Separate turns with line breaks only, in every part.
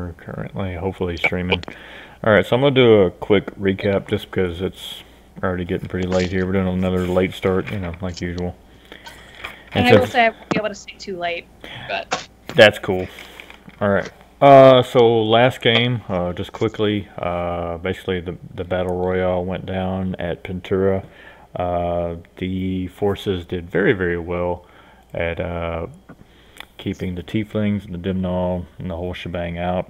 we're currently hopefully streaming. Alright, so I'm going to do a quick recap just because it's already getting pretty late here. We're doing another late start, you know, like usual.
And I will say I won't be able to stay too late, but...
That's cool. Alright. So last game, just quickly, basically the Battle Royale went down at Pintura. The forces did very, very well at keeping the tieflings and the Dimnall and the whole shebang out.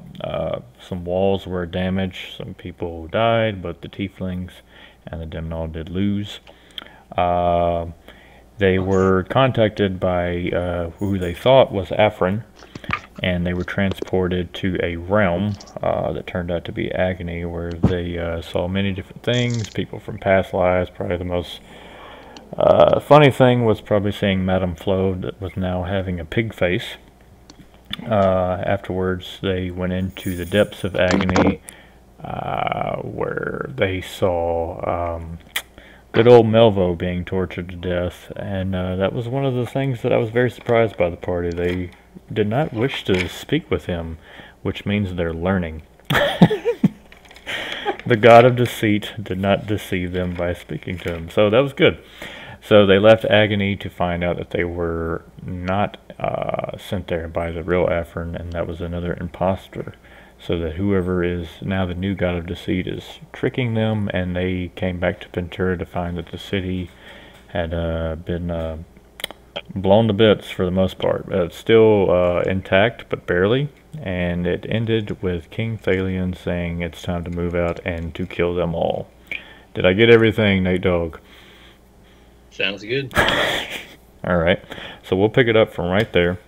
Some walls were damaged, some people died, but the tieflings and the Dimnall did lose. They were contacted by who they thought was Afrin, and they were transported to a realm that turned out to be Agony, where they saw many different things, people from past lives. Probably the most funny thing was probably seeing Madame Flo that was now having a pig face. Afterwards, they went into the depths of Agony, where they saw good old Melvo being tortured to death, and that was one of the things that I was very surprised by the party. They did not wish to speak with him, which means they're learning. The god of deceit did not deceive them by speaking to him, so that was good. So they left Agony to find out that they were not sent there by the real Afrin, and that was another imposter. So that whoever is now the new god of deceit is tricking them, and they came back to Ventura to find that the city had been blown to bits for the most part. It's still intact, but barely, and it ended with King Thalion saying it's time to move out and to kill them all. Did I get everything, Nate Dogg?
Sounds good.
Alright, so we'll pick it up from right there.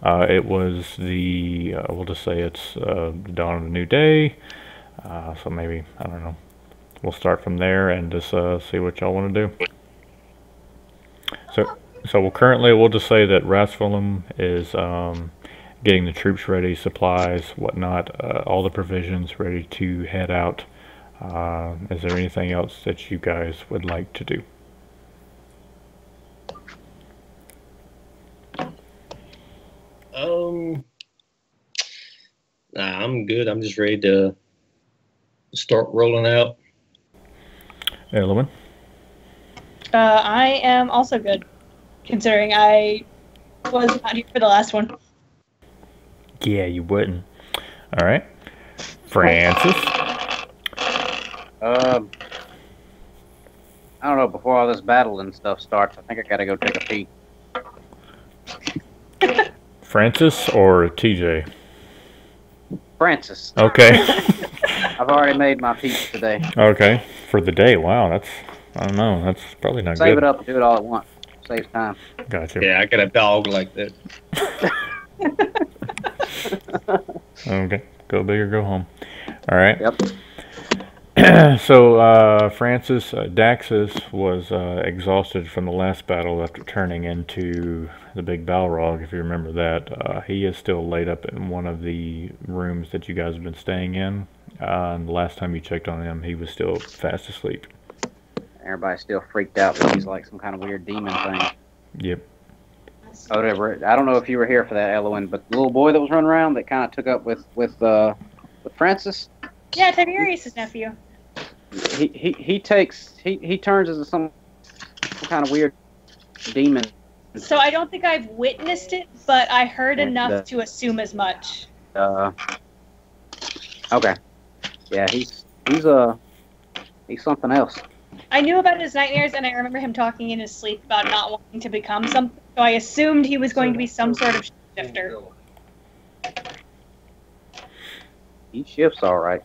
It was the, we'll just say it's the dawn of a new day, so maybe, I don't know, we'll start from there and just see what y'all want to do. So we'll just say that Rasphulum is getting the troops ready, supplies, whatnot, all the provisions ready to head out. Is there anything else that you guys would like to do?
Nah, I'm good. I'm just ready to start rolling out.
Elowen?
I am also good, considering I was not here for the last one.
Yeah, you wouldn't. Alright. Francis?
I don't know, before all this battle and stuff starts, I think I gotta go take a pee.
Francis or TJ?
Francis.
Okay.
I've already made my peace today.
Okay. For the day. Wow, that's, I don't know, that's probably not good.
Save it up and do it all at once. Saves time.
Gotcha.
Yeah, I got a dog like that.
Okay. Go big or go home. Alright.
Yep.
So, Francis, Daxus was exhausted from the last battle after turning into the big Balrog, if you remember that. He is still laid up in one of the rooms that you guys have been staying in. And the last time you checked on him, he was still fast asleep.
Everybody's still freaked out that he's like some kind of weird demon thing.
Yep.
Oh, whatever. I don't know if you were here for that, Elowen, but the little boy that was running around that kind of took up with Francis.
Yeah, Tiberius' nephew.
He turns into some kind of weird demon.
So I don't think I've witnessed it, but I heard enough to assume as much.
Okay. Yeah, he's something else.
I knew about his nightmares, and I remember him talking in his sleep about not wanting to become something, so I assumed he was going to be some sort of shifter.
He shifts all right.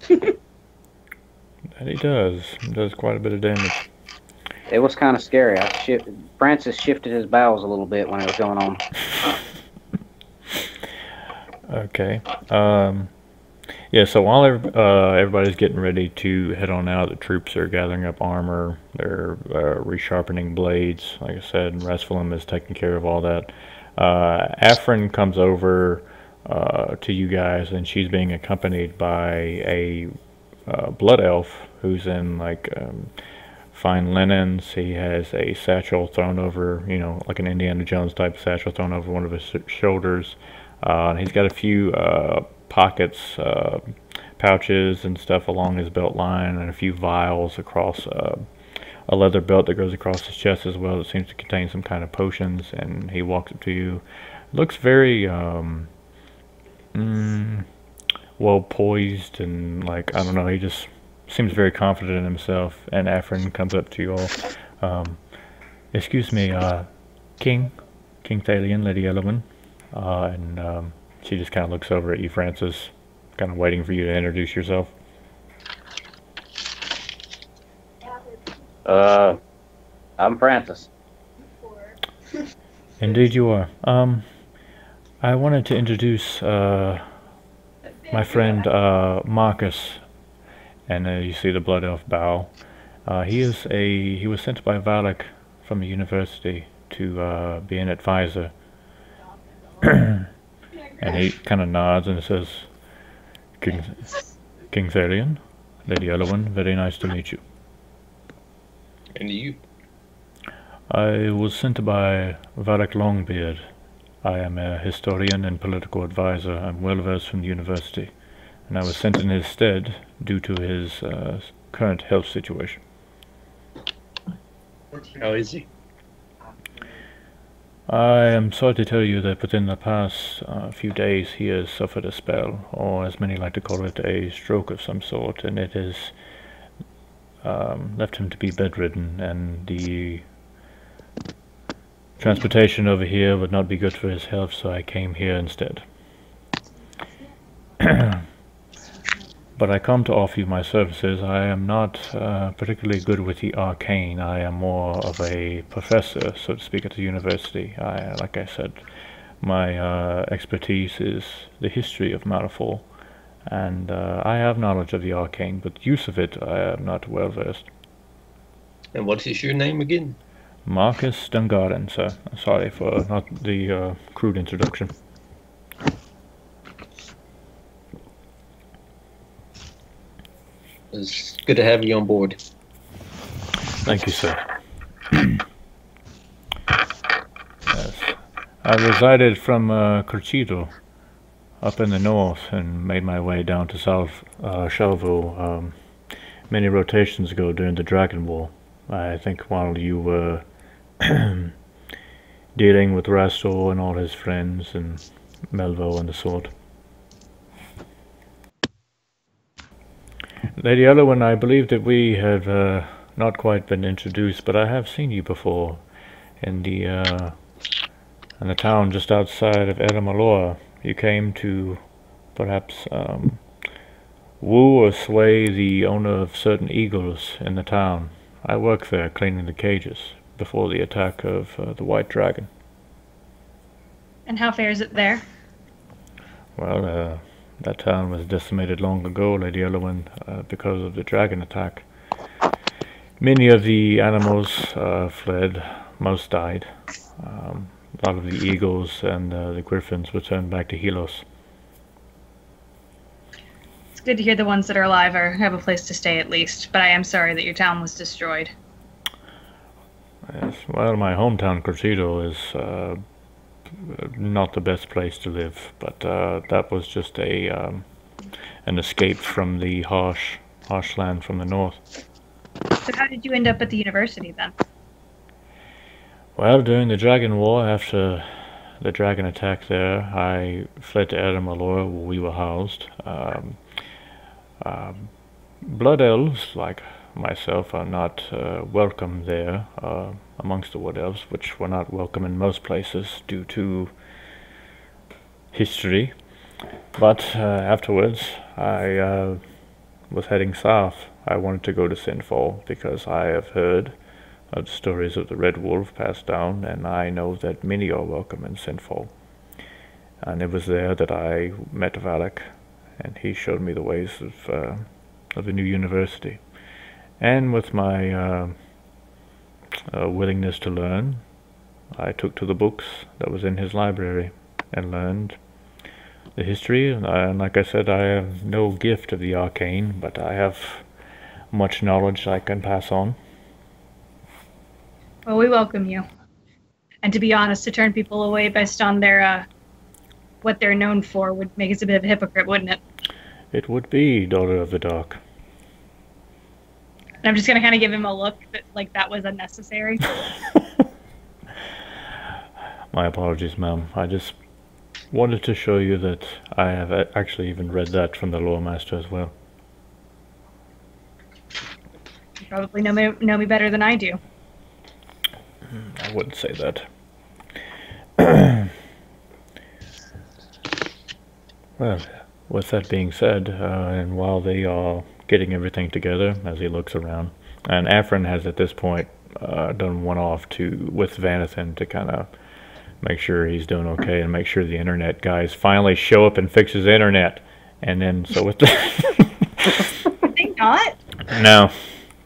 That he does. He does quite a bit of damage.
It was kind of scary. Francis shifted his bowels a little bit when it was going on.
Okay. Yeah, so while everybody's getting ready to head on out, the troops are gathering up armor, they're resharpening blades. Like I said, Rasphulum is taking care of all that. Afrin comes over to you guys, and she's being accompanied by a blood elf who's in like fine linens. He has a satchel thrown over, you know, like an Indiana Jones type satchel thrown over one of his shoulders. And he's got a few pockets, pouches and stuff along his belt line, and a few vials across a leather belt that goes across his chest as well. That seems to contain some kind of potions. And he walks up to you. Looks very well poised, and like, I don't know, he just seems very confident in himself. And Afrin comes up to you all. Excuse me, King Thalion, Lady Elowen. And she just kind of looks over at you, Francis, kind of waiting for you to introduce yourself.
I'm Francis.
Indeed you are. I wanted to introduce my friend Marcus, and you see the Blood Elf bow. He was sent by Valak from the university to be an advisor. And he kind of nods and says, King Thalion, Lady Elowen, very nice to meet you.
And you?
I was sent by Valak Longbeard. I am a historian and political advisor. I'm well versed from the university, and I was sent in his stead due to his current health situation.
How is he?
I am sorry to tell you that within the past few days he has suffered a spell, or as many like to call it, a stroke of some sort, and it has left him to be bedridden, and the transportation over here would not be good for his health, so I came here instead. But I come to offer you my services. I am not particularly good with the arcane. I am more of a professor, so to speak, at the university. Like I said, my expertise is the history of Malifor, and I have knowledge of the arcane, but use of it I am not well versed.
And what is your name again?
Marcus Dungarden, sir. Sorry for not the crude introduction.
It's good to have you on board.
Thank you, sir. Yes. I resided from Curchido, up in the north, and made my way down to South Shalvo many rotations ago during the Dragon War. I think while you were dealing with Rastor and all his friends, and Melvo and the sort. Lady Elowen, I believe that we have not quite been introduced, but I have seen you before in the town just outside of Edamalor. You came to perhaps woo or sway the owner of certain eagles in the town. I work there cleaning the cages before the attack of the White Dragon.
And how fares it there?
Well, that town was decimated long ago, Lady Elowen, because of the dragon attack. Many of the animals fled, most died. A lot of the eagles and the griffins returned back to Helos.
It's good to hear the ones that are alive have a place to stay at least, but I am sorry that your town was destroyed.
Yes, well, my hometown, Curchido, is not the best place to live, but that was just an escape from the harsh land from the north.
So how did you end up at the university then?
Well, during the Dragon War, after the dragon attack there, I fled to Edamalor, where we were housed. Blood elves, like myself, are not welcome there amongst the wood elves, which were not welcome in most places due to history. But afterwards, I was heading south. I wanted to go to Sinfall because I have heard of the stories of the Red Wolf passed down, and I know that many are welcome in Sinfall. And it was there that I met Valak, and he showed me the ways of the new university. And with my willingness to learn, I took to the books that was in his library and learned the history. And like I said, I have no gift of the arcane, but I have much knowledge I can pass on.
Well, we welcome you. And to be honest, to turn people away based on their what they're known for would make us a bit of a hypocrite, wouldn't it?
It would be Daughter of the Dark.
And I'm just gonna kind of give him a look that like that was unnecessary.
My apologies, ma'am. I just wanted to show you that I have actually even read that from the Lore Master as well.
You probably know me better than I do.
I wouldn't say that. Well, with that being said, and while they are getting everything together, as he looks around, and Afrin has at this point done one off with Vanathan to kind of make sure he's doing okay and make sure the internet guys finally show up and fix his internet. And then, so with the...
Did they not?
No.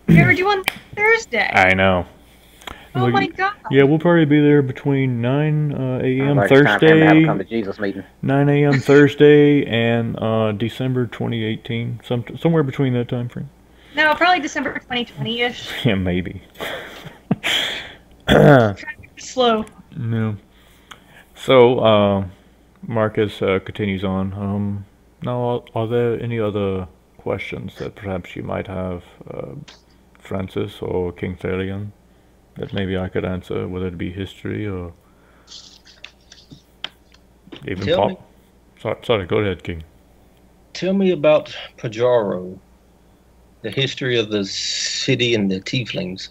They were due on Thursday.
I know.
Oh my god.
Yeah, we'll probably be there between 9 a.m.
Like it's time for him to have a come to
Thursday,
Jesus meeting.
9 a.m. Thursday, and December 2018, somewhere between that time frame.
No, probably December 2020-ish.
Yeah, maybe.
Slow.
No. So, Marcus continues on. Now, are there any other questions that perhaps you might have, Francis or King Thalion, that maybe I could answer, whether it be history or even
Tell me.
Sorry, go ahead, King.
Tell me about Pajaro, the history of the city and the tieflings.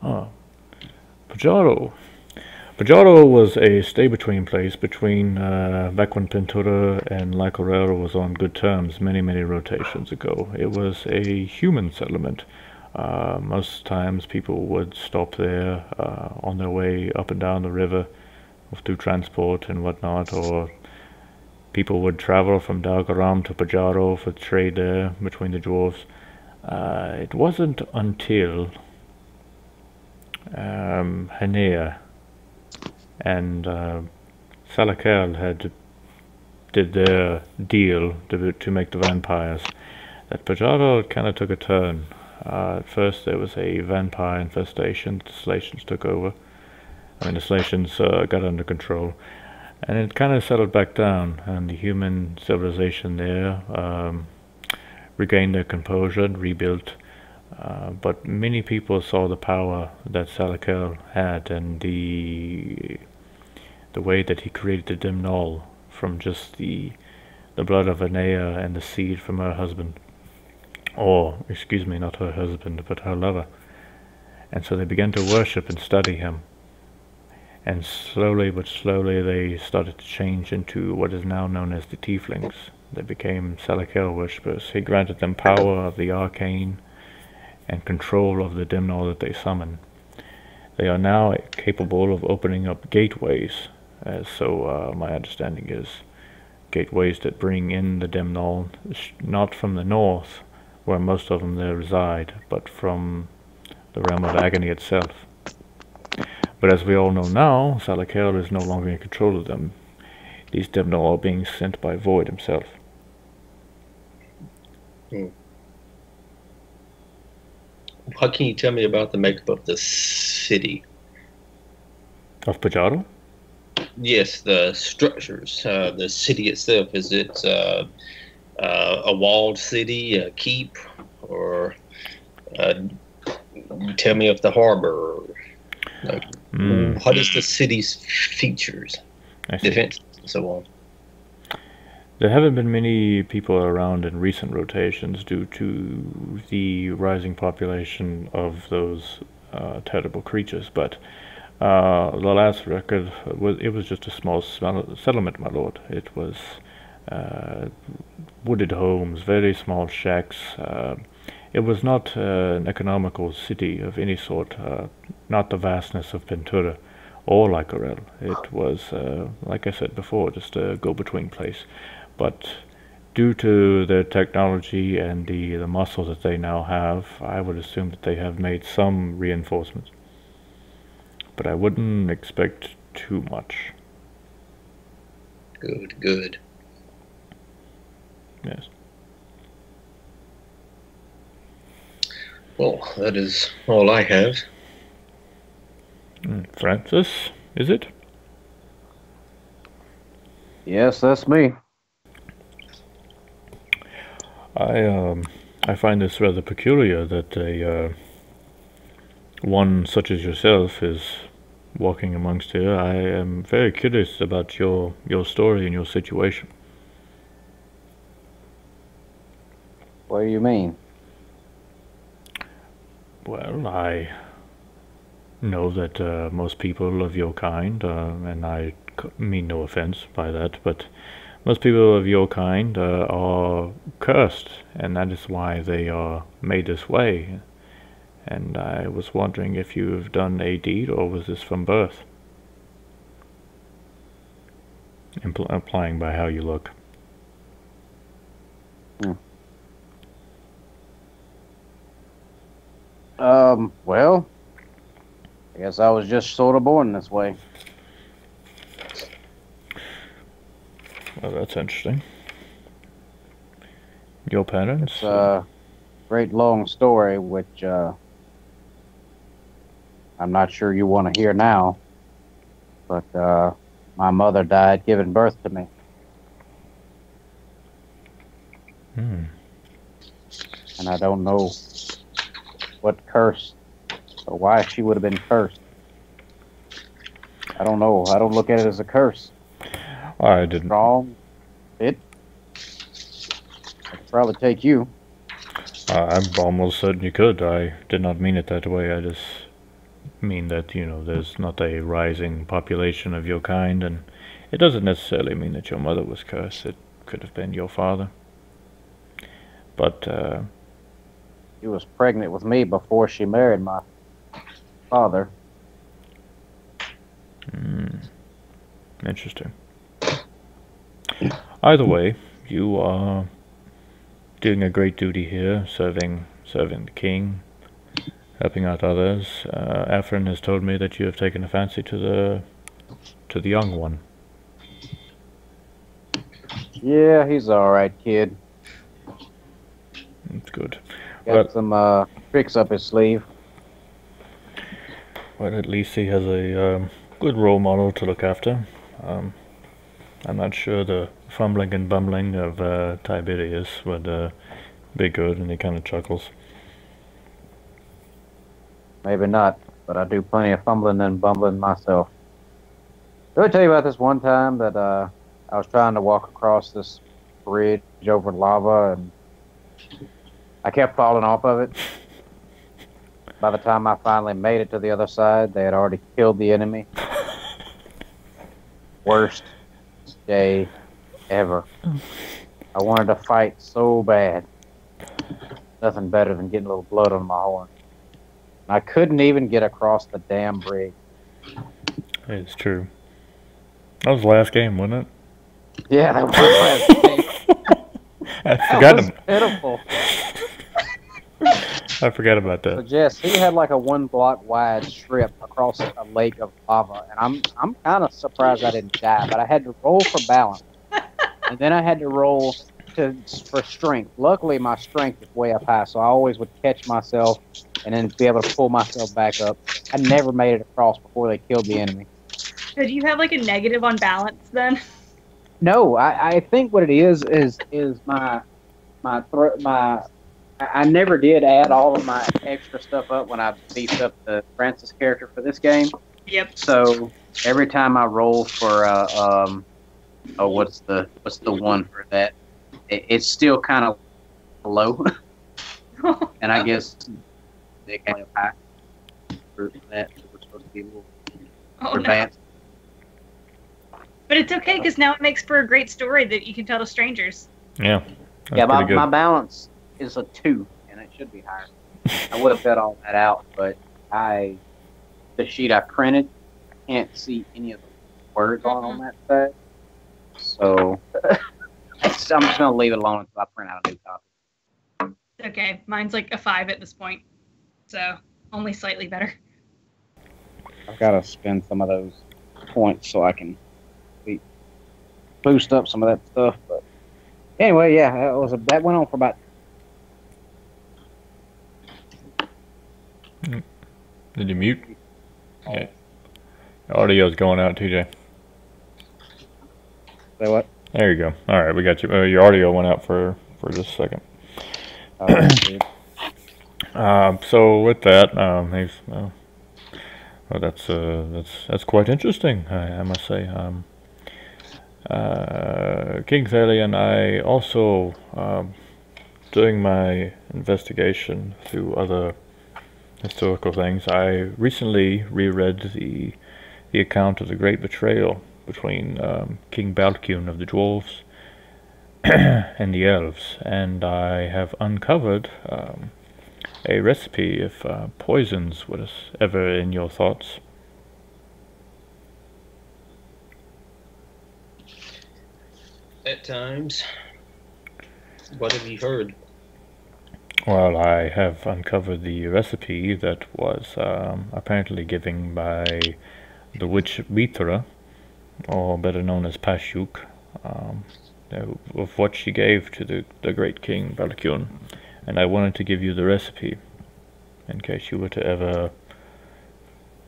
Pajaro. Pajaro was a stay-between place between back when Pintura and Lycorel was on good terms many rotations ago. It was a human settlement. Most times people would stop there on their way up and down the river through transport and whatnot, or people would travel from Dalgaram to Pajaro for trade there between the dwarves. It wasn't until Hanea and Salakel did their deal to make the vampires that Pajaro kind of took a turn. At first there was a vampire infestation. The Slations took over. I mean, the Slations got under control, and it kind of settled back down, and the human civilization there regained their composure and rebuilt. But many people saw the power that Salakel had, and the way that he created the Dimnol from just the blood of Anea and the seed from her husband. Or, excuse me, not her husband, but her lover. And so they began to worship and study him. And slowly but slowly they started to change into what is now known as the Tieflings. They became Salakel worshippers. He granted them power of the arcane and control of the Dimnol that they summon. They are now capable of opening up gateways, so my understanding is gateways that bring in the Dimnol, not from the north, where most of them there reside, but from the realm of agony itself. But as we all know now, Salakel is no longer in control of them. These Dimnol are being sent by Void himself.
What can you tell me about the makeup of the city?
Of Pajaro?
Yes, the structures, the city itself. Is it a walled city, a keep, or tell me of the harbor? Like, what is the city's features, defense, and so on?
There haven't been many people around in recent rotations due to the rising population of those terrible creatures, but the last record, it was just a small settlement, my lord. It was wooded homes, very small shacks. It was not an economical city of any sort, not the vastness of Ventura or Lycorel. It was, like I said before, just a go-between place. But due to their technology and the muscle that they now have, I would assume that they have made some reinforcements. But I wouldn't expect too much.
Good, good.
Yes.
Well, that is all I have.
Francis, is it?
Yes, that's me.
I find this rather peculiar that a one such as yourself is walking amongst here. I am very curious about your story and your situation.
What do you mean?
Well, I know that most people of your kind, and I mean no offense by that, but most people of your kind are cursed, and that is why they are made this way. And I was wondering if you've done a deed, or was this from birth? Implying by how you look.
Hmm. Well, I guess I was just sort of born this way.
Well, that's interesting. Your parents?
It's a great long story, which I'm not sure you want to hear now. But my mother died giving birth to me.
Hmm.
And I don't know what curse or why she would have been cursed. I don't know. I don't look at it as a curse.
I didn't.
Strong. It. I could probably take you.
I'm almost certain you could. I did not mean it that way. I just mean that, there's not a rising population of your kind, and it doesn't necessarily mean that your mother was cursed. It could have been your father. But,
She was pregnant with me before she married my father.
Interesting. Either way, you are doing a great duty here, serving the king, helping out others. Afrin has told me that you have taken a fancy to the young one.
Yeah, he's all right, kid.
That's good.
Got some tricks up his sleeve.
Well, at least he has a good role model to look after. I'm not sure the fumbling and bumbling of Tiberius would be good, and he kind of chuckles.
Maybe not, but I do plenty of fumbling and bumbling myself. Did I tell you about this one time that I was trying to walk across this bridge over lava and I kept falling off of it? By the time I finally made it to the other side, they had already killed the enemy. Worst day ever. I wanted to fight so bad. Nothing better than getting a little blood on my horn. I couldn't even get across the damn bridge.
It's true. That was the last game, wasn't it?
Yeah, that was the last game.
I
was pitiful.
I forgot about
So
that.
Jess, he had like a 1 block wide strip across a lake of lava, and I'm kind of surprised I didn't die, but I had to roll for balance, and then I had to roll for strength. Luckily, my strength is way up high, so I always would catch myself and then be able to pull myself back up. I never made it across before they killed the enemy.
So do you have like a negative on balance then?
No, I think what it is my I never did add all of my extra stuff up when I beefed up the Francis character for this game.
Yep.
So every time I roll for what's the one for that? It's still kind of low, and I guess they kind of high for that. So we're supposed to be a little advanced.
But it's okay because now it makes for a great story that you can tell to strangers.
Yeah.
Yeah, my balance is a 2, and it should be higher. I would have cut all that out, but the sheet I printed, I can't see any of the words on that side. So I'm just gonna leave it alone until I print out a new copy.
Okay, mine's like a 5 at this point, so only slightly better.
I've got to spend some of those points so I can boost up some of that stuff. But anyway, yeah, that went on for about.
Did you mute? Yeah. Audio's going out, TJ.
Say what?
There you go. All right, we got you. Your audio went out for just a second.
Dude.
So with that, well, that's quite interesting, I must say. King Thalia and I also, doing my investigation through other historical things, I recently reread the account of the Great Betrayal between King Balcune of the Dwarves and the Elves, and I have uncovered a recipe if poisons was ever in your thoughts.
At times. What have you heard?
Well, I have uncovered the recipe that was apparently given by the witch Mithra, or better known as Pashuk, of what she gave to the great king Balcune. And I wanted to give you the recipe, in case you were to ever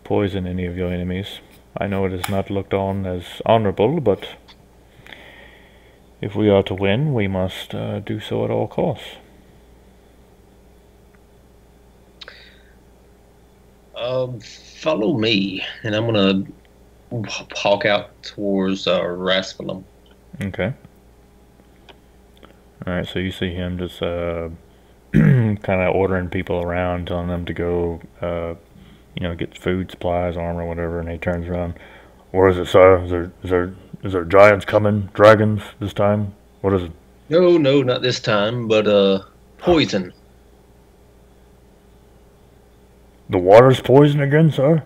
poison any of your enemies. I know it is not looked on as honorable, but if we are to win, we must do so at all costs.
Follow me, and I'm gonna hawk out towards Raspalum.
Okay. Alright, so you see him just kind of ordering people around, telling them to go, get food, supplies, armor, whatever, and he turns around. What is it, sir? Is there giants coming? Dragons this time? What is it?
No, not this time, but poison.
The water's poison again, sir?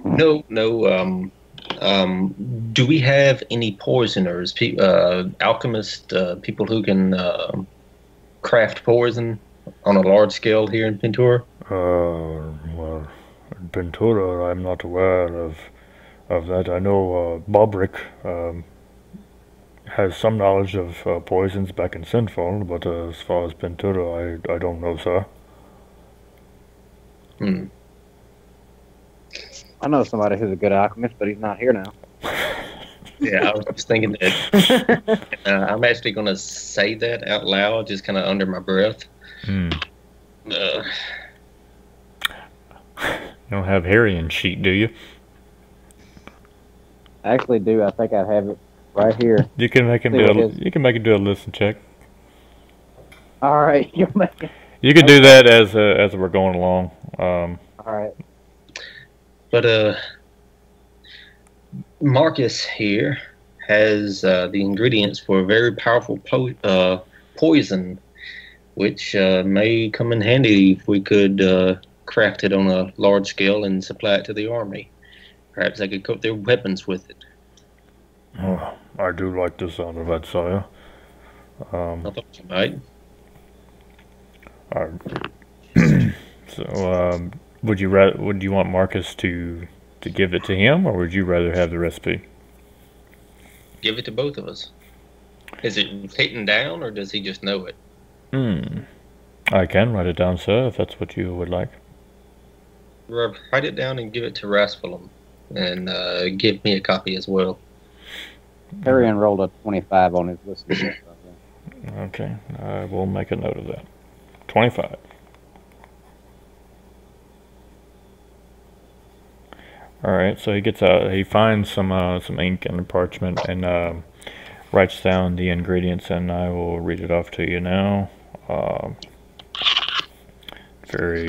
No. Do we have any poisoners, alchemists, people who can craft poison on a large scale here in Ventura?
Well, in Ventura, I'm not aware of that. I know Bobrick has some knowledge of poisons back in Sinful, but as far as Ventura, I don't know, sir.
I know somebody who's a good alchemist, but he's not here now.
Yeah, I was thinking that. I'm actually going to say that out loud, just kind of under my breath.
You don't have Harrian sheet, do you?
I actually do. I think I have it right here.
You can make him do a listen check.
All right, you're making.
You can do that as we're going along.
All right.
But Marcus here has the ingredients for a very powerful poison, which may come in handy if we could craft it on a large scale and supply it to the army. Perhaps they could coat their weapons with it.
Oh, I do like the sound of that, sire.
I thought you might.
So, would you want Marcus to give it to him, or would you rather have the recipe?
Give it to both of us. Is it written down, or does he just know it?
I can write it down, sir, if that's what you would like.
Write it down and give it to Raspalum, and give me a copy as well.
Harrian rolled a 25 on his list.
Okay, I will make a note of that. 25. Alright, so he gets out, he finds some ink and parchment and writes down the ingredients, and I will read it off to you now. Very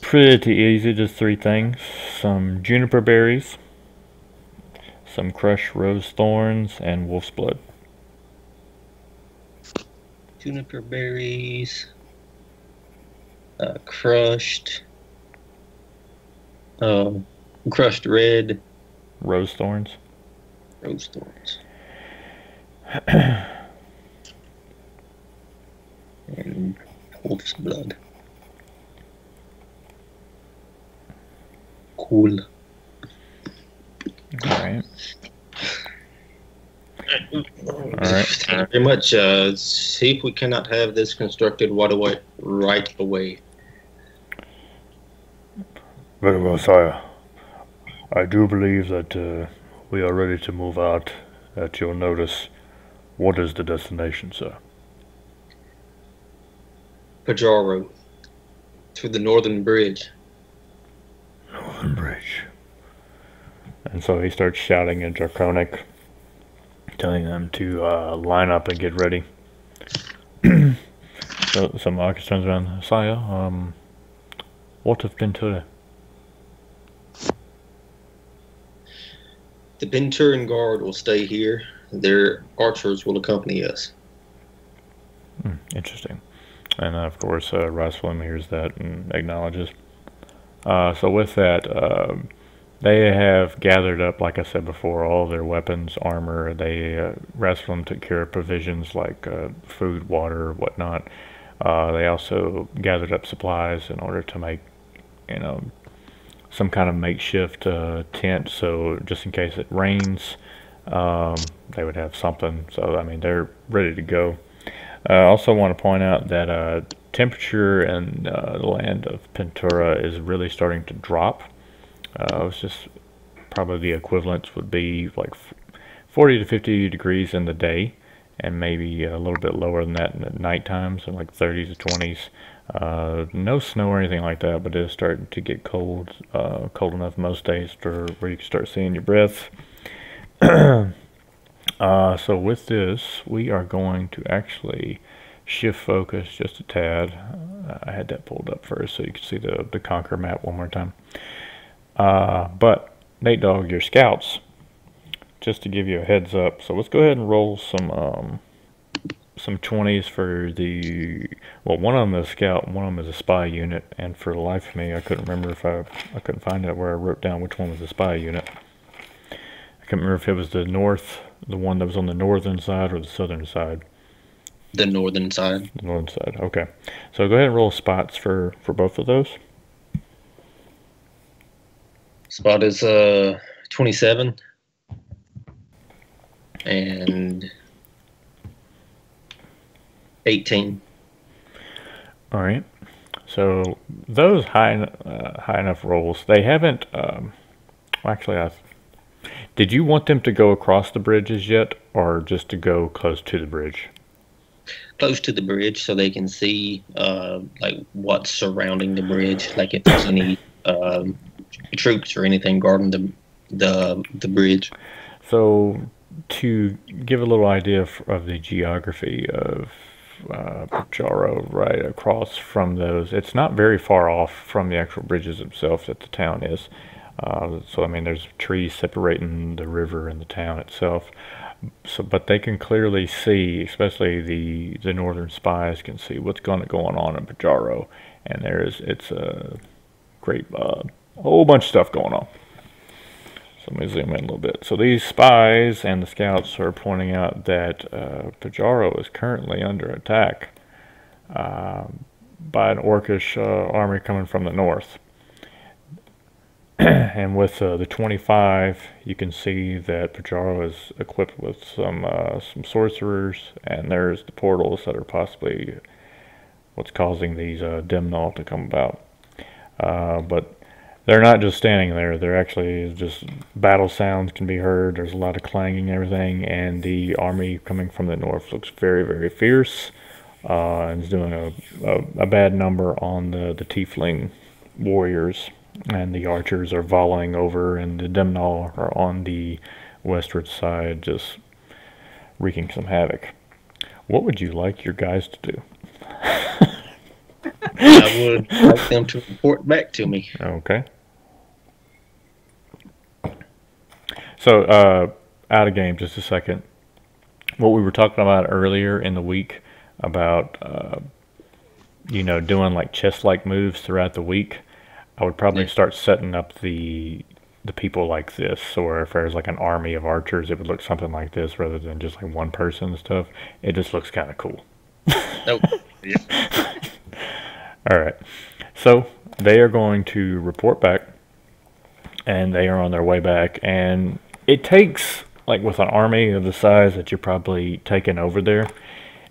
pretty easy, just 3 things. Some juniper berries, some crushed rose thorns, and wolf's blood.
Juniper berries, crushed red
Rose thorns.
And wolf's blood. Cool.
Alright.
Thank you very much. See if we cannot have this constructed right away.
Very well, sire. I do believe that We are ready to move out at your notice. What is the destination, sir?
Pajaro. To the northern bridge.
Northern Bridge. And so he starts shouting in Draconic, telling them to line up and get ready. So Marcus turns around. Sire, what of Pintura?
The Penturan Guard will stay here. Their archers will accompany us.
Interesting. And of course, Roswell hears that and acknowledges. So with that, they have gathered up, like I said before, all their weapons, armor. They Roswell took care of provisions like food, water, whatnot. They also gathered up supplies in order to make, some kind of makeshift tent. So just in case it rains, they would have something. So I mean, they're ready to go. I also want to point out that temperature in the land of Pintura is really starting to drop. It's just probably the equivalents would be like 40 to 50 degrees in the day, and maybe a little bit lower than that in the night times, so like 30s to 20s. No snow or anything like that, but it is starting to get cold, cold enough most days where you can start seeing your breath. So with this, we are going to actually shift focus just a tad. I had that pulled up first so you can see the Conquer map one more time. But Nate Dogg, your scouts, just to give you a heads up. So let's go ahead and roll some 20s for the, well, one of them is a scout, one of them is a spy unit, and for the life of me, I couldn't remember if I couldn't find it where I wrote down which one was the spy unit. I can't remember if it was the one that was on the northern side or the southern side.
The northern side.
The northern side, okay. So go ahead and roll spots for both of those.
Spot is 27 and 18.
All right. So those high enough rolls, they haven't. Actually, did you want them to go across the bridges yet, or just to go close to the bridge?
Close to the bridge, so they can see like what's surrounding the bridge, like if there's any troops or anything guarding the bridge.
So to give a little idea of the geography of Pajaro, right across from those, it's not very far off from the actual bridges themselves that the town is. So I mean, there's trees separating the river and the town itself. So, but they can clearly see, especially the northern spies can see what's going on in Pajaro, and it's a great whole bunch of stuff going on. So let me zoom in a little bit. So these spies and the scouts are pointing out that Pajaro is currently under attack by an orcish army coming from the north. And with the 25, you can see that Pajaro is equipped with some sorcerers, and there's the portals that are possibly what's causing these Demnol to come about. But they're not just standing there. They're actually just battle sounds can be heard. There's a lot of clanging and everything, and the army coming from the north looks very, very fierce, and is doing a bad number on the Tiefling warriors. And the archers are volleying over, and the Demnol are on the westward side, just wreaking some havoc. What would you like your guys to do?
I would like them to report back to me.
Okay. So, out of game, just a second. What we were talking about earlier in the week about, doing like chess-like moves throughout the week, I would probably start setting up the people like this, or if there's like an army of archers, it would look something like this rather than just like one person and stuff. It just looks kind of cool.
Nope. Yeah.
All right. So they are going to report back, and they are on their way back. And it takes, like with an army of the size that you're probably taking over there,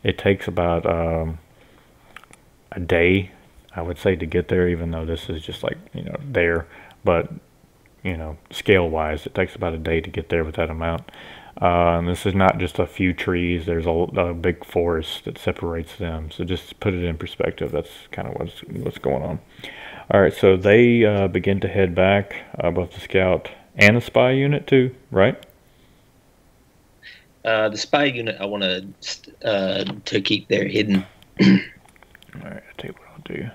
it takes about a day, I would say, to get there, even though this is just like, there. But, you know, scale-wise, it takes about a day to get there with that amount. And this is not just a few trees. There's a big forest that separates them. So just to put it in perspective, that's kind of what's going on. All right, so they begin to head back, both the scout and the spy unit too, right?
The spy unit, I want to keep there hidden.
All right, I'll tell you what I'll do.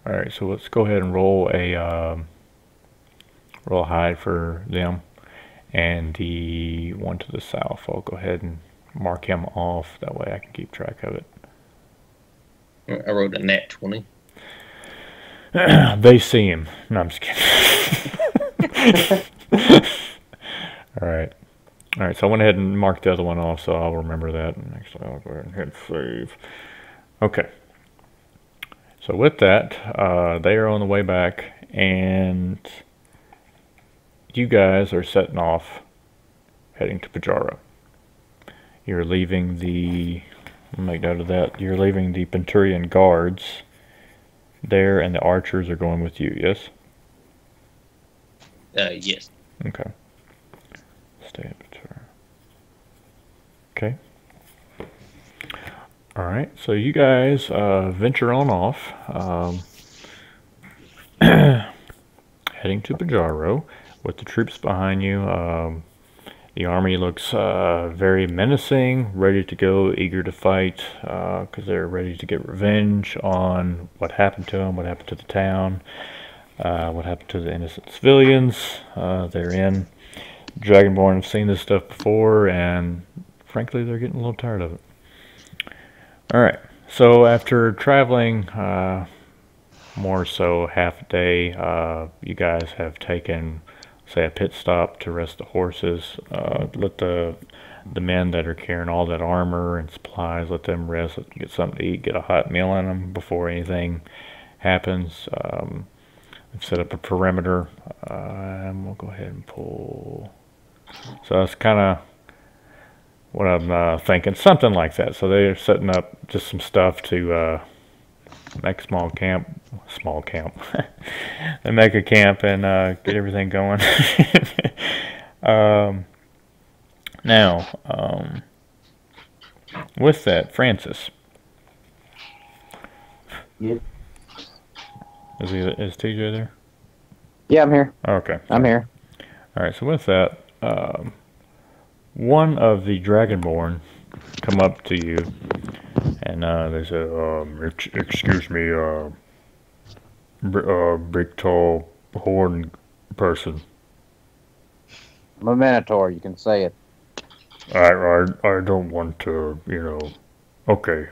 All right, so let's go ahead and roll a hide for them. And the one to the south, I'll go ahead and mark him off. That way I can keep track of it.
I wrote a nat 20.
They see him. No, I'm just kidding. Alright. Alright, so I went ahead and marked the other one off, so I'll remember that. And actually, I'll go ahead and hit save. Okay. So with that, they are on the way back, and you guys are setting off, heading to Pajaro. You're leaving the, I'll make note of that, you're leaving the Penturian guards there, and the archers are going with you, yes?
Yes.
Okay. Stay at Pajaro. Okay. Alright, so you guys venture on off, heading to Pajaro. With the troops behind you, the army looks very menacing, ready to go, eager to fight, because they're ready to get revenge on what happened to them, what happened to the town, what happened to the innocent civilians they're in. Dragonborn have seen this stuff before, and frankly, they're getting a little tired of it. Alright, so after traveling more so half a day, you guys have taken, say, a pit stop to rest the horses, let the men that are carrying all that armor and supplies, let them rest, let them get something to eat, get a hot meal in them before anything happens. We've set up a perimeter, and we'll go ahead and pull. So that's kind of what I'm thinking, something like that. So they're setting up just some stuff to make a small camp. They make a camp and get everything going. Now, with that, Francis.
Yeah.
Is TJ there?
Yeah, I'm here.
Okay.
I'm here.
All right. So with that, one of the Dragonborn come up to you, and they say, "Excuse me, big, tall, horn person."
I'm a Minotaur, you can say it.
I don't want to, you know. Okay,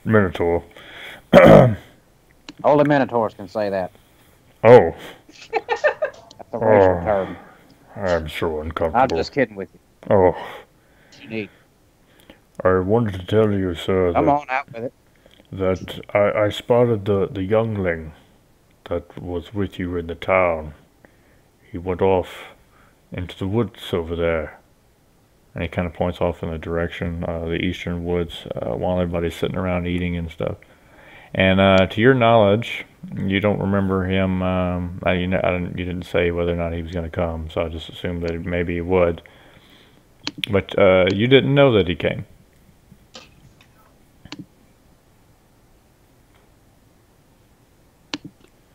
Minotaur.
Only Minotaurs can say that.
Oh.
That's a racial term.
I'm so uncomfortable.
I'm just kidding with you.
Oh.
You need.
I wanted to tell you, sir,
Come on out with it.
that I spotted the youngling that was with you in the town. He went off into the woods over there. And he kind of points off in the direction, the eastern woods, while everybody's sitting around eating and stuff. And to your knowledge, you don't remember him. You didn't say whether or not he was going to come, so I just assumed that maybe he would. But you didn't know that he came.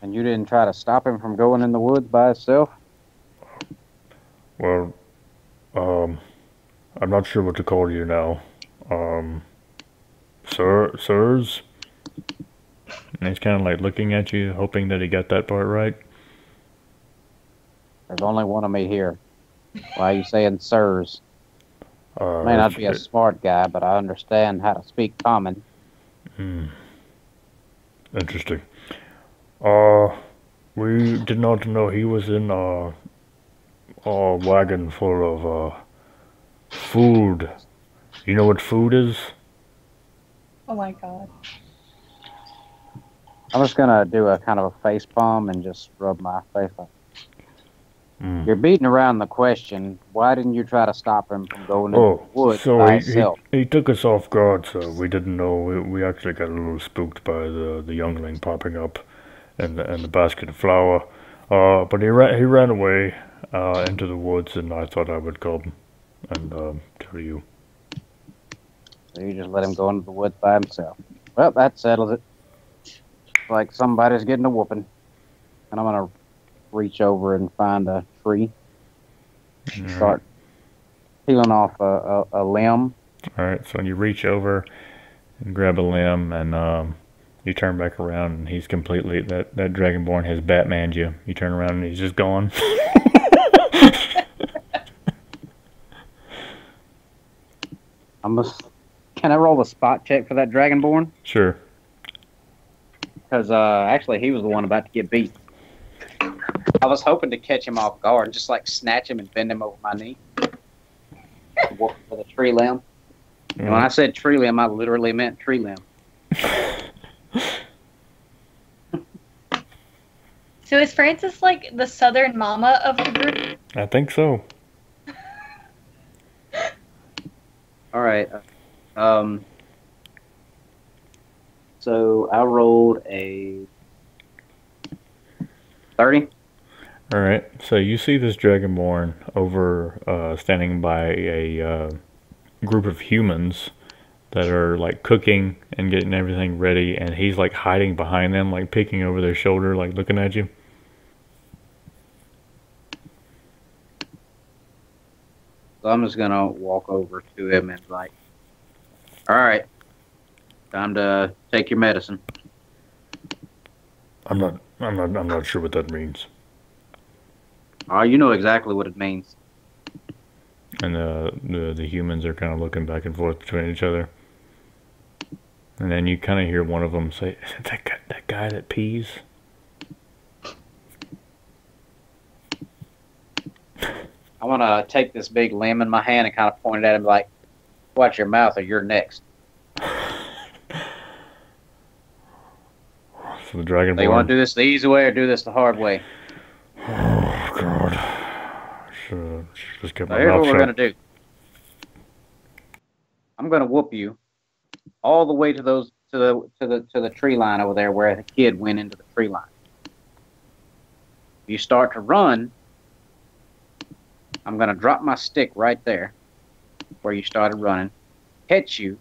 And you didn't try to stop him from going in the woods by himself?
Well, I'm not sure what to call you now. Sirs? And he's kind of like looking at you, hoping that he got that part right.
There's only one of me here. Why are you saying sirs? I may not be a smart guy, but I understand how to speak common.
Interesting. We did not know he was in a wagon full of food. You know what food is?
Oh my god.
I'm just gonna do a kind of a face palm and just rub my face up. You're beating around the question. Why didn't you try to stop him from going into the woods by himself?
He took us off guard, so we didn't know. We actually got a little spooked by the youngling popping up and the basket of flour. But he ran away into the woods, and I thought I would come and tell you.
So you just let him go into the woods by himself. Well, that settles it. Like somebody's getting a whooping. And I'm going to reach over and find a tree. Start peeling off a limb.
Alright, so when you reach over and grab a limb, and you turn back around, and he's completely, that Dragonborn has Batmaned you. You turn around and he's just gone.
Can I roll a spot check for that Dragonborn?
Sure.
Because actually he was the one about to get beat. I was hoping to catch him off guard, just like snatch him and bend him over my knee. With a tree limb. And when I said tree limb, I literally meant tree limb.
So is Francis like the southern mama of the group?
I think so.
All right. So I rolled a 30.
Alright, so you see this Dragonborn over standing by a group of humans that are like cooking and getting everything ready, and he's like hiding behind them, like peeking over their shoulder, like looking at you.
So I'm just gonna walk over to him and like, all right, time to take your medicine.
I'm not sure what that means.
Oh, you know exactly what it means.
And the humans are kind of looking back and forth between each other. And then you kind of hear one of them say, "Is it that guy that pees?"
I want to take this big limb in my hand and kind of point it at him like, watch your mouth or you're next.
So the Dragonborn...
So you want to do this the easy way or do this the hard way?
Oh, God. Should just get my
So here's
mouth
what we're
shut.
going to do. I'm going to whoop you all the way to the tree line over there where the kid went into the tree line. If you start to run, I'm going to drop my stick right there where you started running, catch you,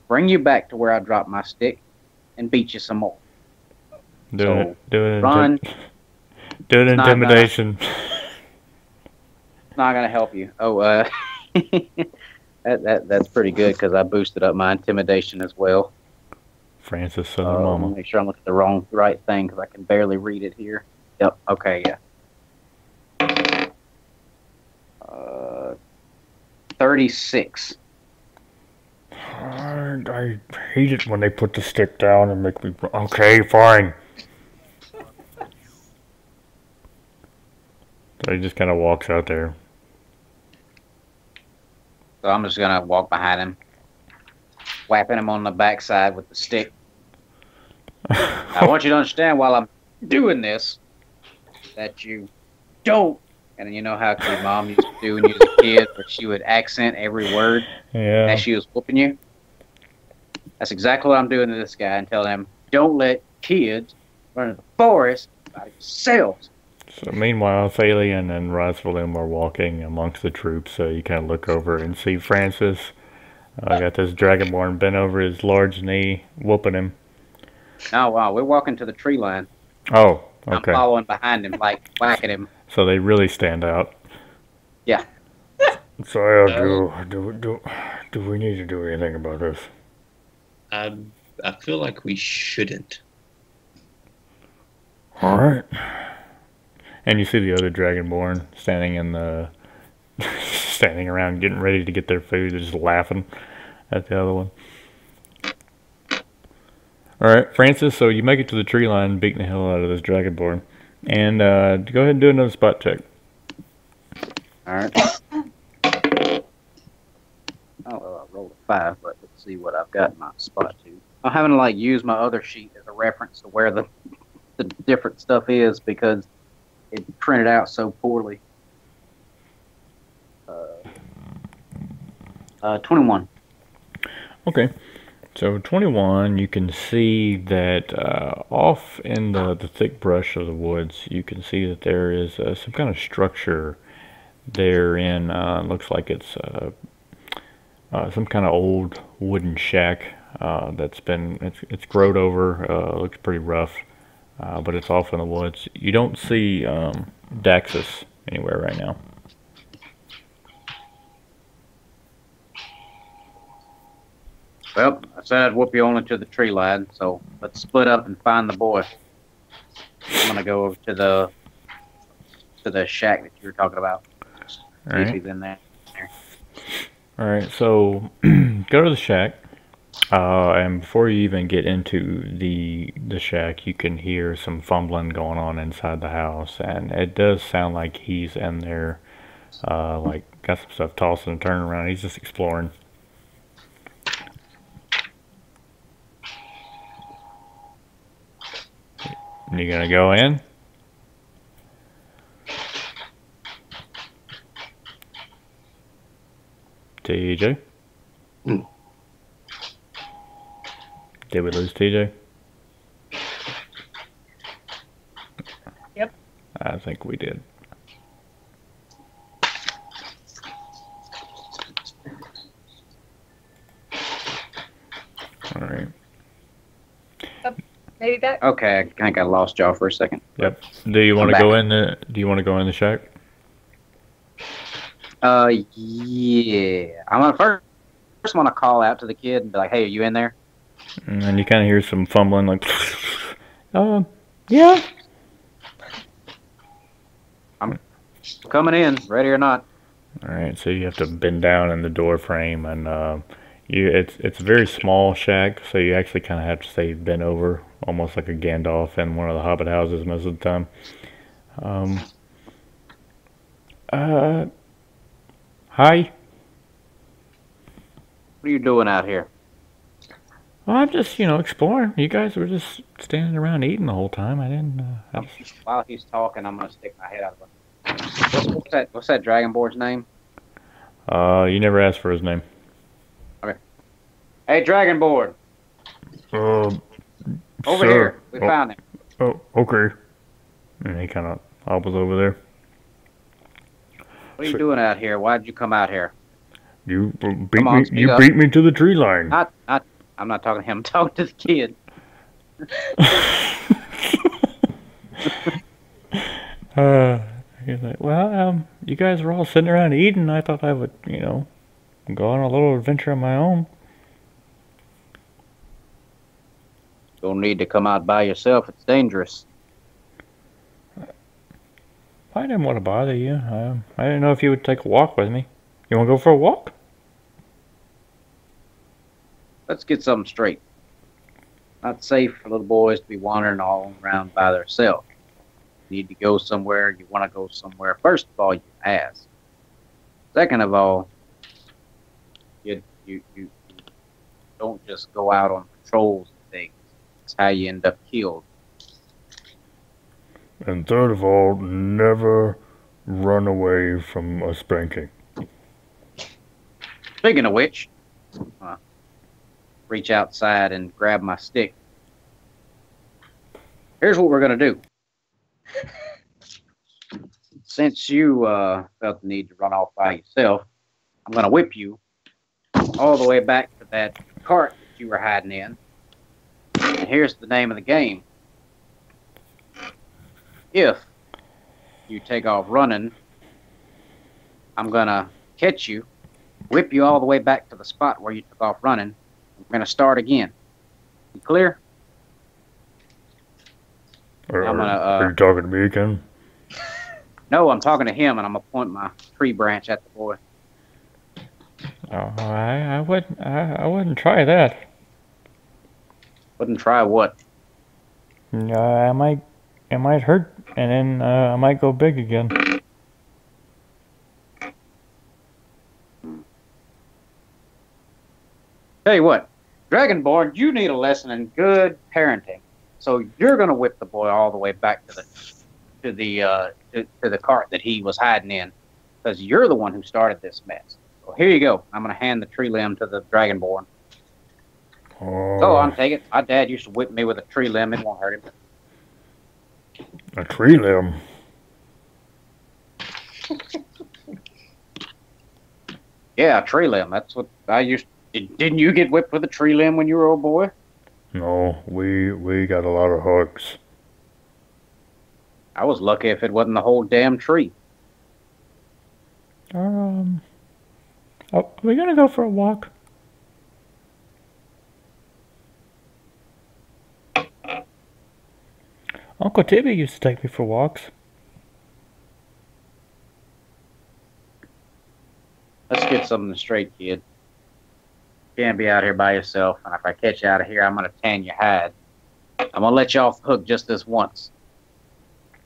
bring you back to where I dropped my stick, and beat you some more.
Do it
Run.
Do it intimidation.
It's not going to help you. Oh, that's pretty good because I boosted up my intimidation as well.
Francis, Southern Mama.
Make sure I'm looking at the right thing because I can barely read it here. Yep. Okay. Yeah. 36.
I hate it when they put the stick down and make me... Okay, fine. So he just kind of walks out there.
So I'm just going to walk behind him, whapping him on the backside with the stick. I want you to understand while I'm doing this that you don't. And you know how your mom used to do when you was a kid, where she would accent every word as she was whooping you? That's exactly what I'm doing to this guy and telling him, don't let kids run in the forest by themselves.
So meanwhile, Thalian and Roswell are walking amongst the troops, so you kind of look over and see Francis. I got this Dragonborn bent over his large knee, whooping him.
Oh, wow, we're walking to the tree line.
Oh, okay.
I'm following behind him, like whacking him.
So they really stand out.
Yeah.
So do we need to do anything about this?
I feel like we shouldn't.
All right. And you see the other Dragonborn standing around getting ready to get their food. They're just laughing at the other one. All right, Francis. So you make it to the tree line, beating the hell out of this Dragonborn, and go ahead and do another spot check.
All right. I rolled a 5, but let's see what I've got in my spot to. I'm having to like use my other sheet as a reference to where the different stuff is because it printed out so poorly. 21.
Okay. So 21, you can see that off in the thick brush of the woods, you can see that there is some kind of structure therein. Looks like it's some kind of old wooden shack that's been it's growed over. Looks pretty rough, but it's off in the woods. You don't see Daxus anywhere right now.
Well, I said I'd whoop you only to the tree line, so let's split up and find the boy. I'm gonna go over to the shack that you were talking about. See if he's in there.
All right, so go to the shack, and before you even get into the shack, you can hear some fumbling going on inside the house, and it does sound like he's in there, like got some stuff tossing and turning around. He's just exploring. You gonna go in? TJ? Did we lose TJ?
Yep.
I think we did. All right.
Maybe back.
Okay, I think I lost y'all for a second.
Yep. Do you want to go in the? Do you want to go in the shack?
Yeah. I'm gonna first want to call out to the kid and be like, "Hey, are you in there?"
And you kind of hear some fumbling, like, yeah.
I'm coming in, ready or not.
All right. So you have to bend down in the door frame, and it's a very small shack, so you actually kind of have to stay bent over, almost like a Gandalf in one of the Hobbit houses most of the time. Hi.
What are you doing out here?
Well, I'm just, exploring. You guys were just standing around eating the whole time. I didn't.
While he's talking, I'm gonna stick my head out of it. What's that dragonborn's name?
You never asked for his name.
Okay. Hey, dragonborn. Over
sir.
here. We found him.
Oh, okay. And he kind of hobbles over there.
What are you doing out here? Why'd you come out here?
You beat me. You beat me to the tree line.
I'm not talking to him. I'm talking to the kid.
He's like, well, you guys were all sitting around eating. I thought I would, go on a little adventure of my own.
Don't need to come out by yourself. It's dangerous.
I didn't want to bother you. I didn't know if you would take a walk with me. You want to go for a walk?
Let's get something straight. Not safe for little boys to be wandering all around by themselves. You need to go somewhere. You want to go somewhere. First of all, you ask. Second of all, you don't just go out on patrols and things. That's how you end up killed.
And third of all, never run away from a spanking.
Speaking of which, reach outside and grab my stick. Here's what we're going to do. Since you felt the need to run off by yourself, I'm going to whip you all the way back to that cart that you were hiding in. And here's the name of the game. If you take off running, I'm going to catch you, whip you all the way back to the spot where you took off running. We're going to start again. You clear?
Are you talking to me again?
No, I'm talking to him, and I'm going to point my tree branch at the boy.
Oh, I wouldn't try that.
Wouldn't try what?
I might hurt, and then I might go big again.
Tell you what, Dragonborn, you need a lesson in good parenting. So you're going to whip the boy all the way back to the cart that he was hiding in, because you're the one who started this mess. So here you go. I'm going to hand the tree limb to the Dragonborn. Go on, take it. My dad used to whip me with a tree limb. It won't hurt him.
A tree limb.
Yeah, a tree limb. That's what I used. Didn't you get whipped with a tree limb when you were a boy?
No, we got a lot of hugs.
I was lucky if it wasn't the whole damn tree.
Oh, are we gonna go for a walk? Uncle Tibby used to take me for walks.
Let's get something straight, kid. You can't be out here by yourself, and if I catch you out of here, I'm gonna tan your hide. I'm gonna let you off the hook just this once,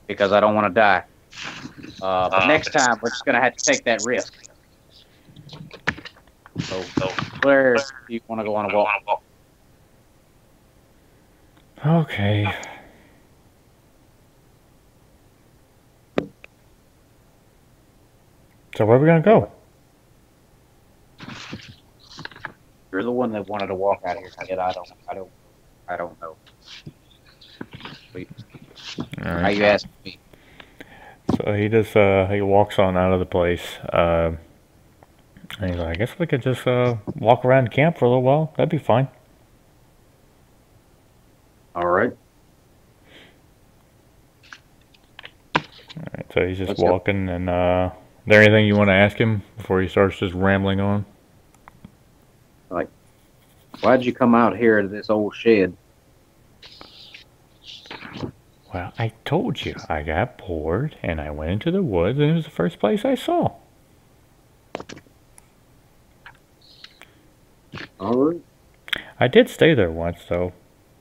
because I don't want to die. But next time, we're just gonna have to take that risk. So where do you want to go on a walk?
Okay. So where are we gonna go?
You're the one that wanted to walk out here, kid. I don't know. Wait.
All right.
How you asking me?
So he just he walks on out of the place. And he's like, I guess we could just walk around camp for a little while. That'd be fine.
All right.
All right. So he's just
Let's go.
walking, and is there anything you want to ask him before he starts just rambling on?
Why'd you come out here to this old shed?
Well, I told you I got bored, and I went into the woods, and it was the first place I saw.
All right.
I did stay there once, though,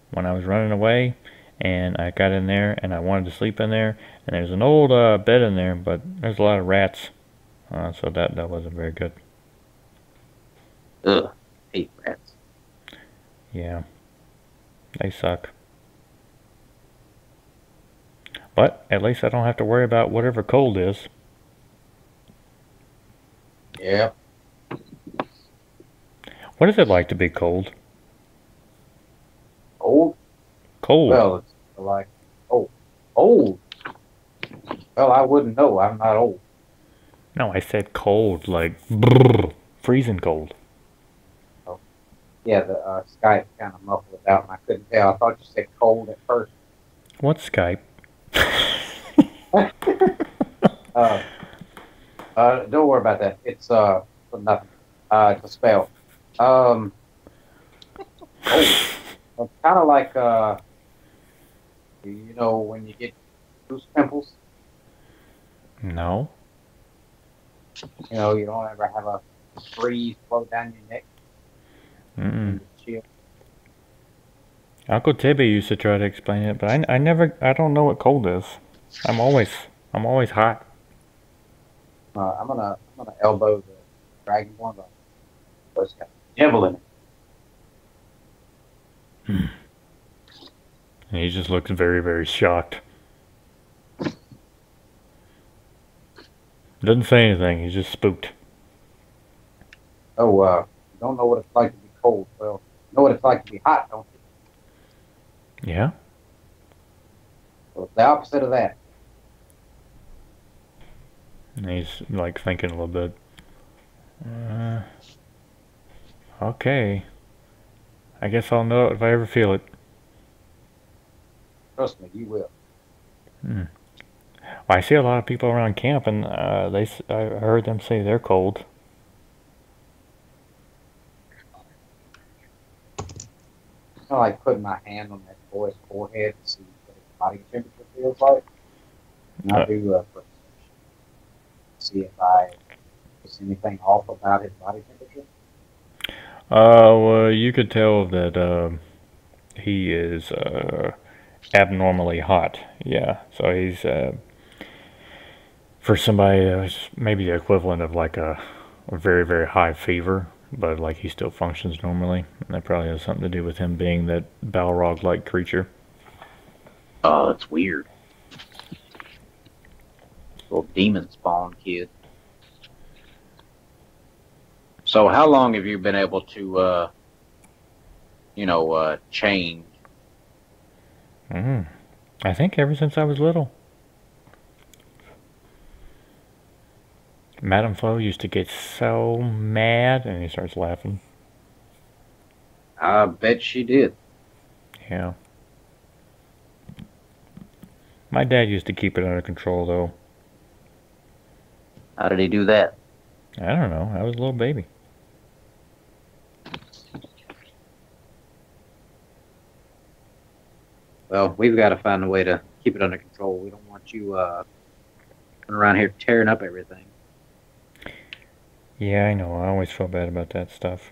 when I was running away, and I got in there, and I wanted to sleep in there, and there's an old bed in there, but there's a lot of rats, so that wasn't very good.
Ugh, hate rats.
Yeah, they suck. But at least I don't have to worry about whatever cold is.
Yeah.
What is it like to be cold?
Old?
Cold.
Well, it's like, old. Well, I wouldn't know. I'm not old.
No, I said cold, like brrr, freezing cold.
Yeah, the Skype kind of muffled it out, and I couldn't tell. I thought you said cold at first.
What's Skype?
Don't worry about that. It's for nothing. It's a spell. It's kind of like you know when you get goose pimples.
No.
You know, you don't ever have a breeze flow down your neck.
Mm-mm.
Chill.
Uncle Tibby used to try to explain it, but I don't know what cold is. I'm always hot.
I'm gonna elbow the dragon one, but it's got devil in it.
And he just looks very, very shocked. Doesn't say anything, he's just spooked.
Oh, you don't know what it's like to be cold. Well, you know what it's like to be hot, don't you?
Yeah?
Well, it's the opposite of that.
And he's like thinking a little bit. Okay. I guess I'll know it if I ever feel it.
Trust me, you will.
Well, I see a lot of people around camp, and I heard them say they're cold.
I like putting my hand on that boy's forehead to see what his body temperature feels like. And I do see if I see anything off about his body temperature.
Well, you could tell that he is abnormally hot. Yeah, so he's for somebody that's maybe the equivalent of like a very, very high fever, but like he still functions normally. And that probably has something to do with him being that Balrog-like creature.
Oh, that's weird. Little demon spawn kid. So how long have you been able to change.
I think ever since I was little. Madame Flo used to get so mad, and he starts laughing.
I bet she did.
Yeah. My dad used to keep it under control, though.
How did he do that?
I don't know. I was a little baby.
Well, we've got to find a way to keep it under control. We don't want you running around here tearing up everything.
Yeah, I know. I always feel bad about that stuff.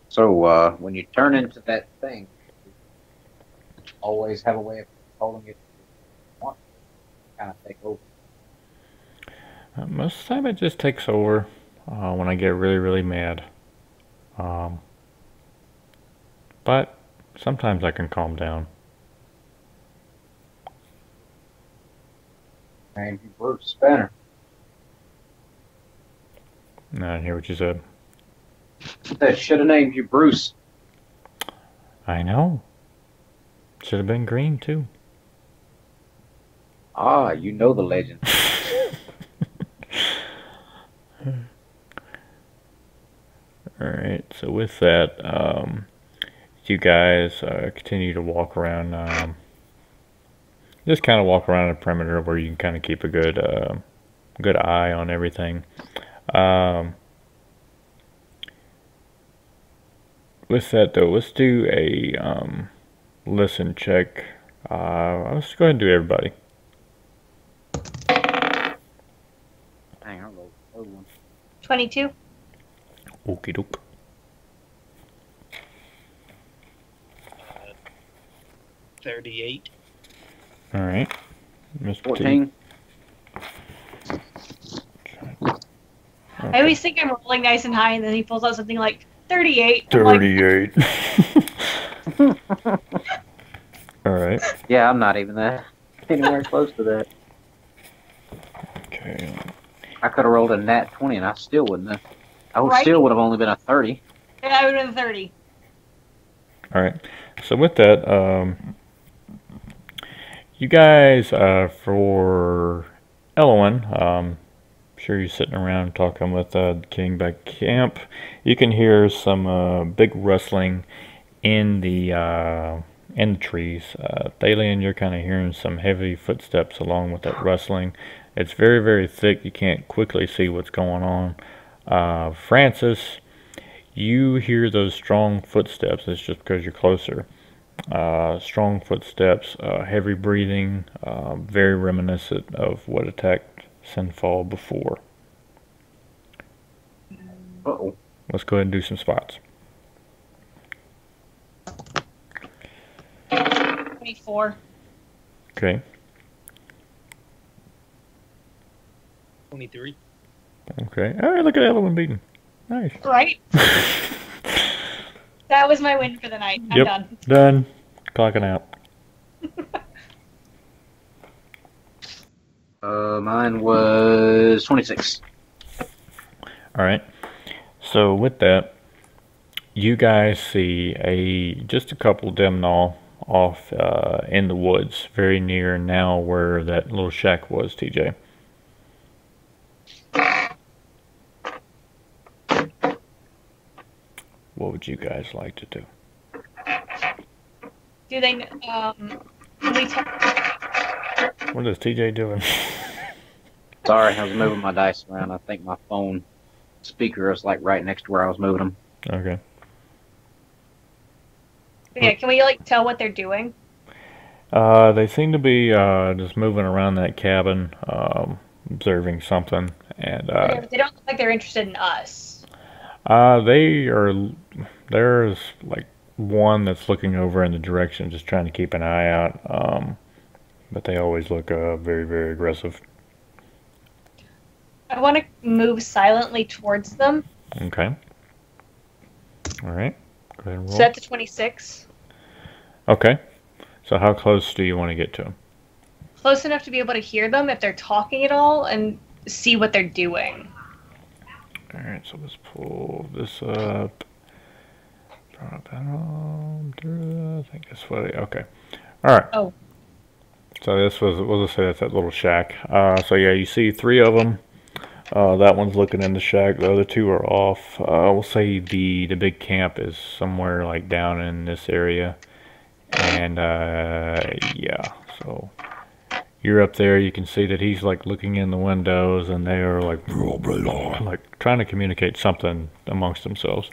So when you turn into that thing, you always have a way of controlling it. You want to kind of take over.
Most of the time it just takes over when I get really, really mad. But sometimes I can calm down.
And you Bruce Banner.
I didn't hear what you said.
That should have named you Bruce.
I know. Should have been green, too.
Ah, you know the legend.
Alright, so with that, you guys continue to walk around, just kind of walk around the perimeter where you can kind of keep a good eye on everything. With that though, let's do a listen check. Let's go ahead and do everybody.
Hang on, roll one.
22.
Okie doke.
38.
Alright. Mr.
14.
I always think I'm rolling nice and high, and then he pulls out something like 38.
38. Alright.
Yeah, I'm not even that. Anywhere close to that.
Okay.
I could have rolled a nat 20 and I still wouldn't have.
Right.
Still would have only been a 30.
Yeah, I would have been 30.
Alright. So with that, you guys, for Elowen, sure you're sitting around talking with the king back at camp. You can hear some big rustling in the trees. Thalian, you're kind of hearing some heavy footsteps along with that rustling. It's very, very thick. You can't quickly see what's going on. Francis, you hear those strong footsteps. It's just because you're closer. Strong footsteps, heavy breathing, very reminiscent of what attacked Sinfall before.
Uh-oh.
Let's go ahead and do some spots.
24.
Okay.
23.
Okay. All right, look at Elowen beating. Nice.
Right? That was my win for the night. I'm
Yep.
done.
Done. Clocking out.
Mine was 26.
All right. So with that, you guys see just a couple Demnall off in the woods, very near now where that little shack was, TJ. What would you guys like to do?
Do they, can we tell?
What is TJ doing?
Sorry, I was moving my dice around. I think my phone speaker was like right next to where I was moving them.
Okay.
Yeah, can we, like, tell what they're doing?
They seem to be just moving around that cabin, observing something, and
They don't look like they're interested in us.
there's like one that's looking over in the direction, just trying to keep an eye out. But they always look very, very aggressive.
I want to move silently towards them.
Okay. All right. Go ahead and roll.
So that's a 26.
Okay. So how close do you want to get to them?
Close enough to be able to hear them if they're talking at all and see what they're doing.
Alright, so let's pull this up. I think that's what okay. Alright.
Oh.
So this was, we'll just say that's that little shack. So yeah, you see 3 of them. That one's looking in the shack. The other 2 are off. We'll say the big camp is somewhere like down in this area. And yeah, so you're up there. You can see that he's like looking in the windows, and they are like trying to communicate something amongst themselves.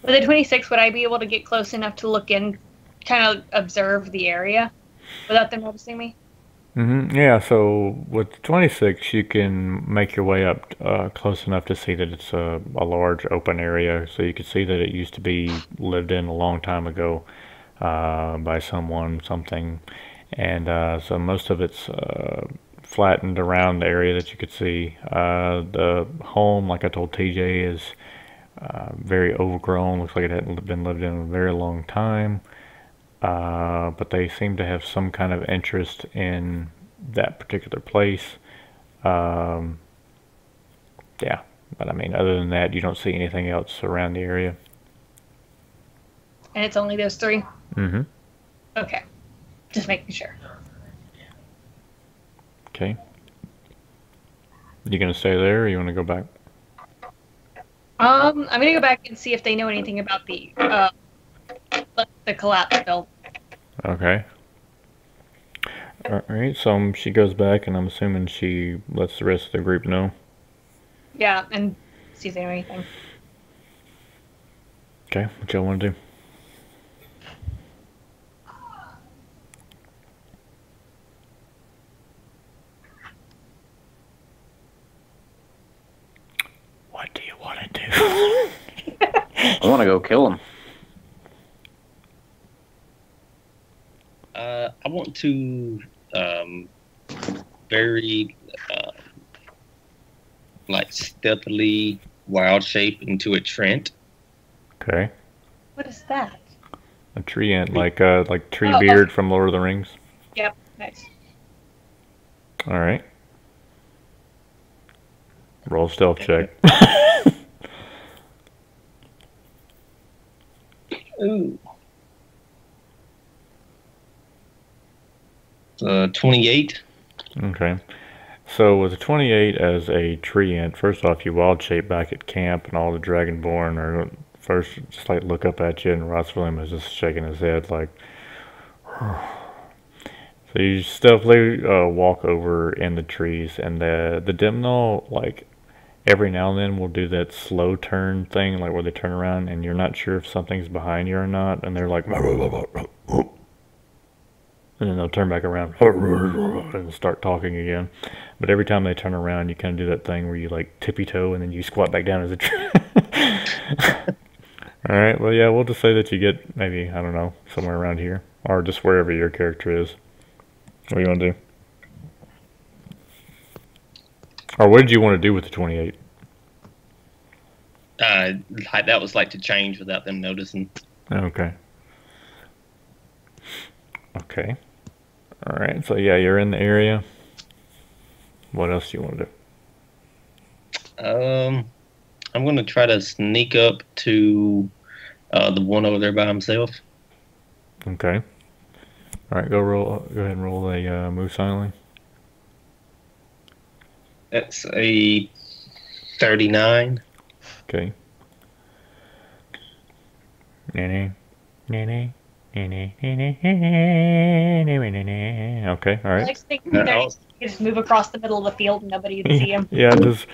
With a 26, would I be able to get close enough to look in, kind of observe the area without them noticing me?
Yeah, so with 26, you can make your way up close enough to see that it's a large open area. So you can see that it used to be lived in a long time ago by someone, something. And so most of it's flattened around the area that you could see. The home, like I told TJ, is very overgrown. Looks like it hadn't been lived in a very long time. But they seem to have some kind of interest in that particular place. Yeah, but I mean, other than that, you don't see anything else around the area.
And it's only those 3?
Mm-hmm.
Okay. Just making sure.
Okay. You gonna stay there, or you want to go back?
I'm gonna go back and see if they know anything about the collapse build.
Okay. Alright, so she goes back, and I'm assuming she lets the rest of the group know.
Yeah, and see if they know anything.
Okay, what y'all want to do? What do you want to do?
I want to go kill him.
I want to very like stealthily wild shape into a Trent.
Okay.
What is that?
A tree ant, like Tree
Oh,
Beard
okay.
from Lord of the Rings.
Yep, nice.
Alright. Roll stealth check.
Ooh. 28.
Okay. So with a 28 as a tree ant, first off, you wild shape back at camp, and all the Dragonborn are first just like look up at you, and Ross William is just shaking his head like. So you stealthily walk over in the trees, and the Dimnall, like every now and then will do that slow turn thing, like where they turn around and you're not sure if something's behind you or not, and they're like, and then they'll turn back around and start talking again. But every time they turn around, you kind of do that thing where you like tippy toe and then you squat back down as a tree. Alright, well yeah, we'll just say that you get maybe, I don't know, somewhere around here. Or just wherever your character is. What do you want to do? Or what did you want to do with the 28?
Like that was like to change without them noticing.
Okay. Okay. Alright, so yeah, you're in the area. What else do you want to do?
I'm gonna try to sneak up to the one over there by himself.
Okay. Alright, go ahead and roll a move silently.
That's a 39.
Okay. Okay, alright.
I like to think that you just move across the middle of the field and nobody would see him.
Yeah, just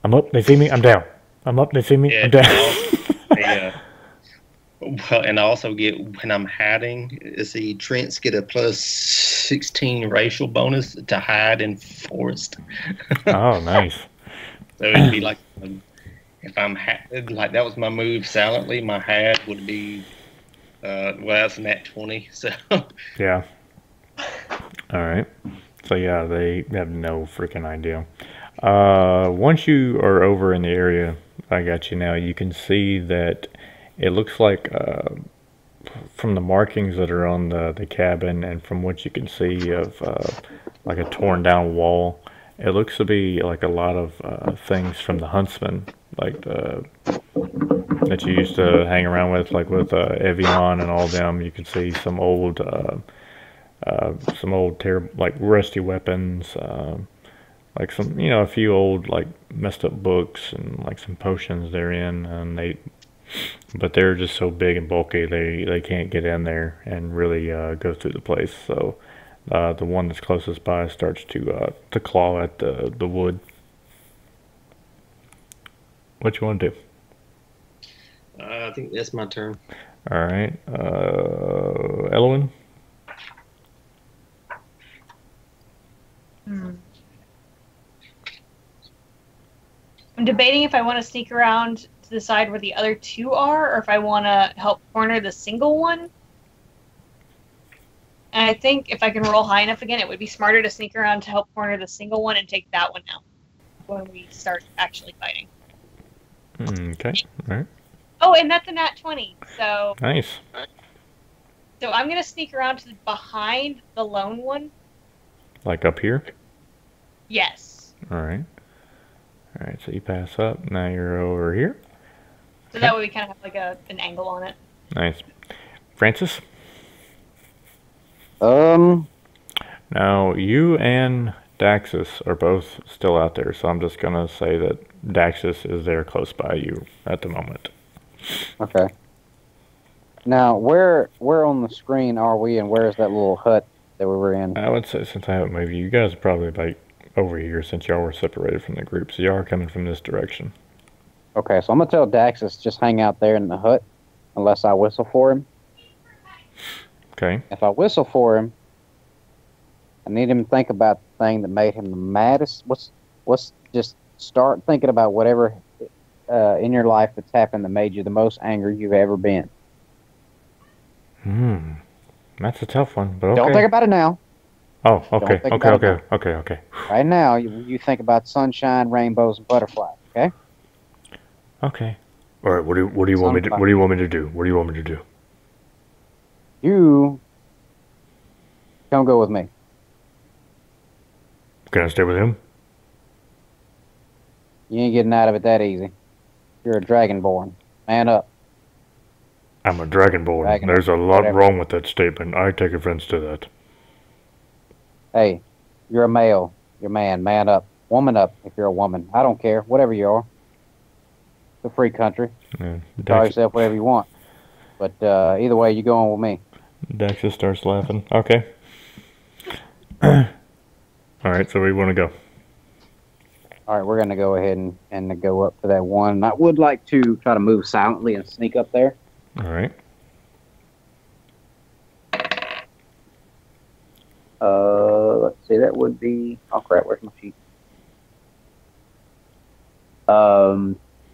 I'm up, they see me, I'm down. I'm up, they see me, I'm down.
Yeah. Well, and I also get, when I'm hiding, see, Trents get a plus 16 racial bonus to hide in forest.
Oh, nice.
So it'd be like, if I'm, like, that was my move silently, my hide would be, well, that's a nat 20, so.
Yeah. Alright. So yeah, they have no freaking idea. Once you are over in the area, I got you now, you can see that it looks like from the markings that are on the cabin and from what you can see of like a torn down wall, It looks to be like a lot of things from the Huntsman, like that you used to hang around with, like with Evian and all them. You can see some old like rusty weapons, like some, a few old like messed up books and like some potions they're in, and but they're just so big and bulky they can't get in there and really go through the place. So the one that's closest by starts to claw at the wood. What you want to do?
I think that's my turn.
All right, Elwin.
I'm debating if I want to sneak around to the side where the other two are, or if I want to help corner the single one. And I think if I can roll high enough again, it would be smarter to sneak around to help corner the single one and take that one out when we start actually fighting.
Okay, all right.
Oh, and that's a nat 20, so...
Nice.
So I'm going to sneak around to behind the lone one.
Like up here?
Yes.
All right. All right, so you pass up. Now you're over here.
So that way we kind of have like an angle on it.
Nice. Francis? Now, you and Daxus are both still out there, so I'm just going to say that Daxus is there close by you at the moment.
Okay. Now, where on the screen are we, and where is that little hut that we were in?
I would say, since I haven't moved you guys are probably like over here since y'all were separated from the group, so y'all are coming from this direction.
Okay, so I'm going to tell Daxus just hang out there in the hut unless I whistle for him.
Okay.
If I whistle for him, I need him to think about the thing that made him the maddest. What's just start thinking about whatever in your life that's happened that made you the most angry you've ever been.
That's a tough one, but okay.
Don't think about it now.
Oh, okay, okay.
Right now, you think about sunshine, rainbows, and butterflies. Okay.
Okay. All right. What do you want me to? What do you want me to do? What do you want me to do?
You come go with me.
Can I stay with him?
You ain't getting out of it that easy. You're a dragonborn. Man up.
I'm a dragonborn. There's a lot wrong with that statement. I take offense to that.
Hey, you're a male. You're a man. Man up. Woman up if you're a woman. I don't care. Whatever you are. It's a free country.
Yeah.
Call yourself whatever you want. But either way, you go on with me.
Daxus starts laughing. Okay. All right, so where you want to go?
All right, we're going to go ahead and go up to that one. I would like to try to move silently and sneak up there.
All right.
Let's see, that would be... Oh, crap, where's my sheet?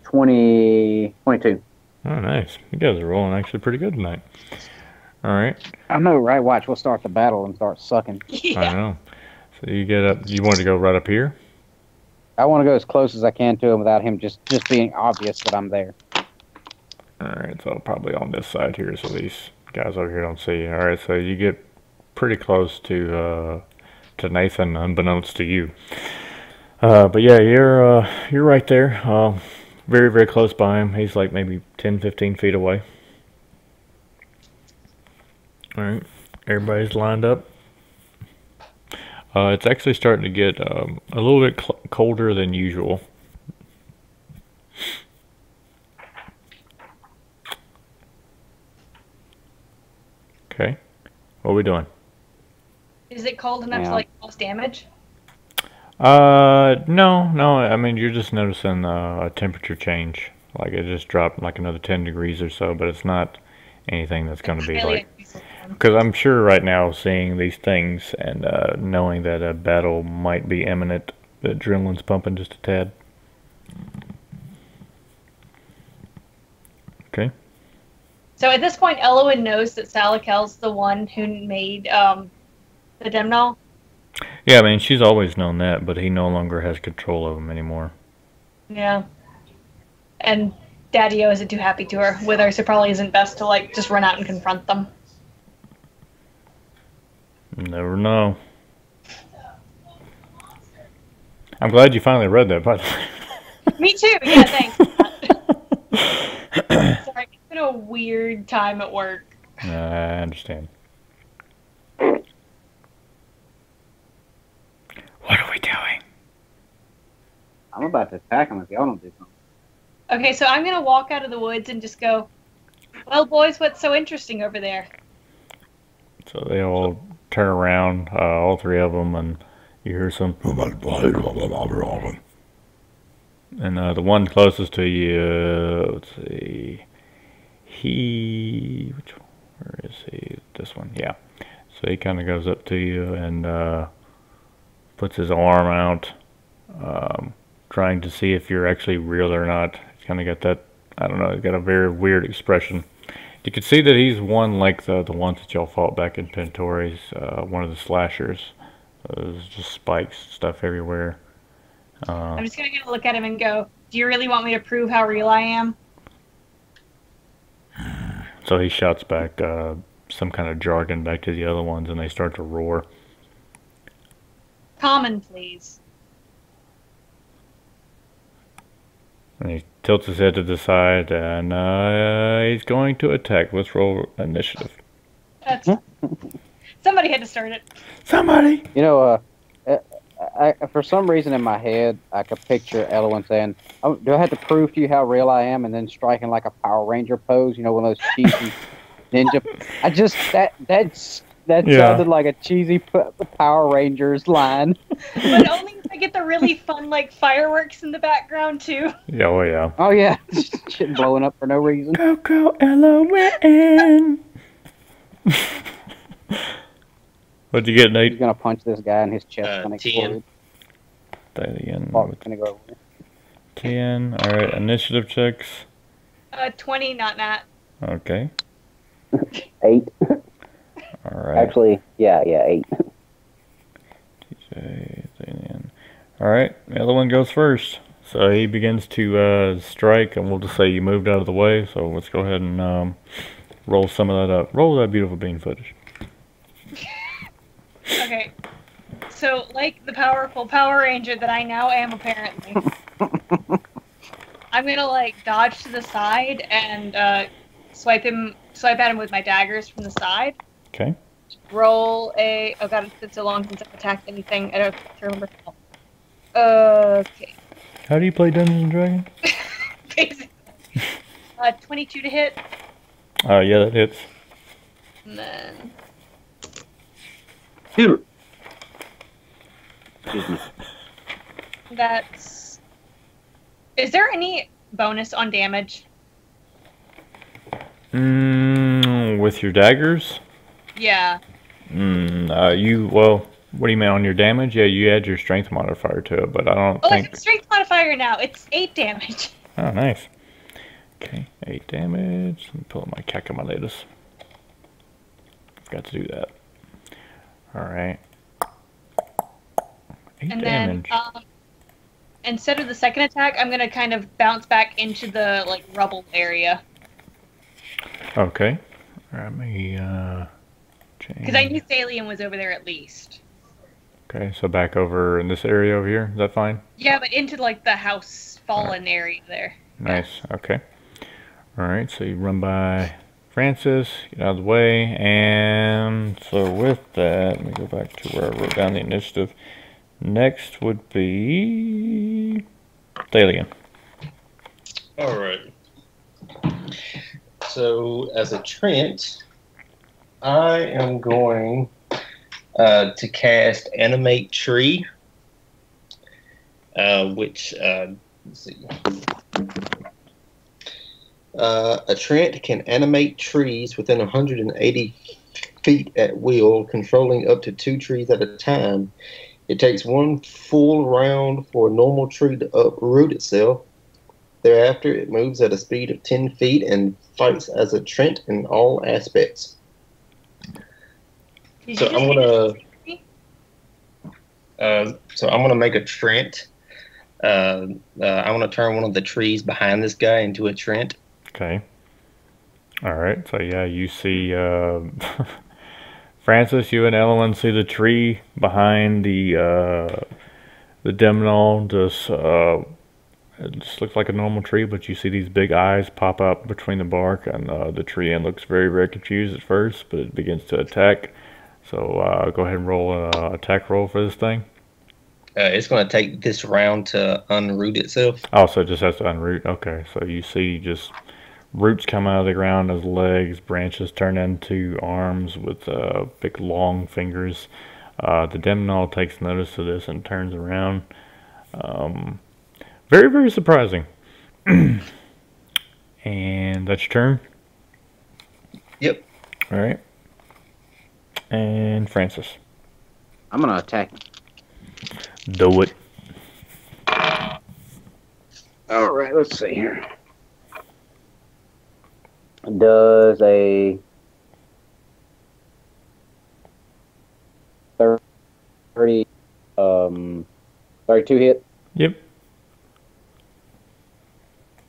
22.
Oh, nice. You guys are rolling actually pretty good tonight. All right.
I know, right? Watch, we'll start the battle and start sucking.
Yeah.
I know. So you get up. You want to go right up here?
I want to go as close as I can to him without him just being obvious that I'm there.
All right, so probably on this side here, so these guys over here don't see you. All right, so you get pretty close to Nathan, unbeknownst to you. But yeah, you're right there, very, very close by him. He's like maybe 10, 15 feet away. All right, everybody's lined up. It's actually starting to get a little bit colder than usual. Okay, what are we doing?
Is it cold enough to like cause damage?
No. I mean, you're just noticing a temperature change. Like it just dropped like another 10 degrees or so, but it's not anything that's going to be like. Because I'm sure right now, seeing these things and knowing that a battle might be imminent, the adrenaline's pumping just a tad. Okay.
So at this point, Elwin knows that Salakel's the one who made the Demnol.
Yeah, I mean, she's always known that, but he no longer has control of him anymore.
Yeah. And Daddy-O isn't too happy with her, so it probably isn't best to like just run out and confront them.
Never know. I'm glad you finally read that, by the way.
Me too. Yeah, thanks. Sorry, it's been a weird time at work.
I understand. What are we doing?
I'm about to attack him if y'all don't do something.
Okay, so I'm gonna walk out of the woods and just go, well, boys, what's so interesting over there?
So they all turn around, all three of them, and you hear some. And the one closest to you, let's see, where is he? This one, yeah. So he kind of goes up to you and puts his arm out, trying to see if you're actually real or not. He's kind of got that, I don't know, he's got a very weird expression. You can see that he's one like the ones that y'all fought back in Pentori's, one of the slashers. There's just spikes, stuff everywhere.
I'm just gonna look at him and go, do you really want me to prove how real I am?
So he shouts back some kind of jargon back to the other ones, and they start to roar.
Common, please.
And he tilts his head to the side, and he's going to attack. Let's roll initiative.
That's somebody had to start it.
Somebody!
You know, I for some reason in my head, I could picture Elwin saying, oh, do I have to prove to you how real I am? And then striking like a Power Ranger pose, you know, one of those cheesy ninja. That sounded like a cheesy Power Rangers line.
But only if I get the really fun, like, fireworks in the background, too.
Yeah, oh yeah.
Oh, yeah. Shit blowing up for no reason.
Coco L-O-N. What'd you get, Nate?
He's going to punch this guy in his chest when it
10.
explodes.
10. Alright, initiative checks.
20, not Nat.
Okay.
8.
Alright.
Actually, yeah, 8.
TJ, Alien. Alright, the other one goes first. So he begins to strike, and we'll just say you moved out of the way, so let's go ahead and roll some of that up. Roll that beautiful bean footage.
Okay. So, like the powerful Power Ranger that I now am, apparently, I'm gonna, like, dodge to the side and swipe at him with my daggers from the side.
Okay.
Roll a... Oh god, it's been so long since I've attacked anything. I don't remember how. Okay.
How do you play Dungeons and Dragons?
Basically. 22 to hit.
Yeah, that hits.
And then... That's... Is there any bonus on damage?
With your daggers?
Yeah.
Well, what do you mean on your damage? Yeah, you add your strength modifier to it, but I don't think...
it's a strength modifier now. It's 8 damage.
Oh, nice. Okay, 8 damage. Let me pull up my calculators. Forgot to do that. Alright. 8
And
damage.
then, instead of the second attack, I'm gonna kind of bounce back into the, like, rubble area.
Okay. Let me, change.
Because I knew Thalian was over there at least.
Okay, so back over in this area over here. Is that fine?
Yeah, but into, like, the house fallen area there.
Nice. Okay. Alright, so you run by Francis, get out of the way, and so with that, let me go back to where I wrote down the initiative. Next would be Thalian.
Alright. So, as a Trent, I am going to cast Animate Tree, which, let's see. A Trent can animate trees within 180 feet at will, controlling up to 2 trees at a time. It takes 1 full round for a normal tree to uproot itself. Thereafter, it moves at a speed of 10 feet and fights as a Trent in all aspects. So I'm gonna make a Trent. I'm gonna turn one of the trees behind this guy into a Trent.
Okay. Alright, so yeah, you see Francis, you and Ellen see the tree behind the The Demonol it just looks like a normal tree, but you see these big eyes pop up between the bark, and the tree ant looks very, very confused at first, but it begins to attack. So go ahead and roll an attack roll for this thing.
It's going to take this round to unroot itself.
Oh, so it just has to unroot. Okay, so you see just roots come out of the ground as legs, branches turn into arms with big long fingers. The Demonol takes notice of this and turns around. Very, very surprising. And that's your turn?
Yep.
All right. And Francis.
I'm gonna attack him.
Do it.
All right, let's see here. Does a 30, 32 hit?
Yep.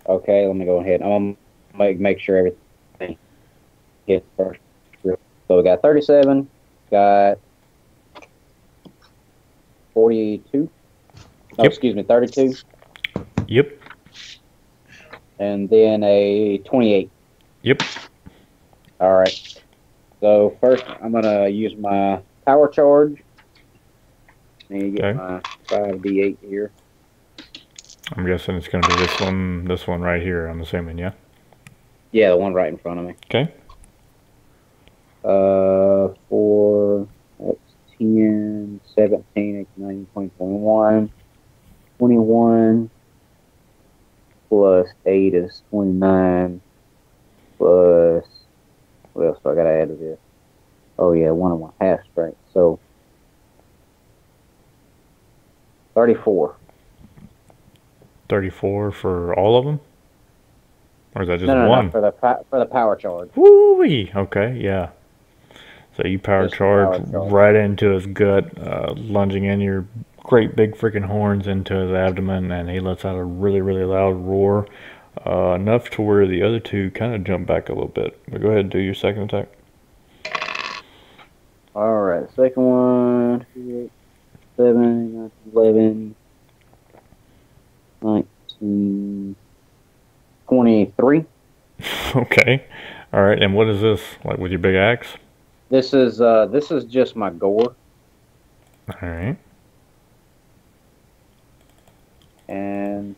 Okay, let me go ahead. I'm gonna make sure everything hits first. So we got 37, got 42. No,
Yep.
excuse me, 32.
Yep.
And then a 28.
Yep.
All right. So first, I'm gonna use my power charge. Let me get my 5d8 here.
I'm guessing it's going to be this one right here, I'm assuming, yeah?
Yeah, the one right in front of me.
Okay.
For that's 10, 17, 18, 19, 20, 21. 21 plus 8 is 29 plus, what else do I got to add to this? Oh, yeah, 1 of my half strength. So 34.
34 for all of them? Or is that just
No,
one?
no, for the power charge.
Woo-wee! Okay, yeah. So you power
Just
charge
power charge.
right into his gut, lunging in your great big freaking horns into his abdomen, and he lets out a really, really loud roar, enough to where the other two kind of jump back a little bit. But go ahead and do your second attack.
All right, second one, 8, 7, 11, 19, 23.
Okay. All right, and what is this? Like with your big axe?
This is just my gore.
All right.
And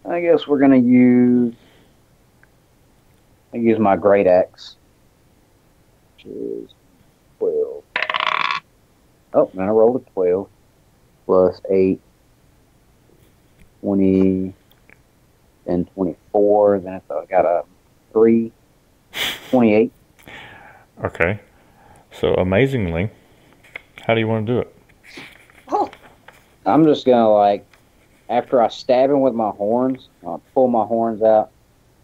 I guess we're gonna use my great axe, which is 12. Oh, and I rolled a 12 plus 8, 20, and 24. Then I got a 3, 28.
Okay. So amazingly, how do you want to do it?
Oh,
I'm just gonna after I stab him with my horns, I'll pull my horns out,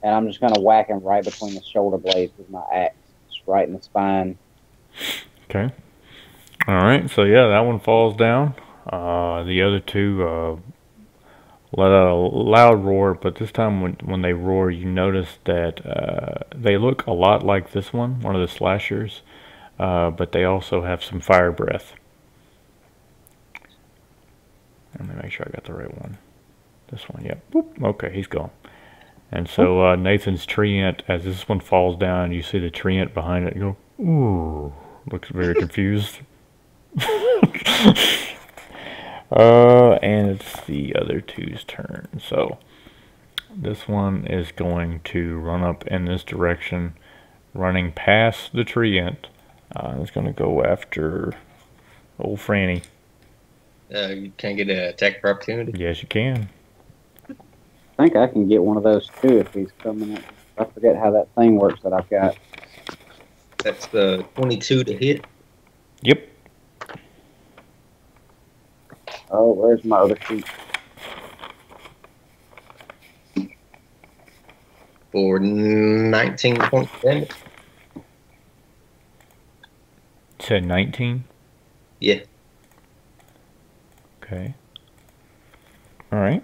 and I'm just gonna whack him right between the shoulder blades with my axe, just right in the spine.
Okay. All right. So yeah, that one falls down. The other two let out a loud roar, but this time when they roar, you notice that they look a lot like this one of the slashers, but they also have some fire breath. Let me make sure I got the right one. This one, yep. Boop. Okay, he's gone. And so Nathan's tree ant, as this one falls down, you see the tree ant behind it go, ooh, looks very confused. And it's the other two's turn. So this one is going to run up in this direction, running past the tree ant. It's going to go after old Franny.
You can't get an attack for opportunity.
Yes, you can.
I think I can get one of those too if he's coming in. I forget how that thing works that I've got.
That's the 22 to hit.
Yep.
Oh, where's my other sheet?
For 19 points of damage.
Said 19.
Yeah.
Okay. All right.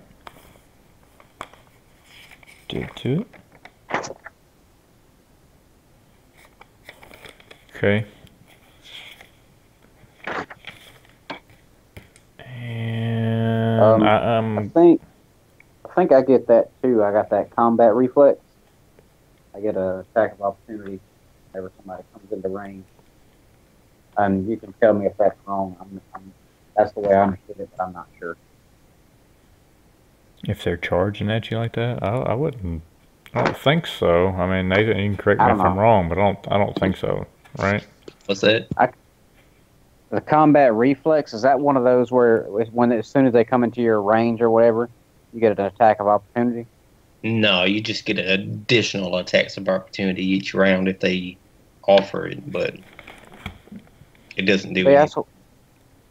Did to it. Okay.
I think I get that too. I got that combat reflex. I get an attack of opportunity whenever somebody comes into range. And you can tell me if that's wrong. That's the way I understood it, but I'm not sure.
If they're charging at you like that, I wouldn't. I don't think so. I mean, Nathan, you can correct me if I'm wrong, but I don't think so. Right?
What's that?
The combat reflex, is that one of those where as soon as they come into your range or whatever, you get an attack of opportunity?
No, you just get additional attacks of opportunity each round if they offer it, but it doesn't do anything.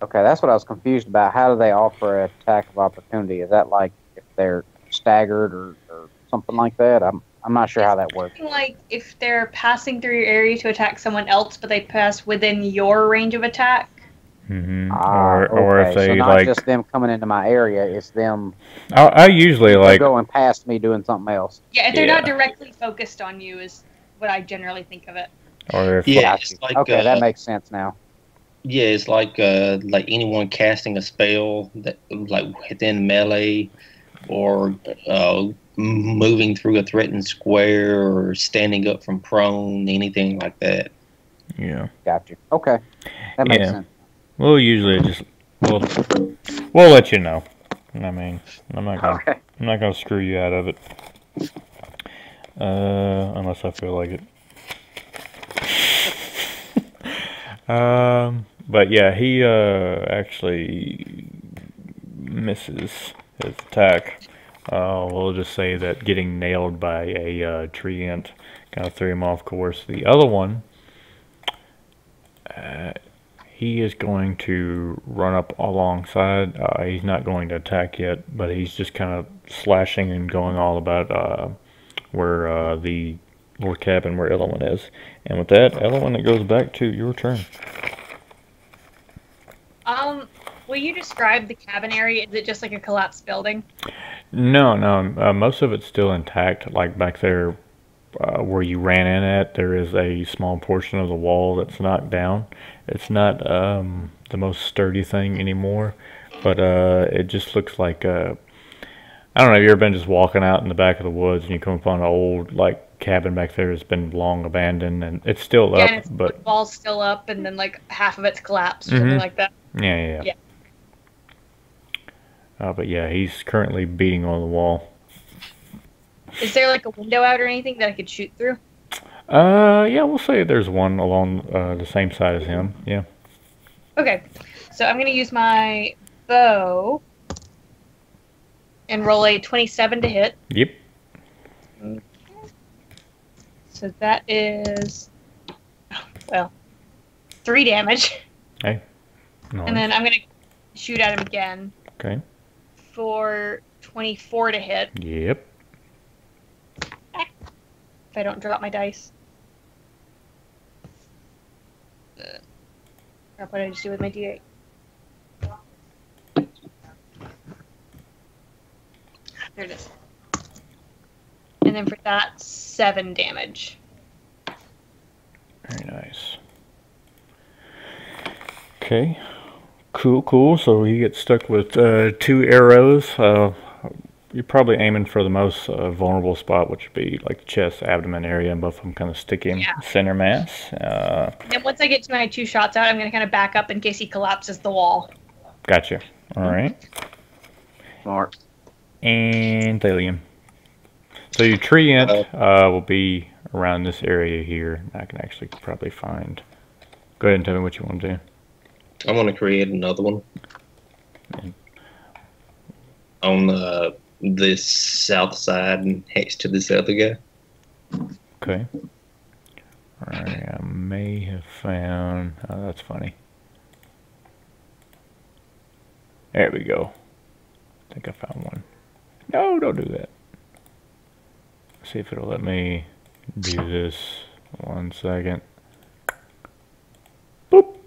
Okay, that's what I was confused about. How do they offer an attack of opportunity? Is that like if they're staggered or something like that? I'm not sure how that works.
Like if they're passing through your area to attack someone else, but they pass within your range of attack.
Mm-hmm.
Or if they so not just them coming into my area, it's them.
I usually like
going past me doing something else.
Yeah, if they're not directly focused on you, is what I generally think of it.
Or if
it's like,
okay, that makes sense now.
Yeah, it's like anyone casting a spell that like within melee, or moving through a threatened square, or standing up from prone, anything like that.
Yeah.
Gotcha. Okay, that makes sense.
We'll usually just we'll let you know. I mean, I'm not gonna screw you out of it, unless I feel like it. But yeah, he actually misses his attack. We'll just say that getting nailed by a tree ant kind of threw him off course. The other one, he is going to run up alongside. He's not going to attack yet, but he's just kind of slashing and going all about where the little cabin where Elowen is. And with that, Elowen, it goes back to your turn.
Will you describe the cabin area? Is it just like a collapsed building?
No. Most of it's still intact. Like back there where you ran in at, there is a small portion of the wall that's knocked down. It's not the most sturdy thing anymore, but it just looks like I don't know. Have you ever been just walking out in the back of the woods and you come upon an old cabin back there that's been long abandoned, and it's still up,
and
but
the wall's still up, and then like half of it's collapsed, something like that.
Yeah. But yeah, he's currently beating on the wall.
Is there like a window out or anything that I could shoot through?
Yeah, we'll say there's one along the same side as him. Yeah.
Okay, so I'm gonna use my bow and roll a 27 to hit.
Yep.
So that is 3 damage.
Okay. Nice.
And then I'm gonna shoot at him again.
Okay.
For 24 to hit.
Yep.
If I don't drop my dice. What did I just do with my D8? There it is. And then for that, 7 damage.
Very nice. Okay. Cool. So he gets stuck with 2 arrows. You're probably aiming for the most vulnerable spot, which would be like the chest, abdomen area, and both of them kind of stick him center mass.
And then once I get to my 2 shots out, I'm going to kind of back up in case he collapses the wall.
Gotcha. All right.
Smart.
And Thalian. So your tree ant will be around this area here. I can actually probably find. Go ahead and tell me what you want to do.
I want to create another one on this south side next to this other guy.
Okay. Alright, I may have found... Oh, that's funny. There we go. I think I found one. No, don't do that. Let's see if it'll let me do this. 1 second. Boop!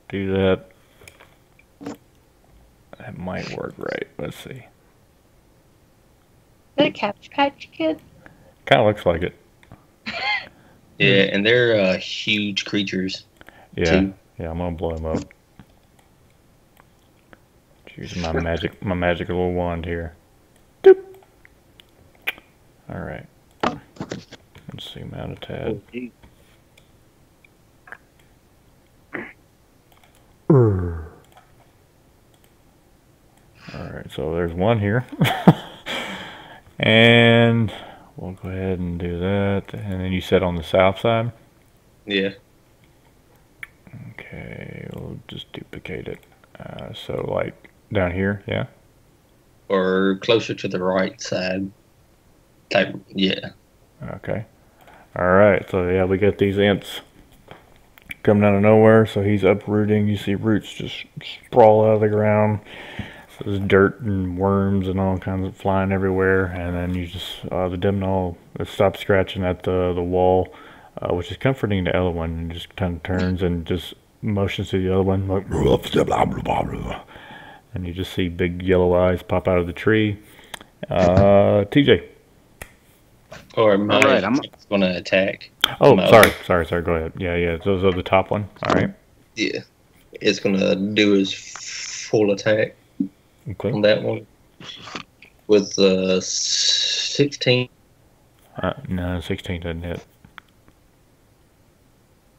Do that. That might work right. Let's see.
Is that a Cabbage Patch Kid?
Kind of looks like it.
Yeah, and they're huge creatures.
Yeah.
Too.
Yeah, I'm gonna blow him up. Use my magic little wand here. Doop. All right. Let's zoom out a tad. All right, so there's one here, and we'll go ahead and do that. And then you said on the south side.
Yeah.
Okay, we'll just duplicate it. So like down here, yeah.
Or closer to the right side. Type, yeah.
Okay. All right. So yeah, we got these ants coming out of nowhere. So he's uprooting. You see roots just sprawl out of the ground. So there's dirt and worms and all kinds of flying everywhere. And then you just the Dimnall stops scratching at the wall, which is comforting to Elwyn, and just kind of turns and just motions to the other one, like, and you just see big yellow eyes pop out of the tree. TJ.
Or my
All right, I'm
going to attack.
Oh, sorry. Go ahead. Yeah. Those are the top one. All right.
Yeah. It's going to do his full attack
Okay.
on that one. With 16.
No, 16 doesn't hit.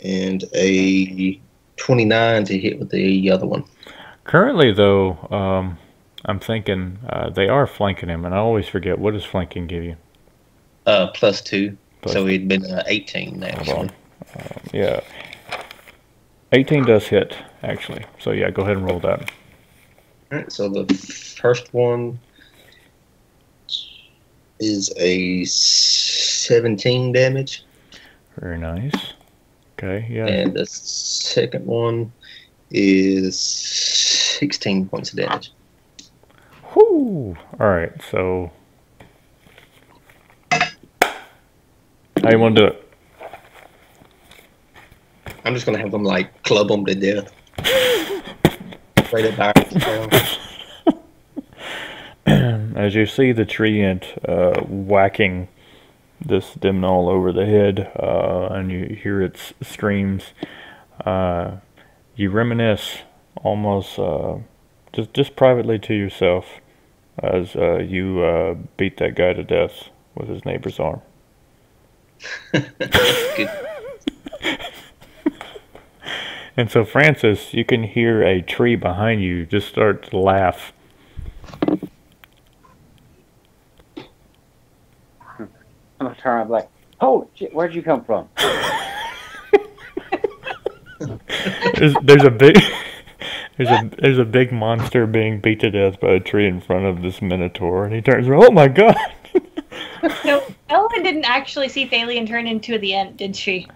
And a 29 to hit with the other one.
Currently, though, I'm thinking they are flanking him, and I always forget, what does flanking give you?
+2.
Plus
so he'd been 18 actually.
Yeah. 18 does hit, actually. So yeah, go ahead and roll that.
Alright, so the first one is a 17 damage.
Very nice. Okay, yeah.
And the second one is 16 points of damage.
Whoo! Alright, so how you want to do it?
I'm just going to have them, like, club them to death. Right at back.
As you see the tree ant whacking this Dimnall over the head, and you hear its screams, you reminisce almost just privately to yourself as you beat that guy to death with his neighbor's arm.
Good.
And so, Francis, you can hear a tree behind you just start to laugh.
I'm gonna turn. I'm like, oh shit, where'd you come from?
There's a big there's a big monster being beat to death by a tree in front of this minotaur, and he turns around. Oh my god!
So Ellen didn't actually see Thalian turn into the ant, did she?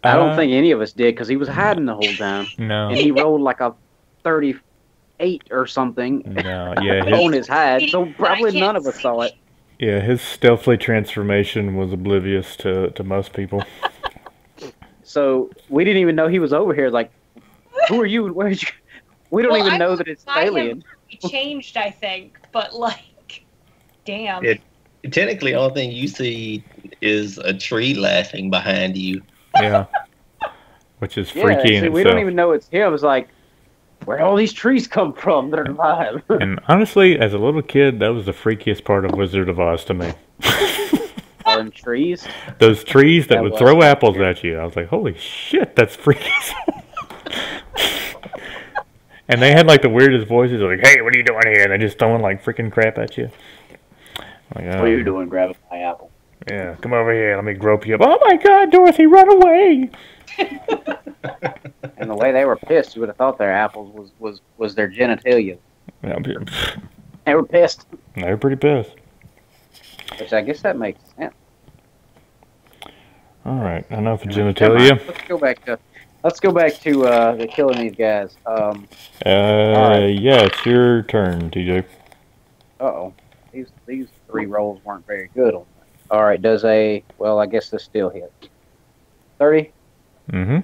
I don't think any of us did, because he was hiding the whole time.
No.
And he rolled like a 38 or something
No. Yeah.
on his hide, so probably none of us saw it.
Yeah. His stealthy transformation was oblivious to most people.
So we didn't even know he was over here. Like, who are you? And where'd you? We don't even know that it's Thalian.
He changed, I think, but like, damn.
Yeah. Technically, all thing you see is a tree laughing behind you.
Yeah. Which is freaky in
see,
itself.
we don't even know it's him. It's like, where'd all these trees come from that are alive?
And honestly, as a little kid, that was the freakiest part of Wizard of Oz to me.
All them trees?
Those trees that
That
would
was
throw apples at you. I was like, holy shit, that's freaky. And they had like the weirdest voices, like, hey, what are you doing here? And they're just throwing like freaking crap at you. Like,
What are you doing grabbing my apple?
Yeah, come over here, let me grope you up. Oh my god, Dorothy, run away!
And the way they were pissed, you would have thought their apples was their genitalia.
Yeah,
They were pissed.
they were pretty pissed.
Which I guess that makes sense.
Alright, enough of
Never
genitalia.
mind. Let's go back to the killing these guys. Alright.
Yeah, it's your turn, TJ.
Uh-oh. These three rolls weren't very good on that. Alright, I guess this still hit. 30,
Mm-hmm.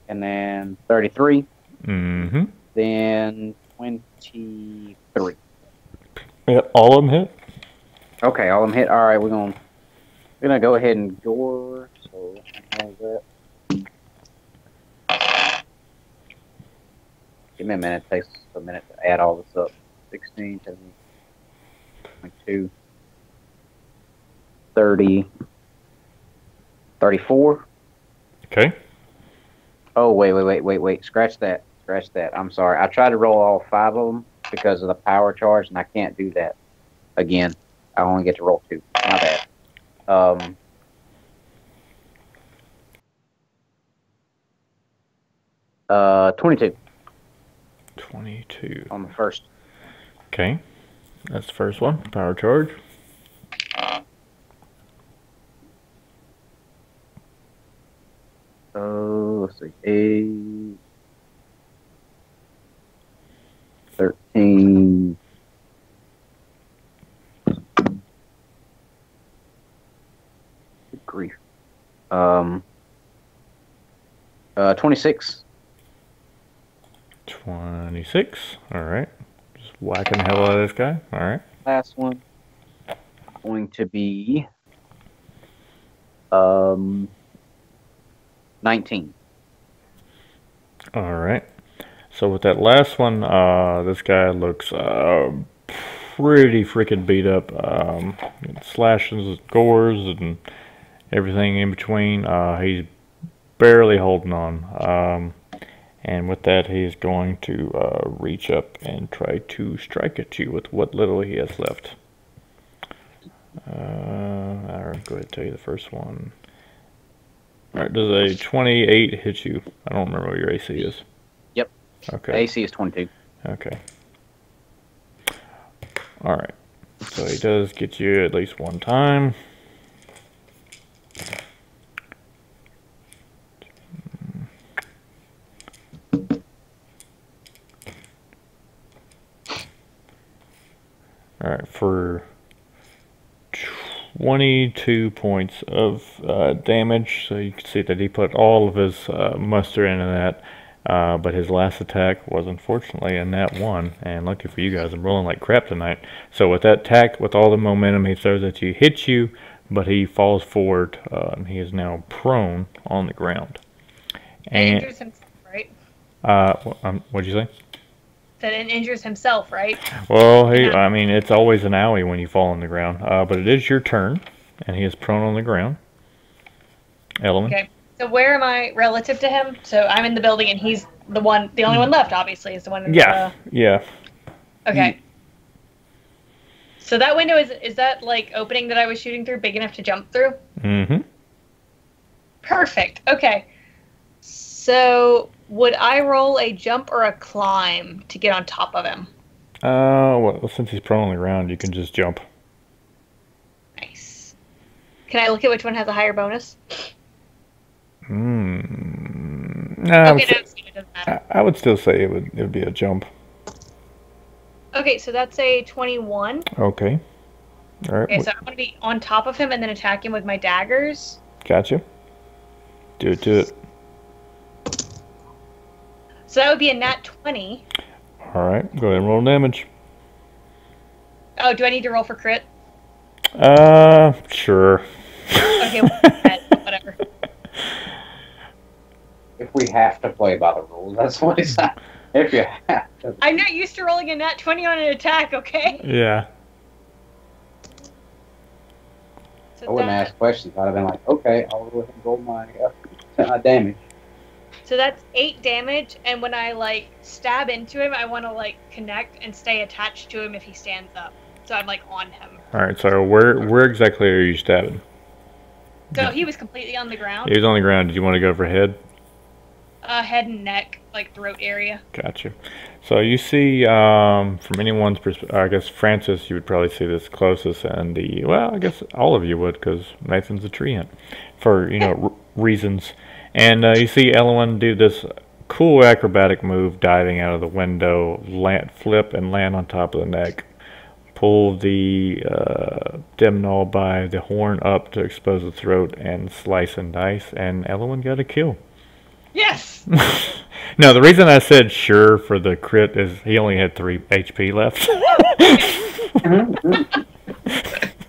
and then 33,
Mm-hmm.
then 23.
Yeah, all of them hit.
Okay, all of them hit. Alright, we're gonna go ahead and gore. So how's that? Give me a minute. It takes a minute to add all this up. 16, 17, 22, 30, 34.
Okay.
Oh, wait. Scratch that. I'm sorry. I tried to roll all 5 of them because of the power charge, and I can't do that again. I only get to roll 2. My bad. 22
22.
on the first.
Okay. That's the first one. Power charge.
So, let's see. 8, 13. Good grief. 26.
26. All right. Just whacking the hell out of this guy. All right.
Last one going to be 19.
All right. So with that last one, this guy looks pretty freaking beat up. Slashes, gores, and everything in between. He's barely holding on. And with that, he is going to reach up and try to strike at you with what little he has left. I'll go ahead and tell you the first one. Alright, does a 28 hit you? I don't remember what your AC is.
Yep.
Okay.
AC is 22.
Okay. Alright. So he does get you at least one time. Alright, for 22 points of damage. So you can see that he put all of his muster into that. But his last attack was unfortunately a nat 1. And lucky for you guys, I'm rolling like crap tonight. So with that attack, with all the momentum he throws at you, hits you, but he falls forward. He is now prone on the ground.
And injures himself, right?
What'd you say?
That it injures himself, right?
Well, I mean, it's always an owie when you fall on the ground. But it is your turn, and he is prone on the ground. Element.
Okay. So where am I relative to him? So I'm in the building, and he's the only one left. Obviously, is the one.
Yeah.
Okay. So that window is that like opening that I was shooting through big enough to jump through?
Mm-hmm.
Perfect. Okay. So would I roll a jump or a climb to get on top of him?
Well, since he's prone on the ground, you can just jump.
Nice. Can I look at which one has a higher bonus?
No,
Okay, no, it doesn't matter.
I would still say it would be a jump.
Okay, so that's a 21.
Okay. All right.
Okay, so I'm going to be on top of him and then attack him with my daggers.
Gotcha. Do it.
So that would be a nat 20.
All right. Go ahead and roll damage.
Oh, do I need to roll for crit?
Sure.
Okay, whatever.
If we have to play by the rules, that's what it's not. If you have to.
I'm not used to rolling a nat 20 on an attack, okay?
Yeah.
So
I wouldn't ask questions. I'd have been like, okay, I'll go ahead and roll my damage.
So that's 8 damage, and when I like stab into him, I want to like connect and stay attached to him if he stands up. So I'm like on him.
All right. So where exactly are you stabbing?
So he was completely on the ground.
He was on the ground. Did you want to go for head?
Head and neck, like throat area.
Gotcha. So you see, from anyone's perspective, I guess Francis, you would probably see this closest, and I guess all of you would, because Nathan's a treant, for reasons. And you see Elowen do this cool acrobatic move, diving out of the window, flip and land on top of the neck, pull the Demnol by the horn up to expose the throat, and slice and dice, and Elowen got a kill.
Yes!
No, the reason I said sure for the crit is he only had 3 HP left.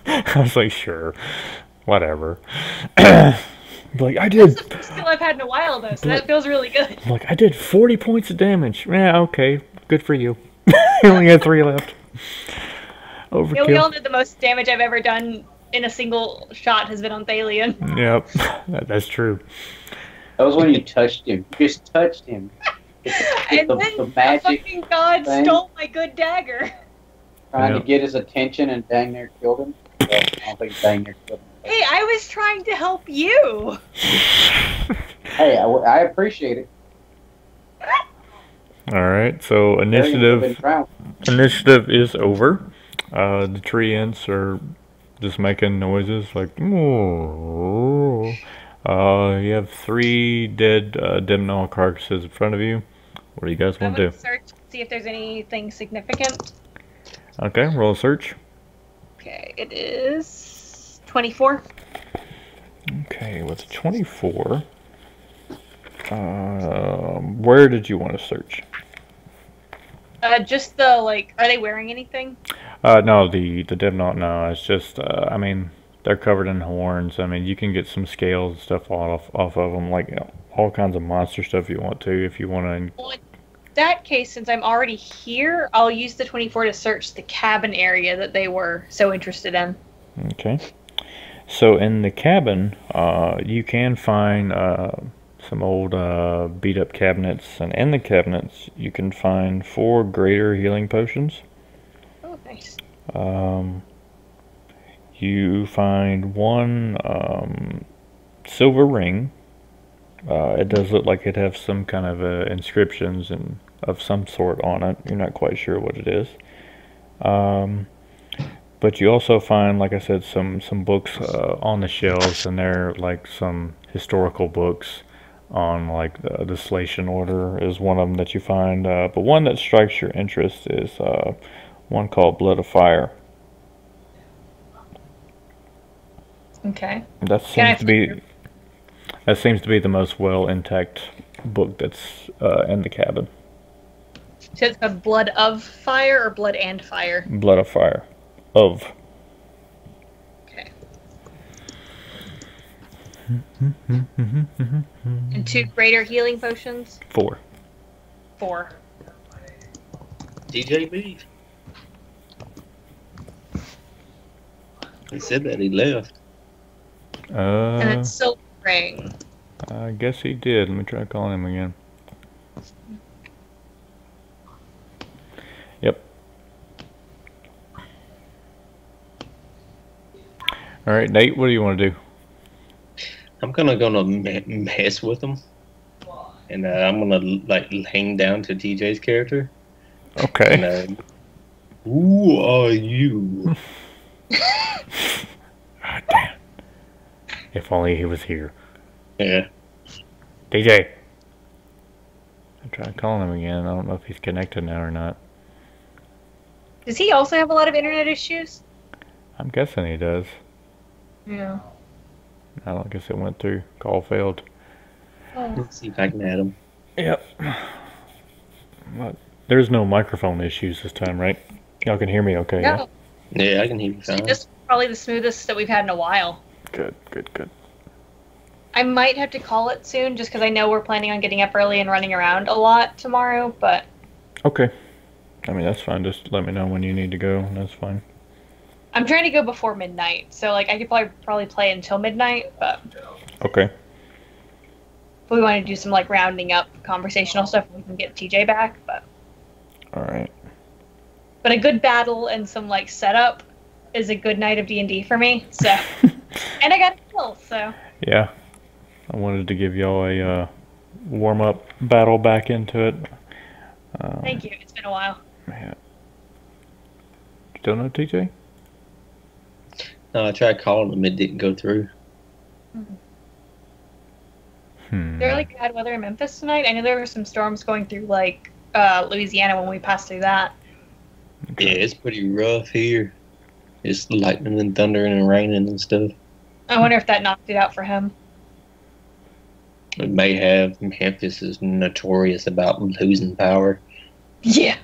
I was like, sure, whatever. Be like, I
That's
did.
the first kill I've had in a while, though, so that feels really good.
Like, I did 40 points of damage. Yeah, okay. Good for you. You only had 3 left. Overkill.
Yeah, we all know the most damage I've ever done in a single shot has been on Thalion.
Yep, that's true.
That was when you touched him. You just touched him.
And
The
then the
magic
fucking god
thing.
stole my good dagger.
Trying
Yep.
to get his attention and dang near killed him. Well, I don't think dang near killed him.
Hey, I was trying to help you.
Hey, I appreciate it.
Alright, so
Darian would've been
initiative
drowned.
is over. The tree ants are just making noises like, oh. You have 3 dead Demnol carcasses in front of you. What do you guys
I
want to
would
do?
search, see if there's anything significant.
Okay, roll a search.
Okay, it is 24.
Okay, with 24, where did you want to search?
Just the, like, are they wearing anything?
No, the Demnol, no, it's just, I mean, they're covered in horns. I mean, you can get some scales and stuff off of them, like, you know, all kinds of monster stuff you want to, if you want to.
Well, in that case, since I'm already here, I'll use the 24 to search the cabin area that they were so interested in.
Okay. So in the cabin, you can find some old beat up cabinets, and in the cabinets you can find 4 greater healing potions.
Oh, nice.
You find 1 silver ring. It does look like it has some kind of inscriptions and of some sort on it. You're not quite sure what it is. But you also find, like I said, some books on the shelves, and they're like some historical books on like the Salation Order is one of them that you find. But one that strikes your interest is one called Blood of Fire.
Okay.
That seems to be the most well intact book that's in the cabin.
So it's called Blood of Fire or Blood and Fire?
Blood of Fire. Of.
Okay. And 2 greater healing potions?
4.
4.
DJB. He said that he left.
And it's silver ring.
I guess he did. Let me try calling him again. Yep. Alright, Nate, what do you want to do?
I'm gonna mess with him, and I'm gonna like hang down to TJ's character.
Okay.
And, who are you?
God damn. If only he was here.
Yeah.
DJ! I tried calling him again. I don't know if he's connected now or not.
Does he also have a lot of internet issues?
I'm guessing he does.
Yeah.
I don't guess it went through. Call failed.
Oh.
Let's see if I can add him.
Yep. Well, there's no microphone issues this time, right? Y'all can hear me okay, yeah?
No.
Yeah, I can hear you fine.
This is probably the smoothest that we've had in a while.
Good, good, good.
I might have to call it soon just because I know we're planning on getting up early and running around a lot tomorrow, but...
Okay. I mean, that's fine. Just let me know when you need to go. That's fine.
I'm trying to go before midnight, so like I could probably play until midnight, but
Okay.
if we want to do some like rounding up conversational stuff, we can get TJ back, but
Alright.
a good battle and some like setup is a good night of D&D for me, so... And I got a kill, so...
Yeah. I wanted to give y'all a warm-up battle back into it.
Thank you, it's been a while.
Yeah. Still no TJ?
No, I tried calling him, it didn't go through.
Hmm.
There like bad weather in Memphis tonight. I know there were some storms going through like Louisiana when we passed through that.
Yeah, it's pretty rough here. It's lightning and thunder and raining and stuff.
I wonder if that knocked it out for him.
It may have. Memphis is notorious about losing power.
Yeah.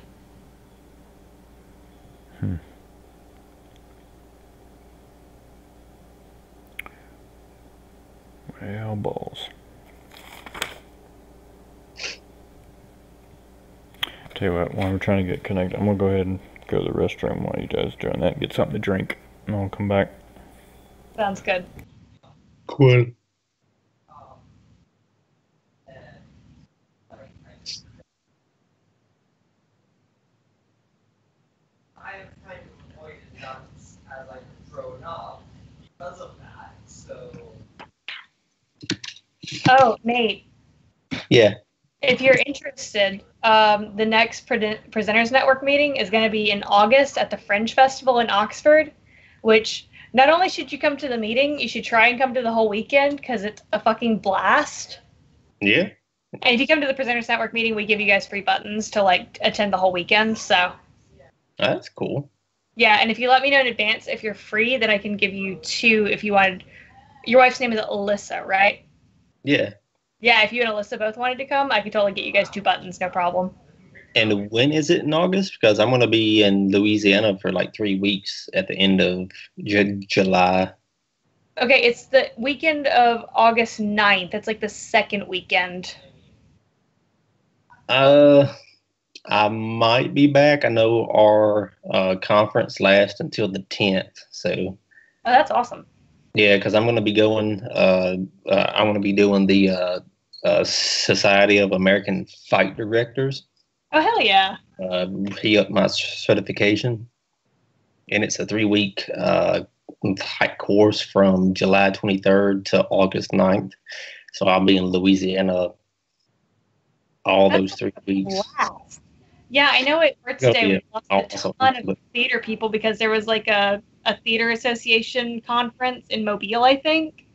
Well, balls. Tell you what, while we're trying to get connected, I'm gonna go ahead and go to the restroom while you guys doing that. Get something to drink, and I'll come back.
Sounds good.
Cool.
Oh, Nate,
Yeah.
if you're interested, the next Presenters Network meeting is going to be in August at the Fringe Festival in Oxford, which not only should you come to the meeting, you should try and come to the whole weekend because it's a fucking blast.
Yeah.
And if you come to the Presenters Network meeting, we give you guys free buttons to like attend the whole weekend. So
That's cool.
yeah, and if you let me know in advance if you're free, then I can give you 2 if you wanted. Your wife's name is Alyssa, right?
Yeah.
Yeah, if you and Alyssa both wanted to come, I could totally get you guys 2 buttons, no problem.
And when is it in August? Because I'm going to be in Louisiana for like 3 weeks at the end of July.
Okay, it's the weekend of August 9th. It's like the second weekend.
I might be back. I know our conference lasts until the 10th. So,
Oh, that's awesome.
yeah, because I'm going to be going, I want to be doing the Society of American Fight Directors.
Oh, hell yeah.
He upped my certification. And it's a 3-week fight course from July 23rd to August 9th. So I'll be in Louisiana all those 3 weeks.
Wow. Yeah, I know at Earth
It'll
Day
be
we lost
awesome,
a ton of
but-
theater people because there was like a theater association conference in Mobile, I think.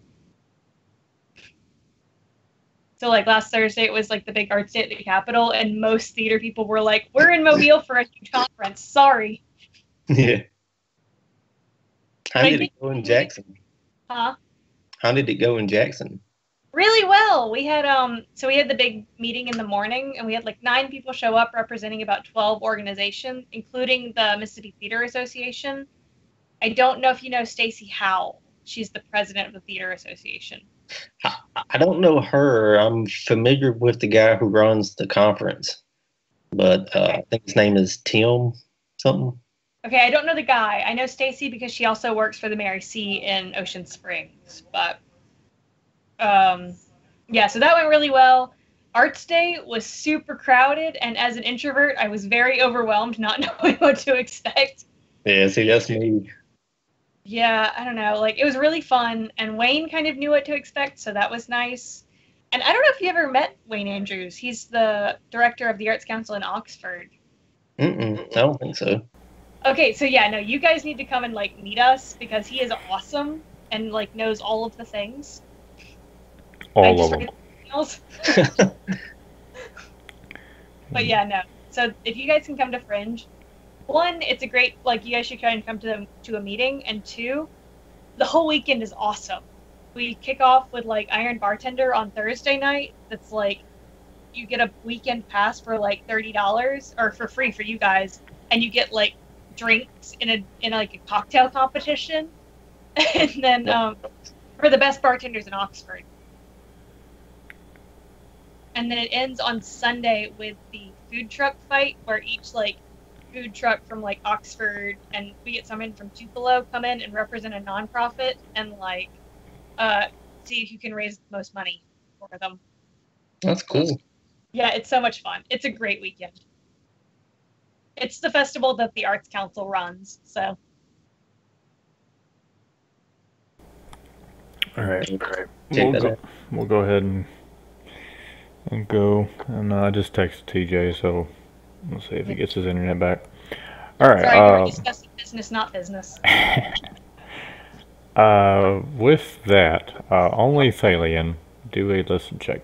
So like last Thursday, it was like the big arts day at the Capitol, and most theater people were like, "We're in Mobile for a huge conference. Sorry."
Yeah. How
I
did
think-
it go in Jackson?
Huh?
How did it go in Jackson?
Really well. We had we had the big meeting in the morning, and we had like 9 people show up representing about 12 organizations, including the Mississippi Theater Association. I don't know if you know Stacy Howell. She's the president of the Theater Association.
I don't know her. I'm familiar with the guy who runs the conference, but I think his name is Tim something.
Okay, I don't know the guy. I know Stacy because she also works for the Mary C in Ocean Springs. But yeah, so that went really well. Arts Day was super crowded, and as an introvert, I was very overwhelmed not knowing what to expect.
Yeah, see, that's me.
Yeah, I don't know. Like, it was really fun, and Wayne kind of knew what to expect, so that was nice. And I don't know if you ever met Wayne Andrews. He's the director of the Arts Council in Oxford.
I don't think so.
Okay, so yeah, no, you guys need to come and, like, meet us, because he is awesome and, like, knows all of the things.
All of them.
write the emails. But yeah, no. So if you guys can come to Fringe, 1, it's a great, like, you guys should try and come to a meeting, and 2, the whole weekend is awesome. We kick off with like Iron Bartender on Thursday night. That's like, you get a weekend pass for like $30 or for free for you guys, and you get like drinks in like a cocktail competition, and then for the best bartenders in Oxford. And then it ends on Sunday with the food truck fight, where each like food truck from like Oxford, and we get someone from Tupelo come in and represent a nonprofit and like see who can raise the most money for them.
That's cool.
Yeah, it's so much fun. It's a great weekend. It's the festival that the Arts Council runs, so.
All right.
Check that out.
We'll go ahead and go. And I just texted TJ, so we'll see if he gets his internet back. All right.
Sorry, we're discussing business, not business.
With that, only Thalian, do a listen check.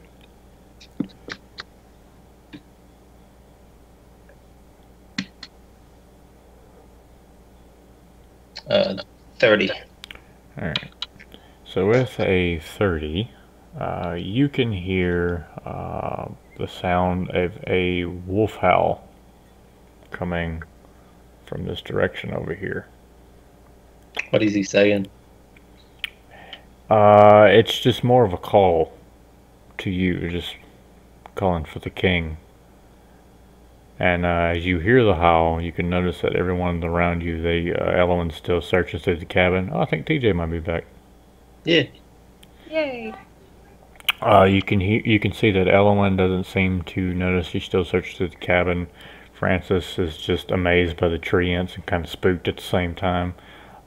Uh, 30.
All right. So with a 30, you can hear the sound of a wolf howl coming from this direction over here.
What is he saying?
It's just more of a call to you, just calling for the king. And as you hear the howl, you can notice that everyone around you, Elowen still searches through the cabin. Oh, I think TJ might be back.
Yeah.
Yay.
You can see that Elowen doesn't seem to notice. She still searches through the cabin. Francis is just amazed by the tree ants and kind of spooked at the same time.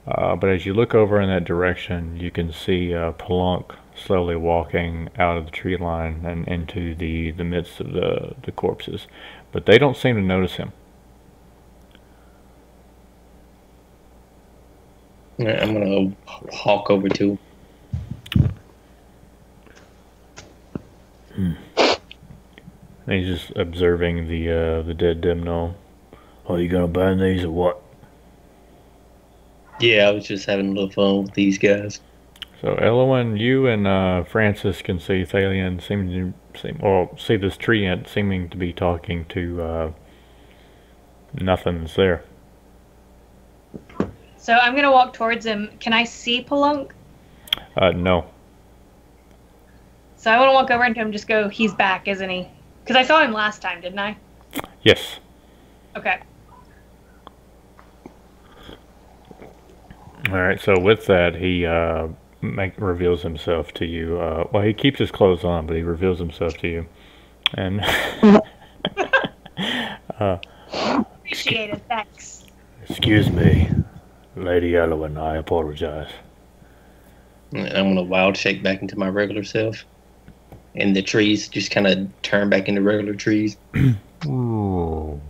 But as you look over in that direction, you can see Palunk slowly walking out of the tree line and into the midst of the corpses. But they don't seem to notice him.
Yeah, I'm gonna hawk over to him.
And he's just observing the dead Demno. Are you gonna burn these or what?
Yeah, I was just having a little fun with these guys.
So Elowen, you and Francis can see Thalion see this tree ant seeming to be talking to nothing's there.
So I'm gonna walk towards him. Can I see Palunk?
No.
So I want to walk over to him, just go, he's back, isn't he? Because I saw him last time, didn't I?
Yes.
Okay.
Alright, so with that, he reveals himself to you. Well, he keeps his clothes on, but he reveals himself to you. And
Appreciate it, thanks.
excuse me, Lady Elowen, I apologize.
I'm gonna wild shake back into my regular self. And the trees just kind of turn back into regular trees.
Ooh.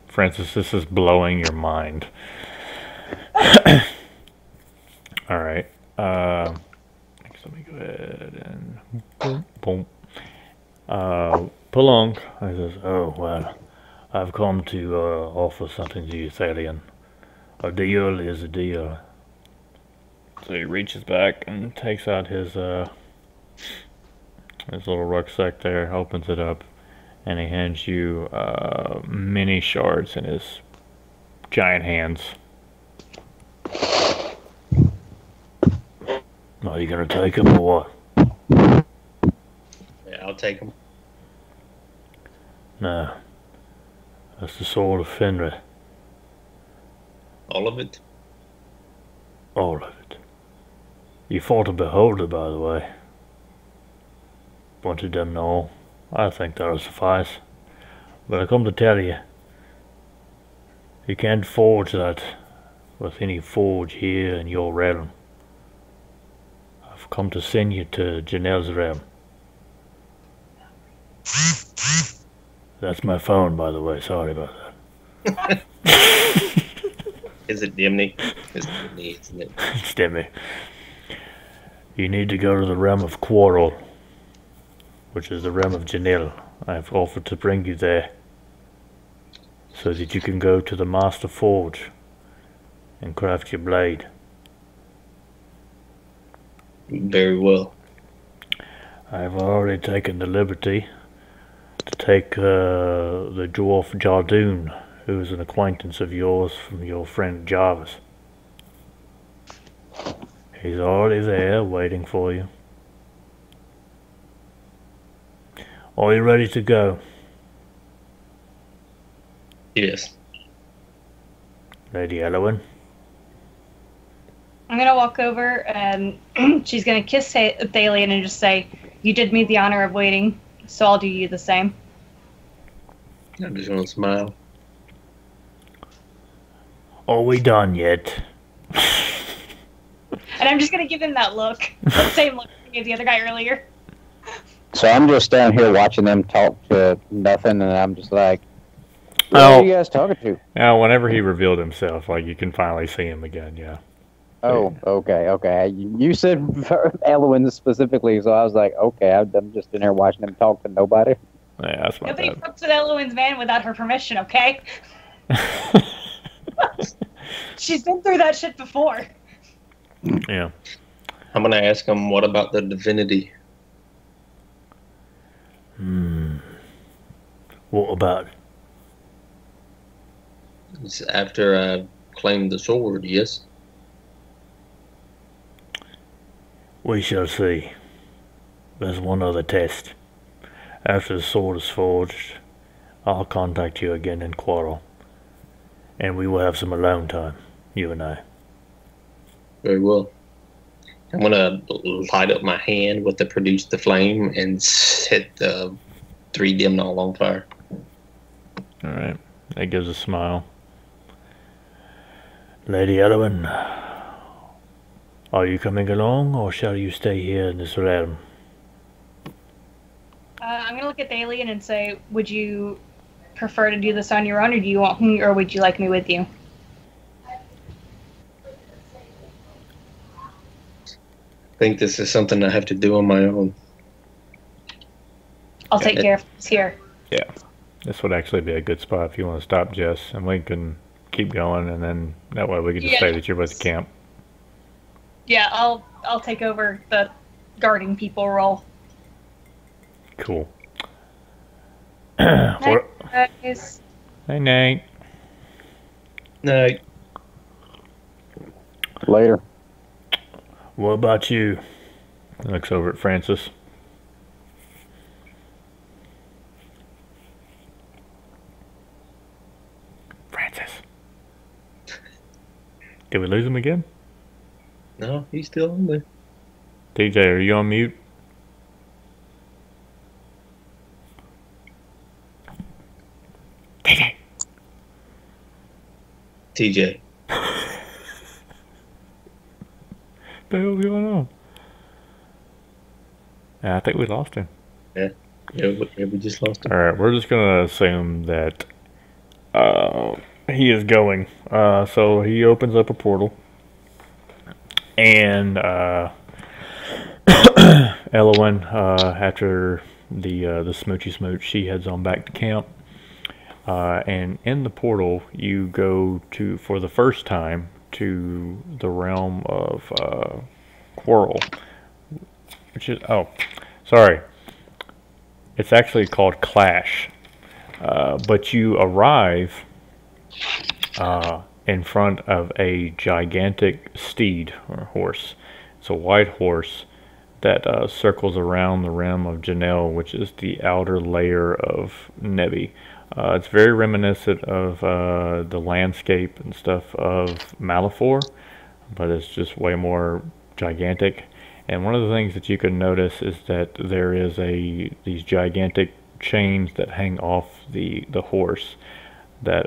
Francis, this is blowing your mind. Alright. Let me go ahead and boom. Palunk, I says, oh, well, I've come to offer something to you, Thalion. A deal is a deal. So he reaches back and takes out his little rucksack there, opens it up, and he hands you many shards in his giant hands. Are you gonna take them or what?
Yeah, I'll take them.
No. That's the sword of Fenrir.
All of it?
All of it. You fought a beholder, by the way. Wanted them to all. I think that'll suffice. But I come to tell you, you can't forge that with any forge here in your realm. I've come to send you to Janelle's realm. That's my phone, by the way. Sorry about that.
Is it Dimny? It's Dimny, isn't it?
It's Demi. You need to go to the realm of Quarrel, which is the realm of Janelle. I've offered to bring you there, so that you can go to the Master Forge and craft your blade.
Very well.
I've already taken the liberty to take the dwarf Jardoon, who is an acquaintance of yours from your friend Jarvis. He's already there, waiting for you. Are you ready to go?
Yes.
Lady Elowen?
I'm gonna walk over and she's gonna kiss Thalion and just say, you did me the honor of waiting, so I'll do you the same.
I'm just gonna smile.
Are we done yet?
And I'm just gonna give him that look. The same look I gave the other guy earlier.
So I'm just down here watching them talk to nothing, and I'm just like, what
Oh.
are you guys talking to?
Now, whenever he revealed himself, like, you can finally see him again, yeah.
Oh, okay. You said Elowen specifically, so I was like, okay, I'm just in there watching them talk to nobody.
Yeah, that's my
Nobody
bad.
fucks with Elowen's man without her permission, okay? She's been through that shit before.
Yeah.
I'm gonna ask him, what about the divinity?
What about it?
It's after I claimed the sword, yes?
We shall see. There's one other test. After the sword is forged, I'll contact you again in Quarrel. And we will have some alone time, you and I.
Very well. I'm gonna light up my hand with the produce the flame and set the 3 dimnall on fire.
Alright. That gives a smile. Lady Elowen, are you coming along, or shall you stay here in this realm?
I'm gonna look at the alien and say, would you prefer to do this on your own, or do you want me, or would you like me with you?
I think this is something I have to do on my own.
I'll take care of this here.
Yeah. This would actually be a good spot if you want to stop Jess, and we can keep going, and then that way we can just say that you're with the camp.
Yeah, I'll take over the guarding people role.
Cool.
Night, guys.
Hey, Nate.
No,
Later.
What about you? He looks over at Francis. Francis. Did we lose him again?
no, he's still on there.
TJ, are you on mute? TJ.
TJ.
What the hell's going on? I think we lost him.
Yeah, we just lost him.
Alright, we're just gonna assume that he is going. So he opens up a portal, and Elowen, after the smoochy smooch, she heads on back to camp. And in the portal, you go to, for the first time, to the realm of Quarrel, which is, oh, sorry, it's actually called Clash. But you arrive in front of a gigantic steed or horse. It's a white horse that circles around the realm of Janelle, which is the outer layer of Nebi. It's very reminiscent of the landscape and stuff of Malifor, but it's just way more gigantic. And one of the things that you can notice is that there is these gigantic chains that hang off the horse that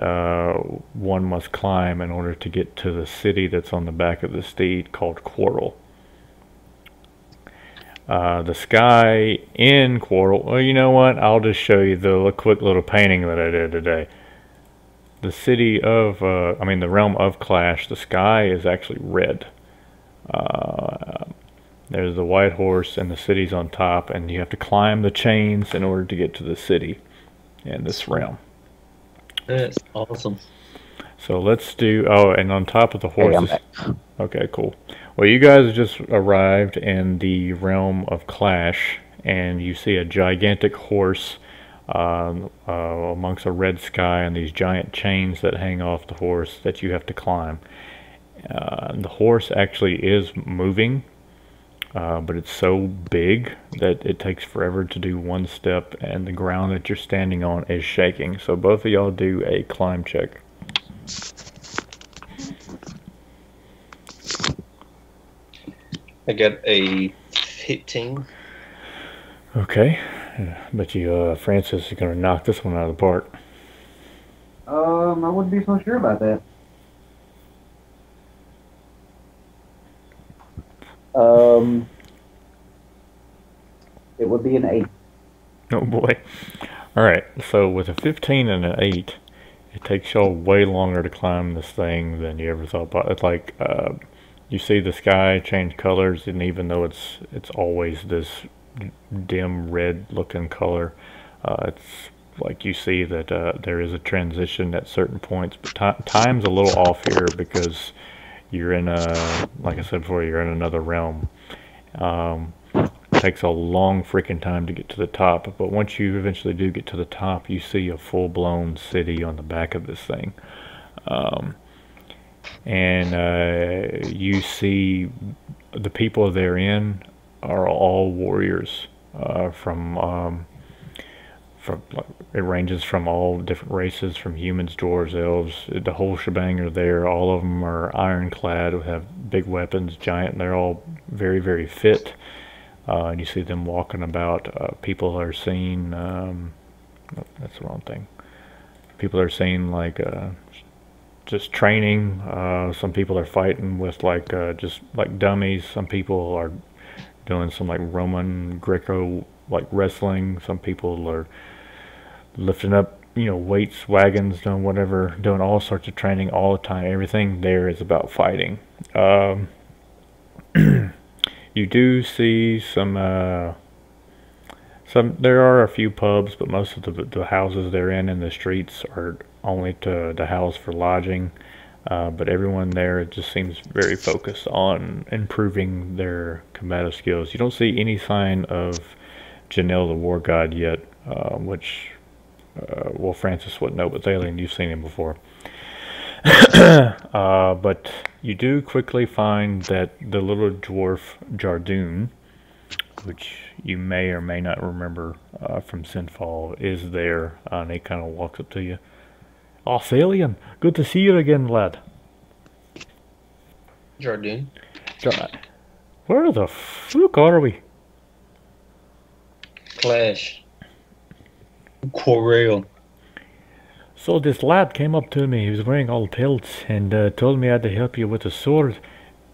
one must climb in order to get to the city that's on the back of the steed, called Quarrel. The sky in Quarrel, well, you know what, I'll just show you the quick little painting that I did today. The city of, the realm of Clash, the sky is actually red. There's the white horse and the city's on top, and you have to climb the chains in order to get to the city in this realm.
That's awesome.
So let's do, oh, and on top of the
Hey, I'm
horses.
back.
Okay, cool. Well, you guys just arrived in the realm of Clash, and you see a gigantic horse amongst a red sky and these giant chains that hang off the horse that you have to climb. The horse actually is moving, but it's so big that it takes forever to do one step, and the ground that you're standing on is shaking. So both of y'all do a climb check.
I got a 15.
Okay. Bet you Francis is going to knock this one out of the park.
I wouldn't be so sure about that. It would be an 8.
Oh boy. Alright, so with a 15 and an 8, it takes y'all way longer to climb this thing than you ever thought about. It's like, you see the sky change colors, and even though it's always this dim red looking color, it's like you see that there is a transition at certain points, but time's a little off here because you're in like I said before, you're in another realm. It takes a long freaking time to get to the top, but once you eventually do get to the top, you see a full-blown city on the back of this thing. And you see the people therein are all warriors from like, it ranges from all different races, from humans, dwarves, elves. The whole shebang are there. All of them are ironclad, have big weapons, giant. They're all very, very fit. And you see them walking about. People are seeing. That's the wrong thing. People are seeing like just training. Some people are fighting with like just like dummies. Some people are doing some like Roman Greco like wrestling. Some people are lifting up, weights, wagons, doing whatever, doing all sorts of training all the time. Everything there is about fighting. You do see some. There are a few pubs, but most of the houses they're in the streets are only to house for lodging. But everyone there just seems very focused on improving their combative skills. You don't see any sign of Janelle the War God yet, which, well, Francis wouldn't know, but Thalian, you've seen him before. But you do quickly find that the little dwarf Jardoon, which you may or may not remember from Sinfall, is there, and he kind of walks up to you. Oh, Thalian, good to see you again, lad.
Jardoon.
Where the fuck are we?
Clash. Corral.
So this lad came up to me, he was wearing all pelts, and told me I had to help you with a sword.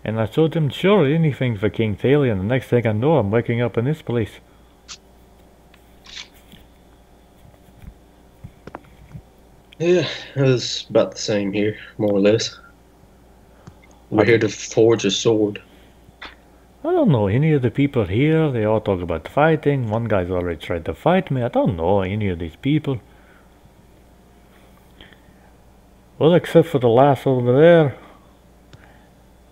And I told him, sure, anything for King Thalian. The next thing I know, I'm waking up in this place.
Yeah, it was about the same here, more or less. We're here to forge a sword.
I don't know any of the people here. They all talk about fighting. One guy's already tried to fight me. I don't know any of these people. Well, except for the lass over there.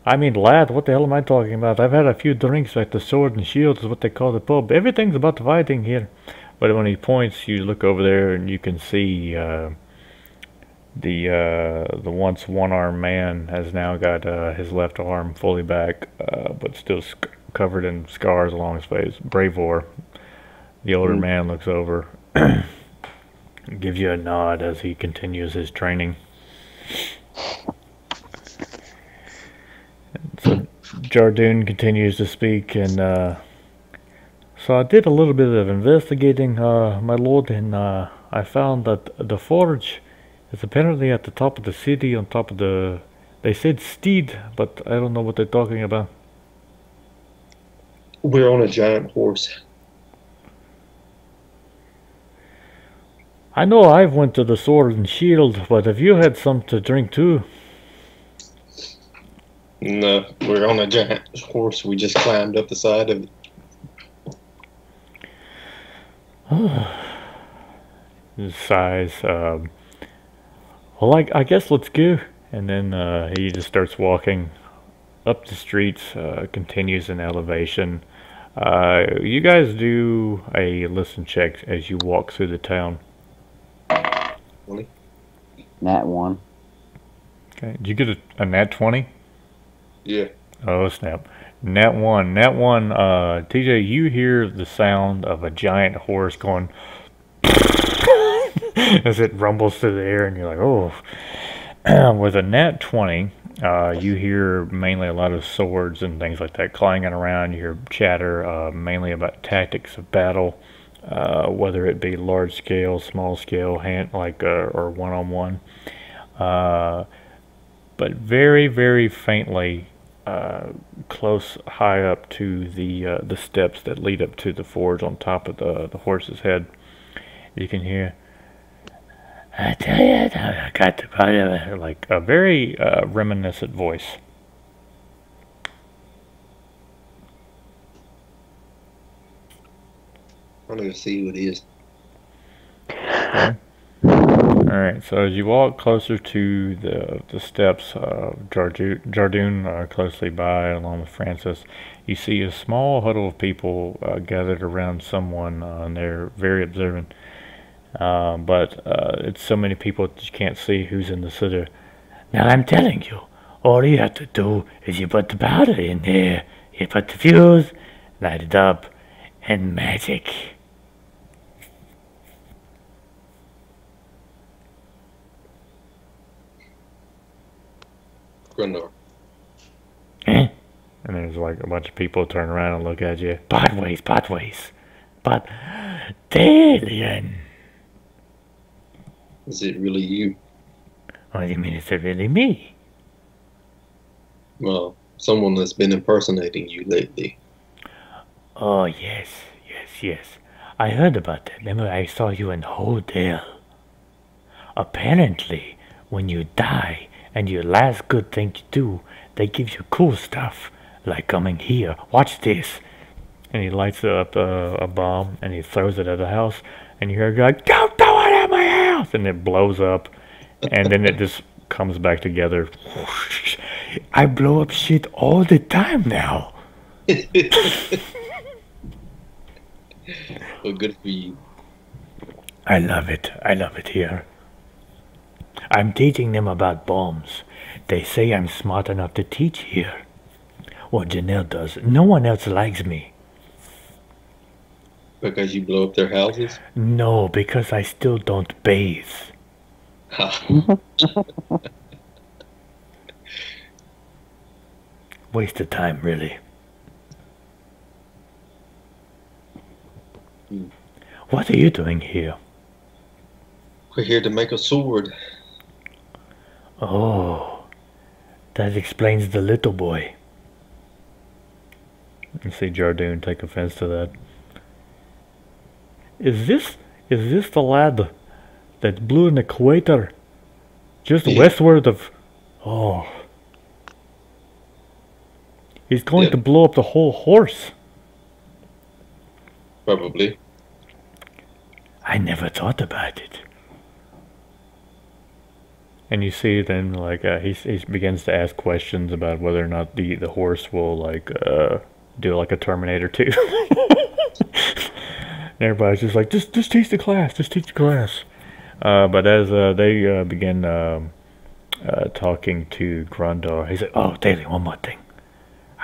I mean, lad, what the hell am I talking about? I've had a few drinks at the Sword and Shield is what they call the pub. Everything's about fighting here. But when he points, you look over there and you can see the once one-armed man has now got his left arm fully back, but still covered in scars along his face. Bravor, the older man, looks over, gives you a nod as he continues his training. So Jardoon continues to speak, and so I did a little bit of investigating, my lord, and I found that the forge is apparently at the top of the city, on top of the... They said steed, but I don't know what they're talking about.
We're on a giant horse.
I know I've went to the Sword and Shield, but have you had some to drink too?
No, we're on a giant horse. We just climbed up the side of it.
His sighs. Well, I guess let's go. And then he just starts walking up the streets, continues in elevation. You guys do a listen check as you walk through the town.
Nat 1.
Okay. Did you get a nat 20?
Yeah.
Oh, snap. Nat 1. Nat 1, TJ, you hear the sound of a giant horse going as it rumbles through the air, and you're like, oh. With a nat 20, you hear mainly a lot of swords and things like that clanging around. You hear chatter mainly about tactics of battle, whether it be large scale, small scale, or one-on-one. But very, very faintly, close, high up to the steps that lead up to the forge on top of the horse's head, you can hear, I tell you, I got to buy you, like a very reminiscent voice.
I'm gonna see who it is.
Okay. Alright, so as you walk closer to the steps, Jardoon closely by, along with Francis, you see a small huddle of people gathered around someone, and they're very observant. But it's so many people that you can't see who's in the center. Now I'm telling you, all you have to do is you put the powder in there. You He put the fuse, light it up, and magic.
Grundor.
Eh? And there's like a bunch of people turn around and look at you. Potways, potways. But Dalian.
Is it really you?
What do you mean, is it really me?
Well, someone that's been impersonating you lately.
Oh, yes. I heard about that. Remember, I saw you in the hotel. Apparently, when you die and your last good thing you do, they give you cool stuff. Like coming here. Watch this. And he lights up a bomb and he throws it at the house. And you hear a guy, don't throw it at my house! And it blows up. And then it just comes back together. I blow up shit all the time now.
Well, good for you.
I love it here. I'm teaching them about bombs. They say I'm smart enough to teach here. What Janelle does, no one else likes me.
Because you blow up their houses?
No, because I still don't bathe.
Ha.
Waste of time, really. What are you doing here?
We're here to make a sword.
Oh, that explains the little boy. You see Jardoon take offense to that. Is this the lad that blew an equator just westward of... Oh. He's going to blow up the whole horse.
Probably.
I never thought about it. And you see then, like, he begins to ask questions about whether or not the horse will, like, do like a Terminator 2. And everybody's just like, just teach the class, but as they begin talking to Grundor, he's like, oh, Daly, one more thing.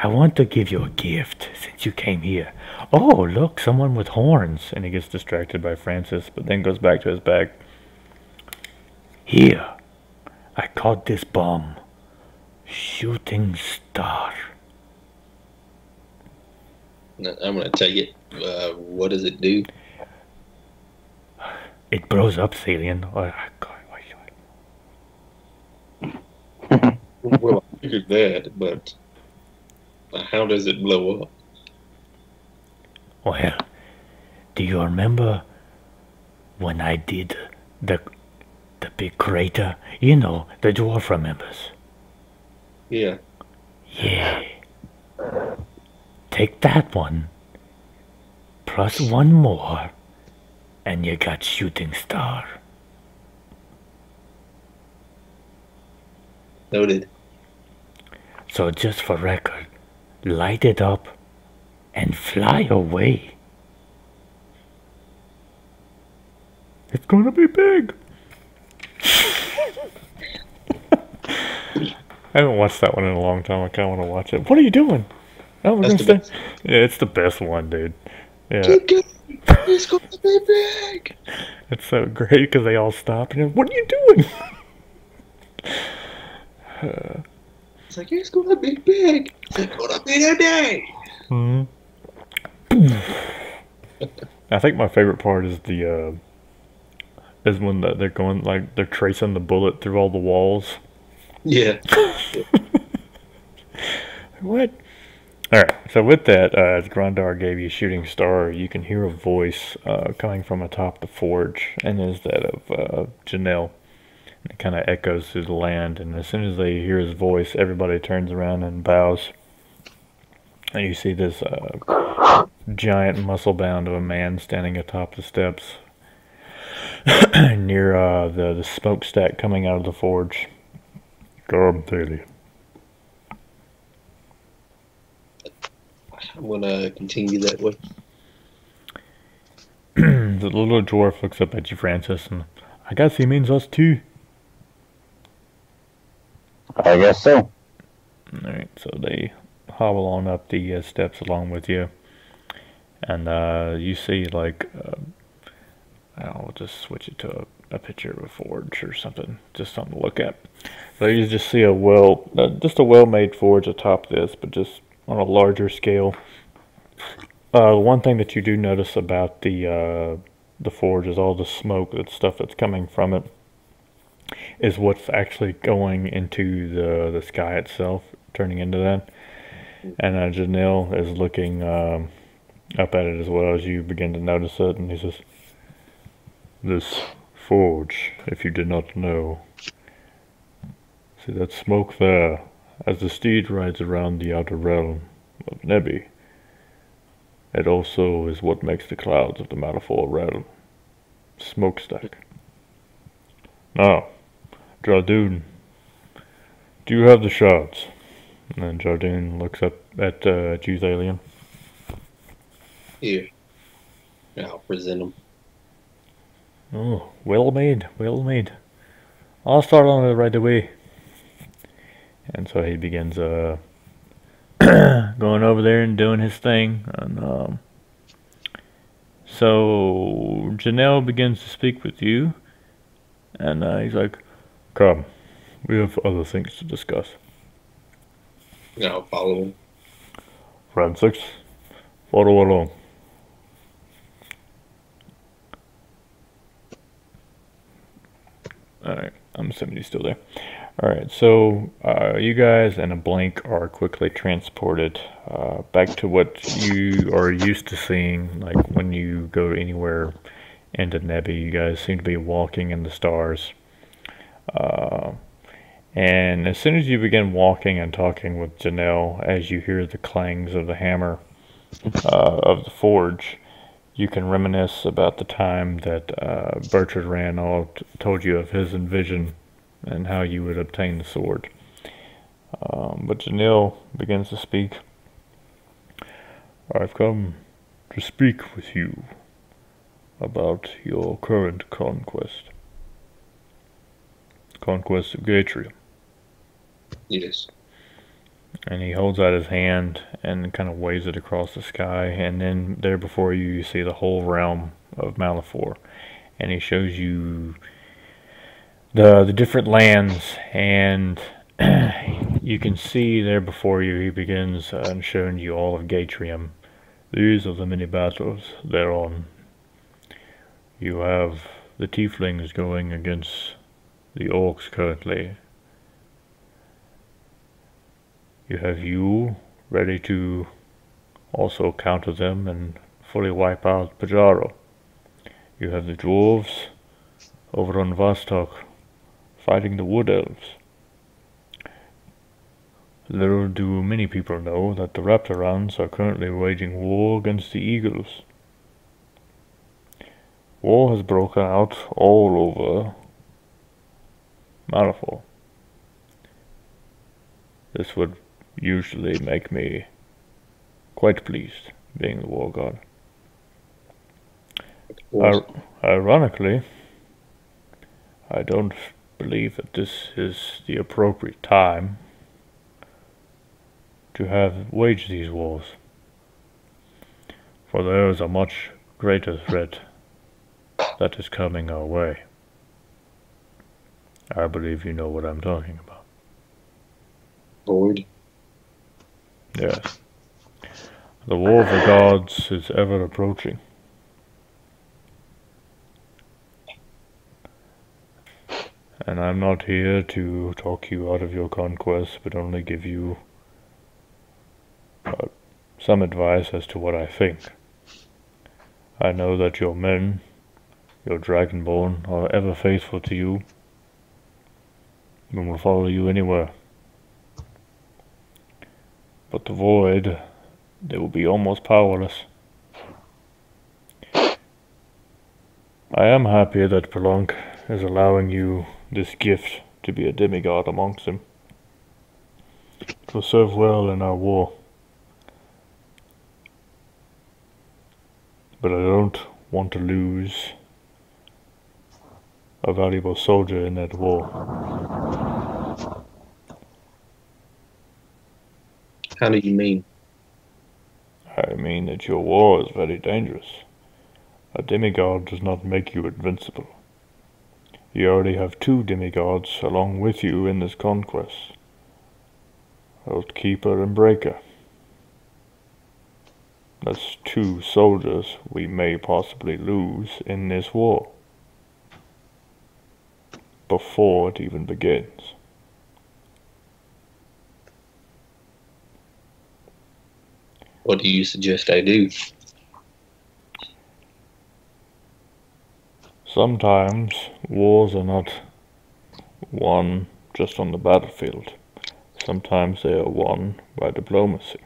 I want to give you a gift since you came here. Oh, look, someone with horns. And he gets distracted by Francis, but then goes back to his bag. Here, I caught this bomb. Shooting star.
I'm going to take it. What does it do?
It blows up, Thalian.
Well, I figured that, but how does it blow up?
Well, do you remember when I did the big crater? You know, the dwarf remembers.
Yeah.
Yeah. Take that one, plus one more, and you got shooting star.
Noted.
So just for record, light it up and fly away. It's gonna be big. I haven't watched that one in a long time. I kinda wanna watch it. What are you doing? Oh, we're gonna stay. Yeah, it's the best one, dude. Yeah.
It's gonna be big.
It's so great because they all stop and what are you doing?
It's like, it's gonna be big. It's gonna be today.
I think my favorite part is the is when they're going, like, they're tracing the bullet through all the walls.
Yeah.
What? Alright, so with that, as Grandar gave you Shooting Star, you can hear a voice coming from atop the forge, and is that of Janelle. It kind of echoes through the land, and as soon as they hear his voice, everybody turns around and bows. And you see this giant muscle bound of a man standing atop the steps near the smokestack coming out of the forge. Come, Thalian.
I'm gonna continue that way.
The little dwarf looks up at you, Francis, and I guess he means us too.
I guess so.
Alright, so they hobble on up the steps along with you. And you see, like, I'll just switch it to a picture of a forge or something, just something to look at. So you just see just a well-made forge atop this, but just on a larger scale. One thing that you do notice about the forge is all the smoke, that stuff that's coming from it, is what's actually going into the sky itself, turning into that. And Janelle is looking up at it as well as you begin to notice it, and he says, "This forge, if you did not know. See that smoke there? As the steed rides around the outer realm of Nebi, it also is what makes the clouds of the Malifor realm smokestack. Now, Jardine, do you have the shards?" And then Jardine looks up at Jews Alien.
Here. I'll present them.
"Oh, well made, well made. I'll start on it right away." And so he begins going over there and doing his thing. And so Janelle begins to speak with you, and he's like, "Come, we have other things to discuss."
I'll follow him.
Francis, follow along. Alright, I'm assuming he's still there. Alright, so you guys and a blank are quickly transported back to what you are used to seeing, like when you go anywhere into Nebi. You guys seem to be walking in the stars. And as soon as you begin walking and talking with Janelle, as you hear the clangs of the hammer of the forge, you can reminisce about the time that Bertrand Randall told you of his vision and how you would obtain the sword. But Janelle begins to speak. "I've come to speak with you about your current conquest. Conquest of Gatrium."
Yes.
And he holds out his hand and kind of waves it across the sky, and then there before you, you see the whole realm of Malifor. And he shows you the different lands, and you can see there before you, he begins showing you all of Gatrium. These are the many battles thereon. You have the tieflings going against the orcs currently. You have you ready to also counter them and fully wipe out Pajaro. You have the dwarves over on Vostok fighting the wood elves. Little do many people know that the Raptorans are currently waging war against the eagles. War has broken out all over Malifor. This would usually make me quite pleased, being the war god. Ironically, I don't believe that this is the appropriate time to have waged these wars, for there is a much greater threat that is coming our way. I believe you know what I'm talking about.
Void.
Yes. The war of the gods is ever approaching. And I'm not here to talk you out of your conquest, but only give you some advice as to what I think. I know that your men, your dragonborn, are ever faithful to you and will follow you anywhere. But the void, they will be almost powerless. I am happy that Pelunk is allowing you this gift to be a demigod amongst them. It will serve well in our war. But I don't want to lose a valuable soldier in that war.
How do you mean?
I mean that your war is very dangerous. A demigod does not make you invincible. You already have 2 demigods along with you in this conquest. Oathkeeper and Breaker. That's 2 soldiers we may possibly lose in this war. Before it even begins.
What do you suggest I do?
Sometimes wars are not won just on the battlefield. Sometimes they are won by diplomacy.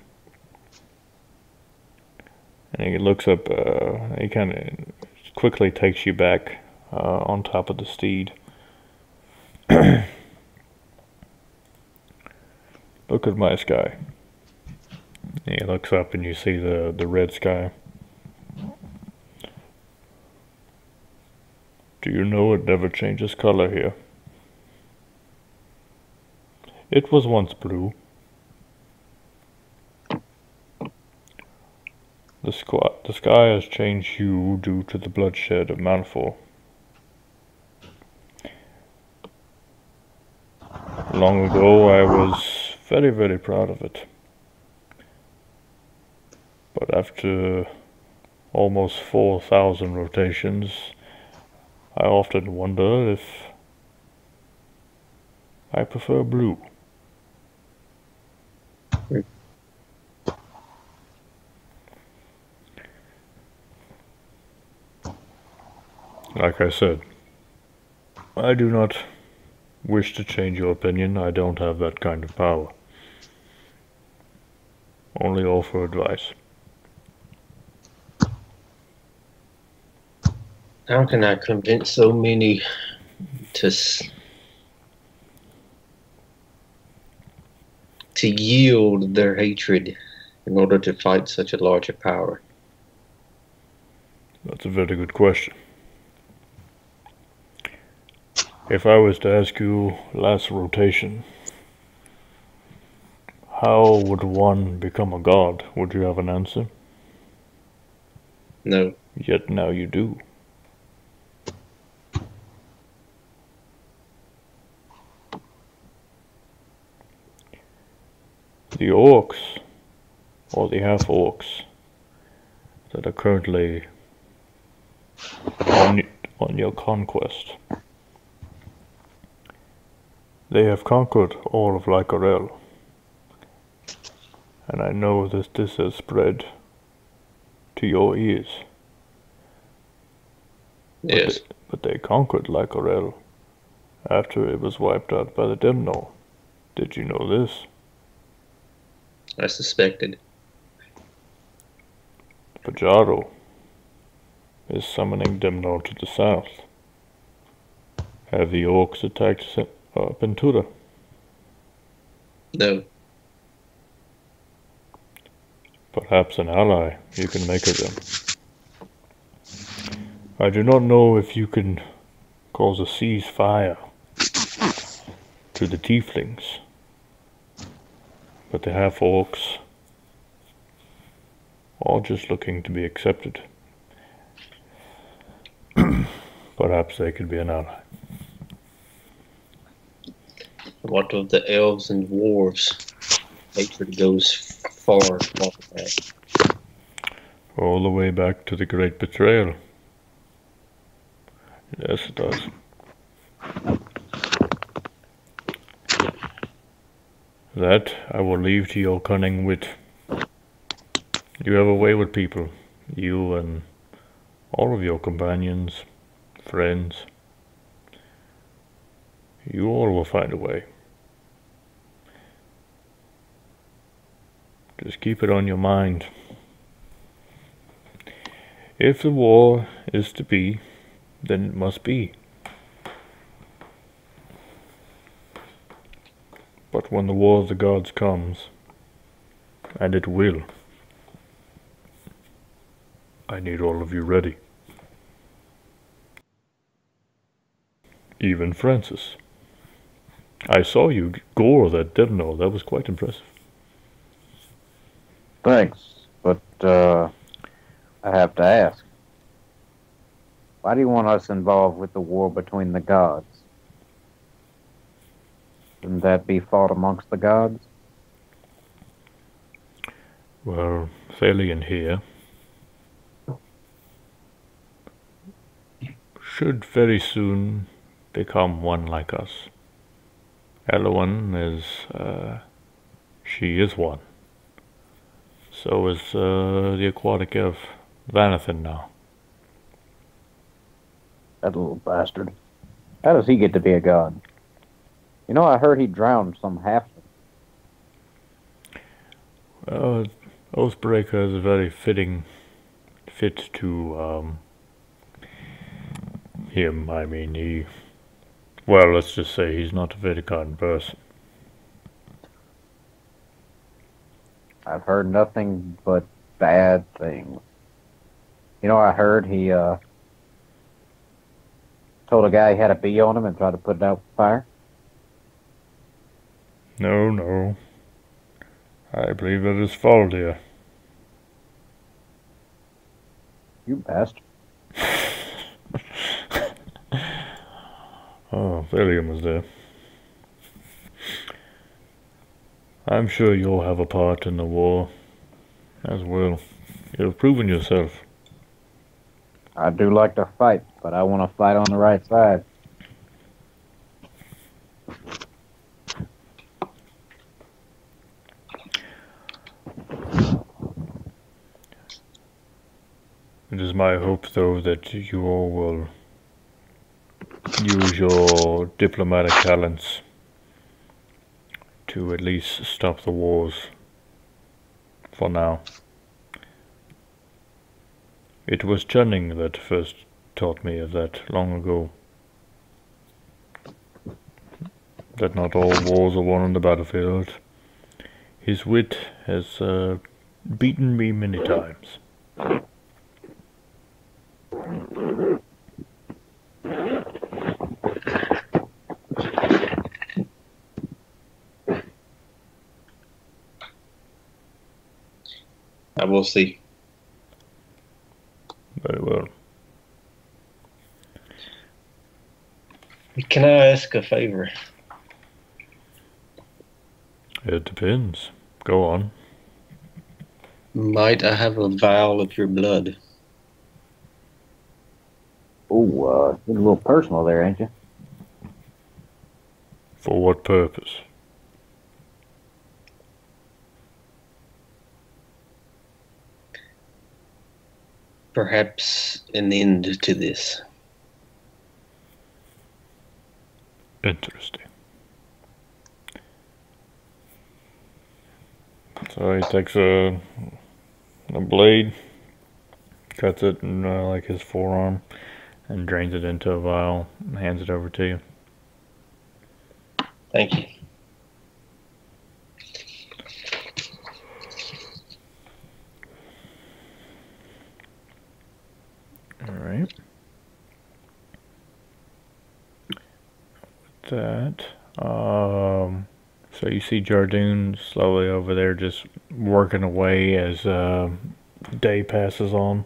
And he looks up, he kind of quickly takes you back on top of the steed. Look at my sky. And he looks up and you see the red sky. Do you know it never changes color here? It was once blue. The sky has changed hue due to the bloodshed of Malifor. Long ago I was very, very proud of it. But after almost 4,000 rotations, I often wonder if I prefer blue. Like I said, I do not wish to change your opinion. I don't have that kind of power. Only offer advice.
How can I convince so many to yield their hatred in order to fight such a larger power?
That's a very good question. If I was to ask you last rotation, how would one become a god? Would you have an answer?
No.
Yet now you do. The orcs, or the half-orcs, that are currently on your conquest, they have conquered all of Lycorel, and I know that this has spread to your ears.
Yes.
But they conquered Lycorel after it was wiped out by the Demnor. Did you know this?
I suspected.
Pajaro is summoning Demnor to the south. Have the orcs attacked Ventura?
No.
Perhaps an ally you can make of them. I do not know if you can cause a ceasefire to the tieflings, but the half-orcs are just looking to be accepted. Perhaps they could be an ally.
What of the elves and dwarves? Hatred goes far, far back.
All the way back to the Great Betrayal. Yes, it does. That I will leave to your cunning wit. You have a way with people, you and all of your companions, friends. You all will find a way. Just keep it on your mind. If the war is to be, then it must be. But when the war of the gods comes, and it will, I need all of you ready. Even Francis. I saw you gore that Demno. That was quite impressive.
Thanks, but I have to ask. Why do you want us involved with the war between the gods? Shouldn't that be fought amongst the gods?
Well, Thalian here should very soon become one like us. Elowen is, she is one. So is the aquatic elf Vanathan now.
That little bastard. How does he get to be a god? You know, I heard he drowned some half.
Oathbreaker is a very fit to him. I mean, well, let's just say he's not a very kind person.
I've heard nothing but bad things. You know, I heard he told a guy he had a bee on him and tried to put it out with fire.
No. I believe that is Faldir.
You bastard.
Oh, Thalian was there. I'm sure you'll have a part in the war as well. You've proven yourself.
I do like to fight, but I want to fight on the right side.
It is my hope, though, that you all will use your diplomatic talents to at least stop the wars for now. It was Chunning that first taught me of that long ago. That not all wars are won on the battlefield. His wit has beaten me many times.
I will see.
Very well.
Can I ask a favor?
It depends. Go on.
Might I have a vial of your blood?
Ooh, getting a little personal there, ain't you?
For what purpose?
Perhaps an end to this.
Interesting. So he takes a blade, cuts it in like his forearm, and drains it into a vial and hands it over to you.
Thank you.
Alright. With that, so you see Jardoon slowly over there just working away as day passes on.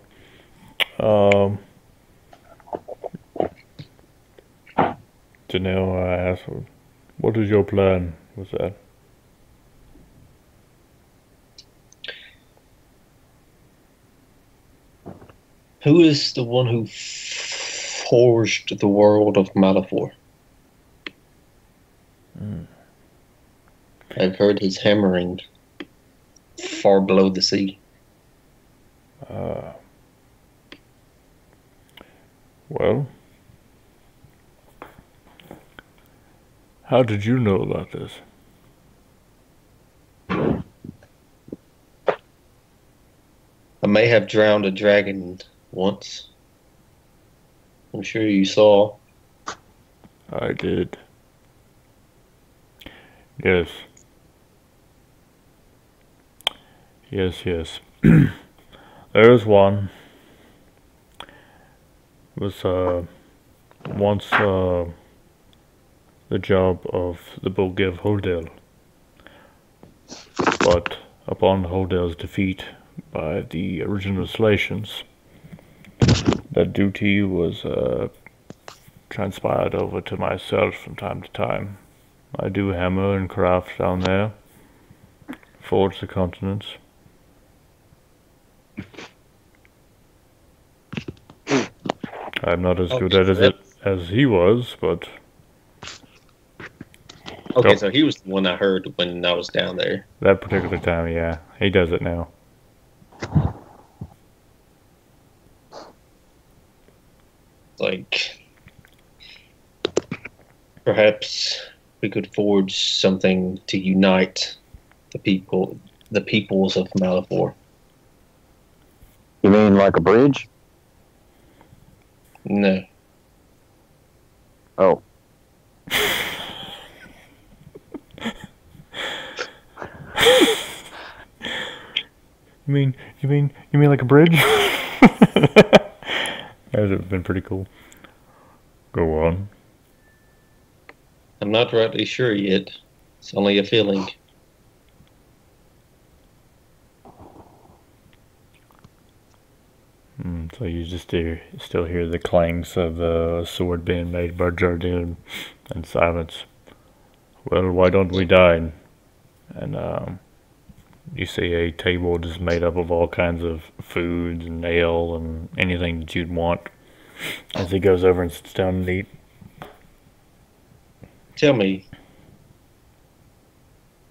Janelle asks, what is your plan with that?
Who is the one who forged the world of Malifor? I've heard his hammering far below the sea.
Well, how did you know about this?
I may have drowned a dragon once. I'm sure you saw.
I did. Yes. Yes. There is one. It was once the job of the Bogiv Hodel. But upon Holdel's defeat by the original Slations, that duty was transpired over to myself from time to time. I do hammer and craft down there, forge the continents. I'm not as good at it as he was, but...
Okay, so he was the one I heard when I was down there.
That particular time, yeah. He does it now.
Like, perhaps we could forge something to unite the peoples of Malifor.
You mean like a bridge?
No.
Oh.
You mean like a bridge? That would have been pretty cool. Go on.
I'm not rightly sure yet. It's only a feeling.
So you just still hear the clangs of the sword being made by Jardine and silence. Well, why don't we dine? And you see a table just made up of all kinds of foods and ale and anything that you'd want. As he goes over and sits down and eat.
Tell me,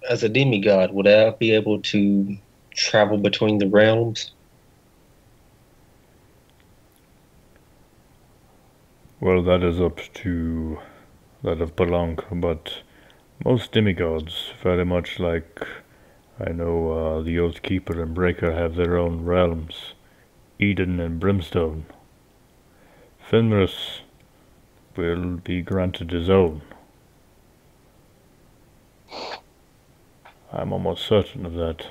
as a demigod, would I be able to travel between the realms?
Well, that is up to that of Belong, but most demigods, very much like I know the Oathkeeper and Breaker, have their own realms, Eden and Brimstone. Fenris will be granted his own. I'm almost certain of that.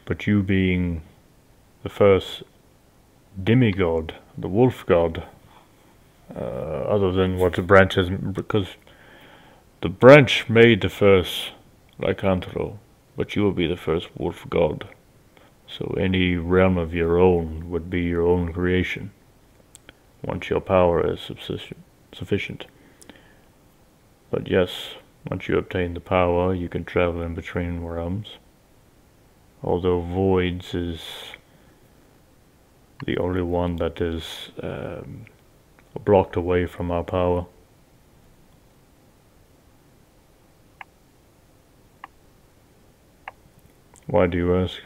But you being the first demigod, the wolf god, other than what the branch has, because the branch made the first lycanthro, but you will be the first wolf god. So any realm of your own would be your own creation, once your power is sufficient. But yes, once you obtain the power, you can travel in between realms. Although Voids is the only one that is blocked away from our power. Why do you ask?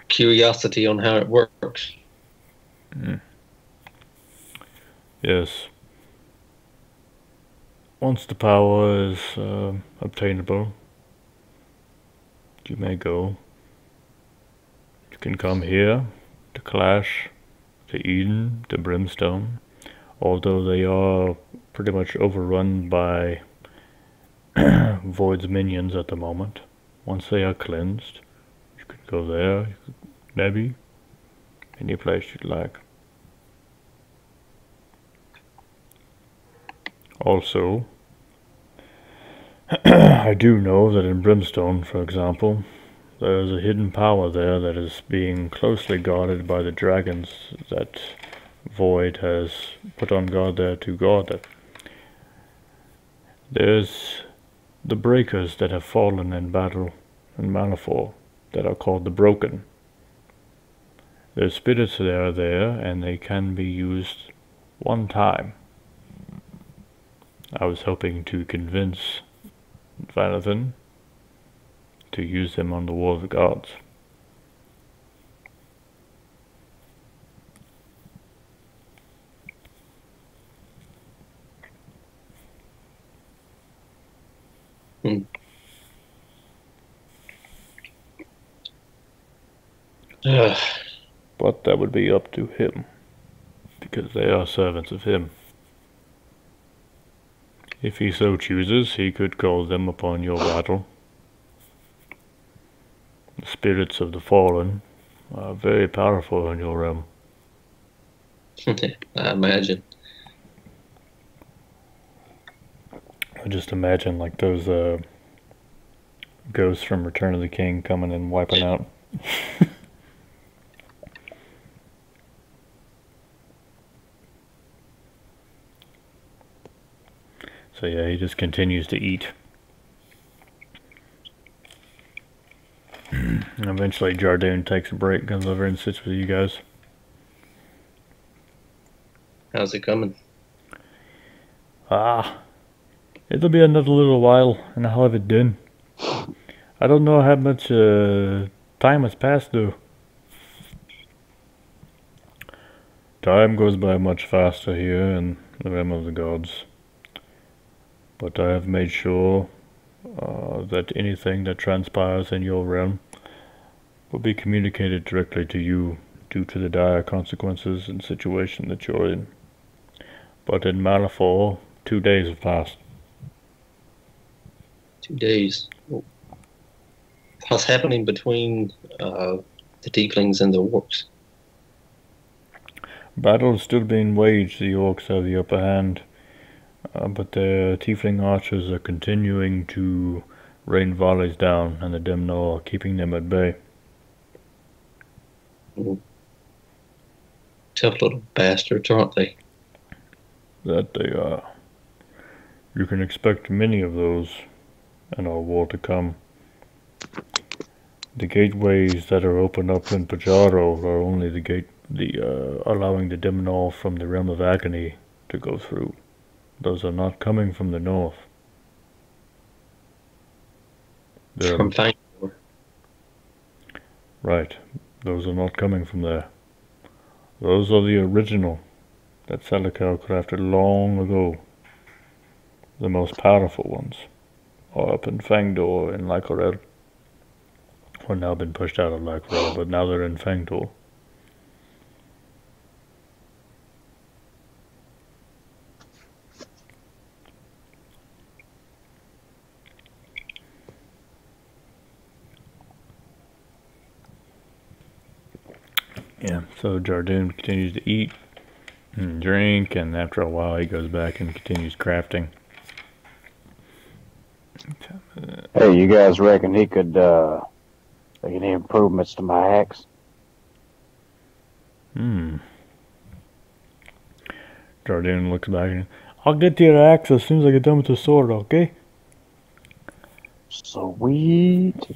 Curiosity on how it works.
Yes. Once the power is obtainable, you may go. You can come here, to Clash, to Eden, to Brimstone, although they are pretty much overrun by Void's minions at the moment. Once they are cleansed, you could go there, you could, maybe, any place you'd like. Also, I do know that in Brimstone, for example, there is a hidden power there that is being closely guarded by the dragons that Void has put on guard there to guard it. There's the breakers that have fallen in battle in Malifor that are called the Broken. Their spirits that are there, and they can be used one time. I was hoping to convince Vanathan to use them on the War of the Gods. But that would be up to him, because they are servants of him. If he so chooses, he could call them upon your battle. The spirits of the fallen are very powerful in your realm.
I imagine.
I just imagine like those ghosts from Return of the King coming and wiping out. So yeah, he just continues to eat. And eventually Jardoon takes a break, comes over and sits with you guys.
How's it coming?
It'll be another little while, and I'll have it done. I don't know how much time has passed, though. Time goes by much faster here in the realm of the gods. But I have made sure that anything that transpires in your realm will be communicated directly to you due to the dire consequences and situation that you're in. But in Malifor, 2 days have passed.
2 days. What's happening between the tieflings and the orcs?
Battle is still being waged. The orcs have the upper hand. But the tiefling archers are continuing to rain volleys down, and the Demnor are keeping them at bay.
Tough little bastards, aren't they?
That they are. You can expect many of those in our war to come. The gateways that are opened up in Pajaro are only allowing the Demnor from the realm of agony to go through. Those are not coming from the north.
From Fangor.
Right. Those are not coming from there. Those are the original that Salical crafted long ago. The most powerful ones are up in Fangor and Lycorel. Or now been pushed out of Lycorel, but now they're in Fangor. Yeah, so Jardoon continues to eat and drink, and after a while he goes back and continues crafting.
Hey, you guys reckon he could make any improvements to my axe?
Jardoon looks back and, I'll get to your axe as soon as I get done with the sword, okay?
Sweet.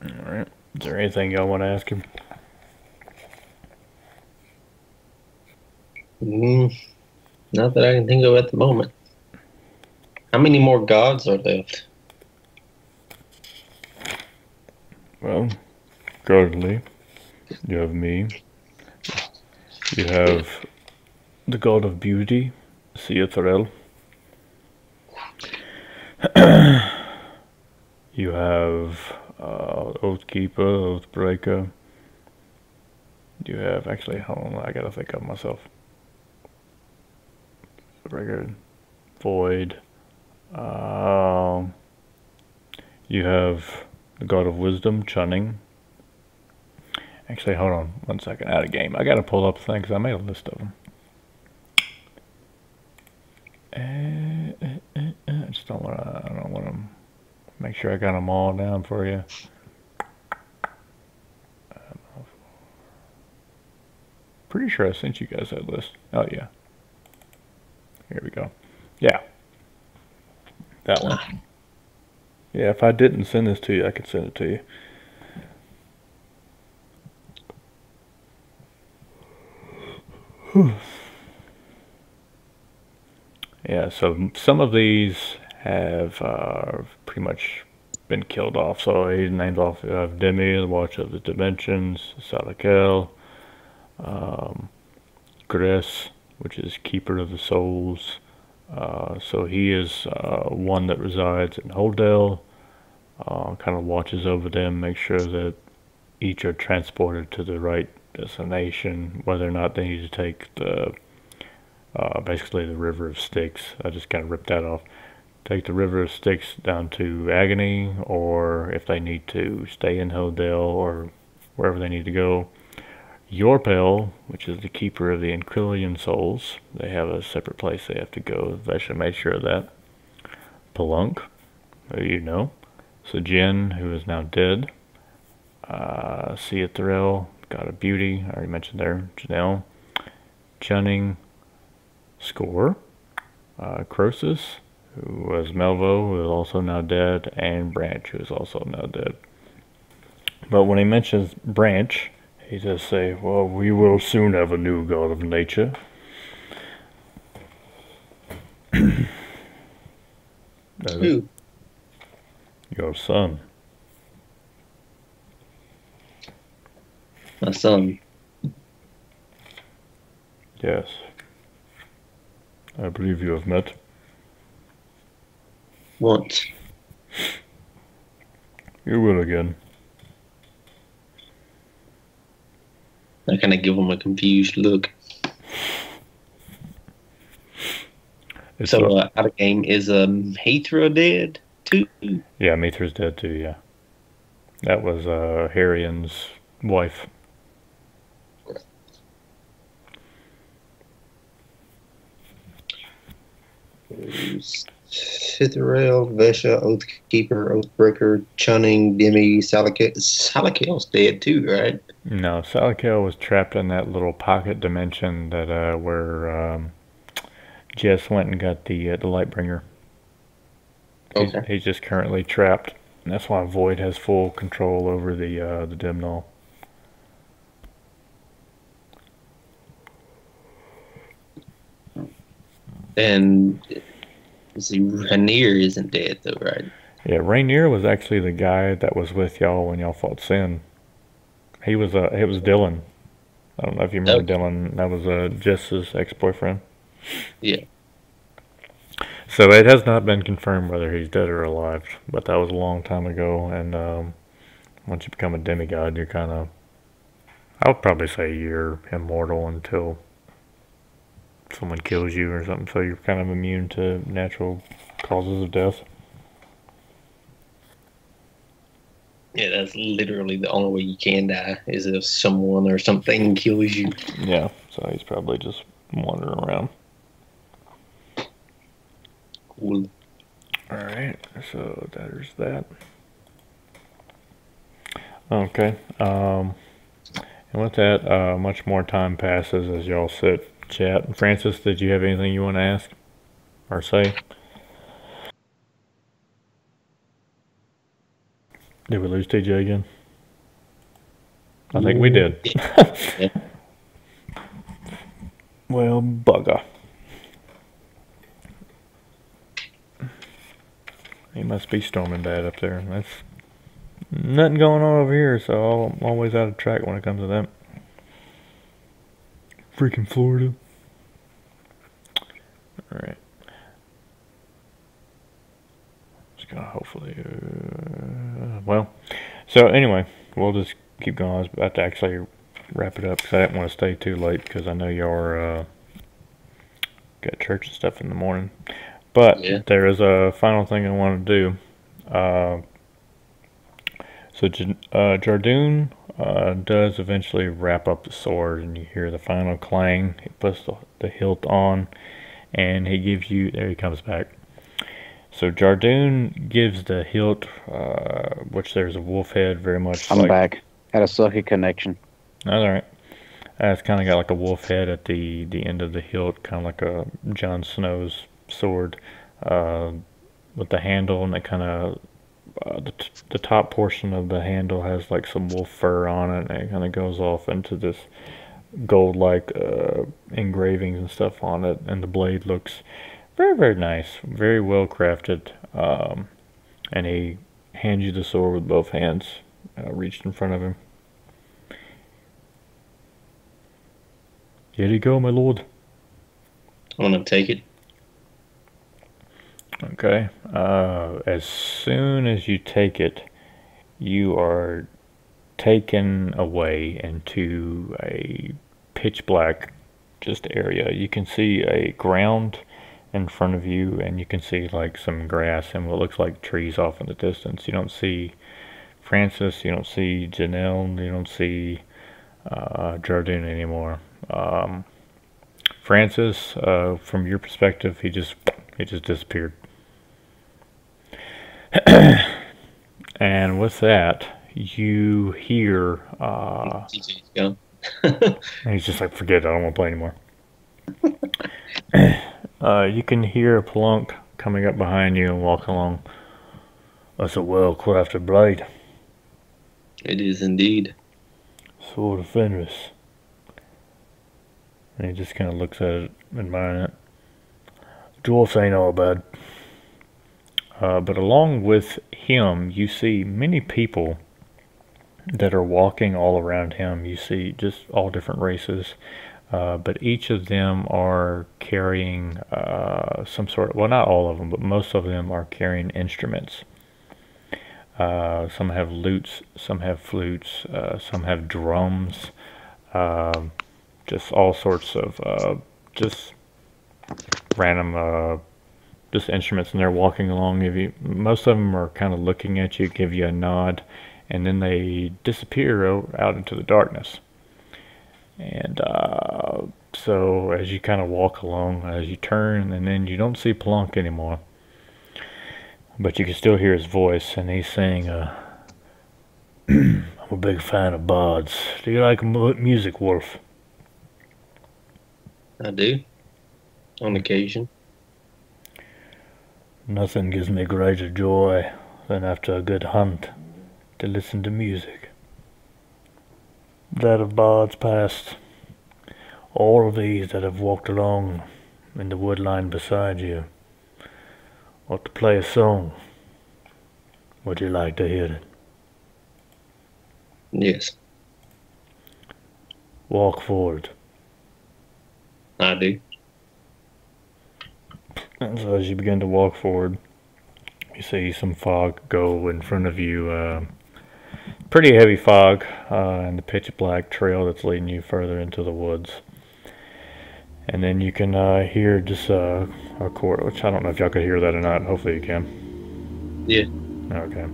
Alright. Is there anything y'all want to ask him?
Not that I can think of at the moment. How many more gods are left?
Well, currently, you have me. You have the god of beauty, Theotharel. You have Oathkeeper, Oathbreaker. You have, actually, hold on, I gotta think of myself. Oathbreaker, Void. You have the god of wisdom, Chunning. Actually, hold on 1 second, out of game. I gotta pull up the thing because I made a list of them. I just don't want to make sure I got them all down for you. Pretty sure I sent you guys that list. Oh yeah. Here we go. Yeah. That one. Yeah, if I didn't send this to you, I could send it to you. Yeah, so some of these have pretty much been killed off. So he's named off Demi, the Watch of the Dimensions, Salakel, Gris, which is Keeper of the Souls. So he is one that resides in Holdale, kind of watches over them, makes sure that each are transported to the right destination, whether or not they need to take the basically the River of Styx. I just kind of ripped that off. Take the River of Styx down to Agony, or if they need to stay in Hodel or wherever they need to go. Yorpel, which is the keeper of the Incrillian souls, they have a separate place they have to go. They should make sure of that. Pelunk, who you know. Sajin, who is now dead. Sia Thrill, got a beauty, I already mentioned there. Janelle. Chunning. Score. Croesus, who was Melvo, who is also now dead. And Branch, who is also now dead. But when he mentions Branch, he does say, well, we will soon have a new god of nature.
Who?
Your son.
My son.
Yes. I believe you have met.
Once.
You will again.
I kind of give him a confused look. So, out of game, is Hathra dead too?
Yeah, Mithra's dead too, yeah. That was Harion's wife.
Citharel, Vesha, Oathkeeper, Oathbreaker, Chunning, Demi, Salakel's dead too, right?
No, Salakel was trapped in that little pocket dimension that where Jess went and got the Lightbringer.
Okay.
He's just currently trapped. And that's why Void has full control over the Dimnall.
And see, Rainier isn't dead though, right?
Yeah, Rainier was actually the guy that was with y'all when y'all fought Sin. It was Dylan. I don't know if you remember Dylan. That was Jess's ex-boyfriend.
Yeah.
So it has not been confirmed whether he's dead or alive, but that was a long time ago. And once you become a demigod, you're kind of, I would probably say you're immortal until someone kills you or something. So you're kind of immune to natural causes of death.
Yeah, that's literally the only way you can die, is if someone or something kills you.
Yeah, so he's probably just wandering around.
Cool.
Alright, so there's that. Okay, and with that, much more time passes as y'all sit, chat. Francis, did you have anything you want to ask or say? Did we lose TJ again? I think we did.
Yeah.
Well, bugger. He must be storming bad up there. That's nothing going on over here, so I'm always out of track when it comes to that. Freaking Florida. Alright. Just gonna hopefully... well, so anyway, we'll just keep going. I was about to actually wrap it up because I didn't want to stay too late because I know y'all are got church and stuff in the morning. But there is a final thing I want to do. So Jardoon does eventually wrap up the sword, and you hear the final clang. He puts the hilt on, and he gives you. There he comes back. So Jardoon gives the hilt, which there's a wolf head, very much.
I'm back. Had a sucky connection.
That's alright. It's kind of got like a wolf head at the end of the hilt, kind of like a Jon Snow's sword, with the handle, and it kind of the top portion of the handle has like some wolf fur on it, and it kind of goes off into this gold-like engravings and stuff on it, and the blade looks very, very nice, very well crafted. And he hands you the sword with both hands, reached in front of him. Here you go, my lord.
I'm gonna take it.
Okay. As soon as you take it, you are taken away into a pitch black just area. You can see a ground in front of you, and you can see like some grass and what looks like trees off in the distance. You don't see Francis, you don't see Janelle, you don't see Jardoon anymore. Francis, from your perspective, he just disappeared. And with that, you hear,
TJ's gone.
and he's just like, forget it, I don't want to play anymore. You can hear Plunk coming up behind you and walk along. That's a well-crafted blade.
It is indeed.
Sword of Fenris. And he just kind of looks at it, admiring it. Dwarfs ain't all bad. But along with him, you see many people that are walking all around him. You see just all different races. But each of them are carrying some sort of, well, not all of them, but most of them are carrying instruments. Some have lutes, some have flutes, some have drums, just all sorts of just random just instruments, and they're walking along. Most of them are kind of looking at you, give you a nod, and then they disappear out into the darkness. And so as you kind of walk along, as you turn, and then you don't see Plunk anymore, but you can still hear his voice, and he's saying, I'm a big fan of bards. Do you like music, Wolf?
I do. On occasion.
Nothing gives me greater joy than after a good hunt to listen to music. That of bards past. All of these that have walked along in the wood line beside you ought to play a song. Would you like to hear it?
Yes.
Walk forward.
I do.
And so as you begin to walk forward, you see some fog go in front of you. Pretty heavy fog, and the pitch black trail that's leading you further into the woods. And then you can hear just a chord, which I don't know if y'all could hear that or not. Hopefully you can.
Yeah.
Okay.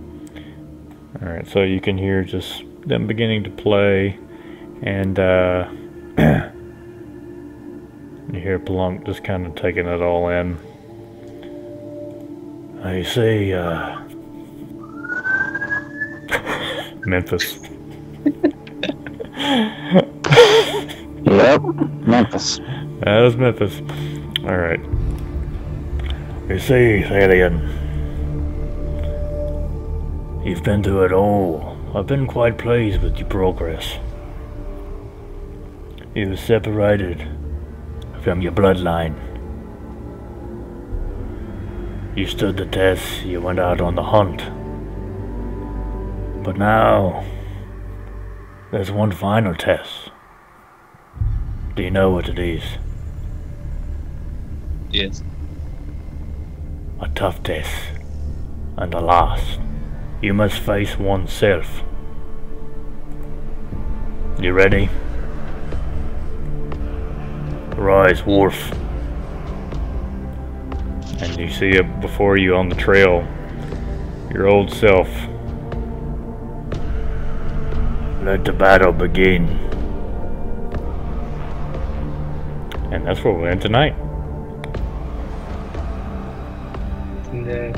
Alright, so you can hear just them beginning to play, and you hear Plunk just kind of taking it all in. I see, Memphis.
Yep, Memphis.
That was Memphis. Alright. You see, alien, you've been through it all. I've been quite pleased with your progress. You were separated from your bloodline. You stood the test, you went out on the hunt. But now, there's one final test. Do you know what it is?
Yes.
A tough test. And the last. You must face oneself. You ready? Rise, Wolf. And you see it before you on the trail. Your old self. Let the battle begin. And that's where we'll end tonight.
Yeah.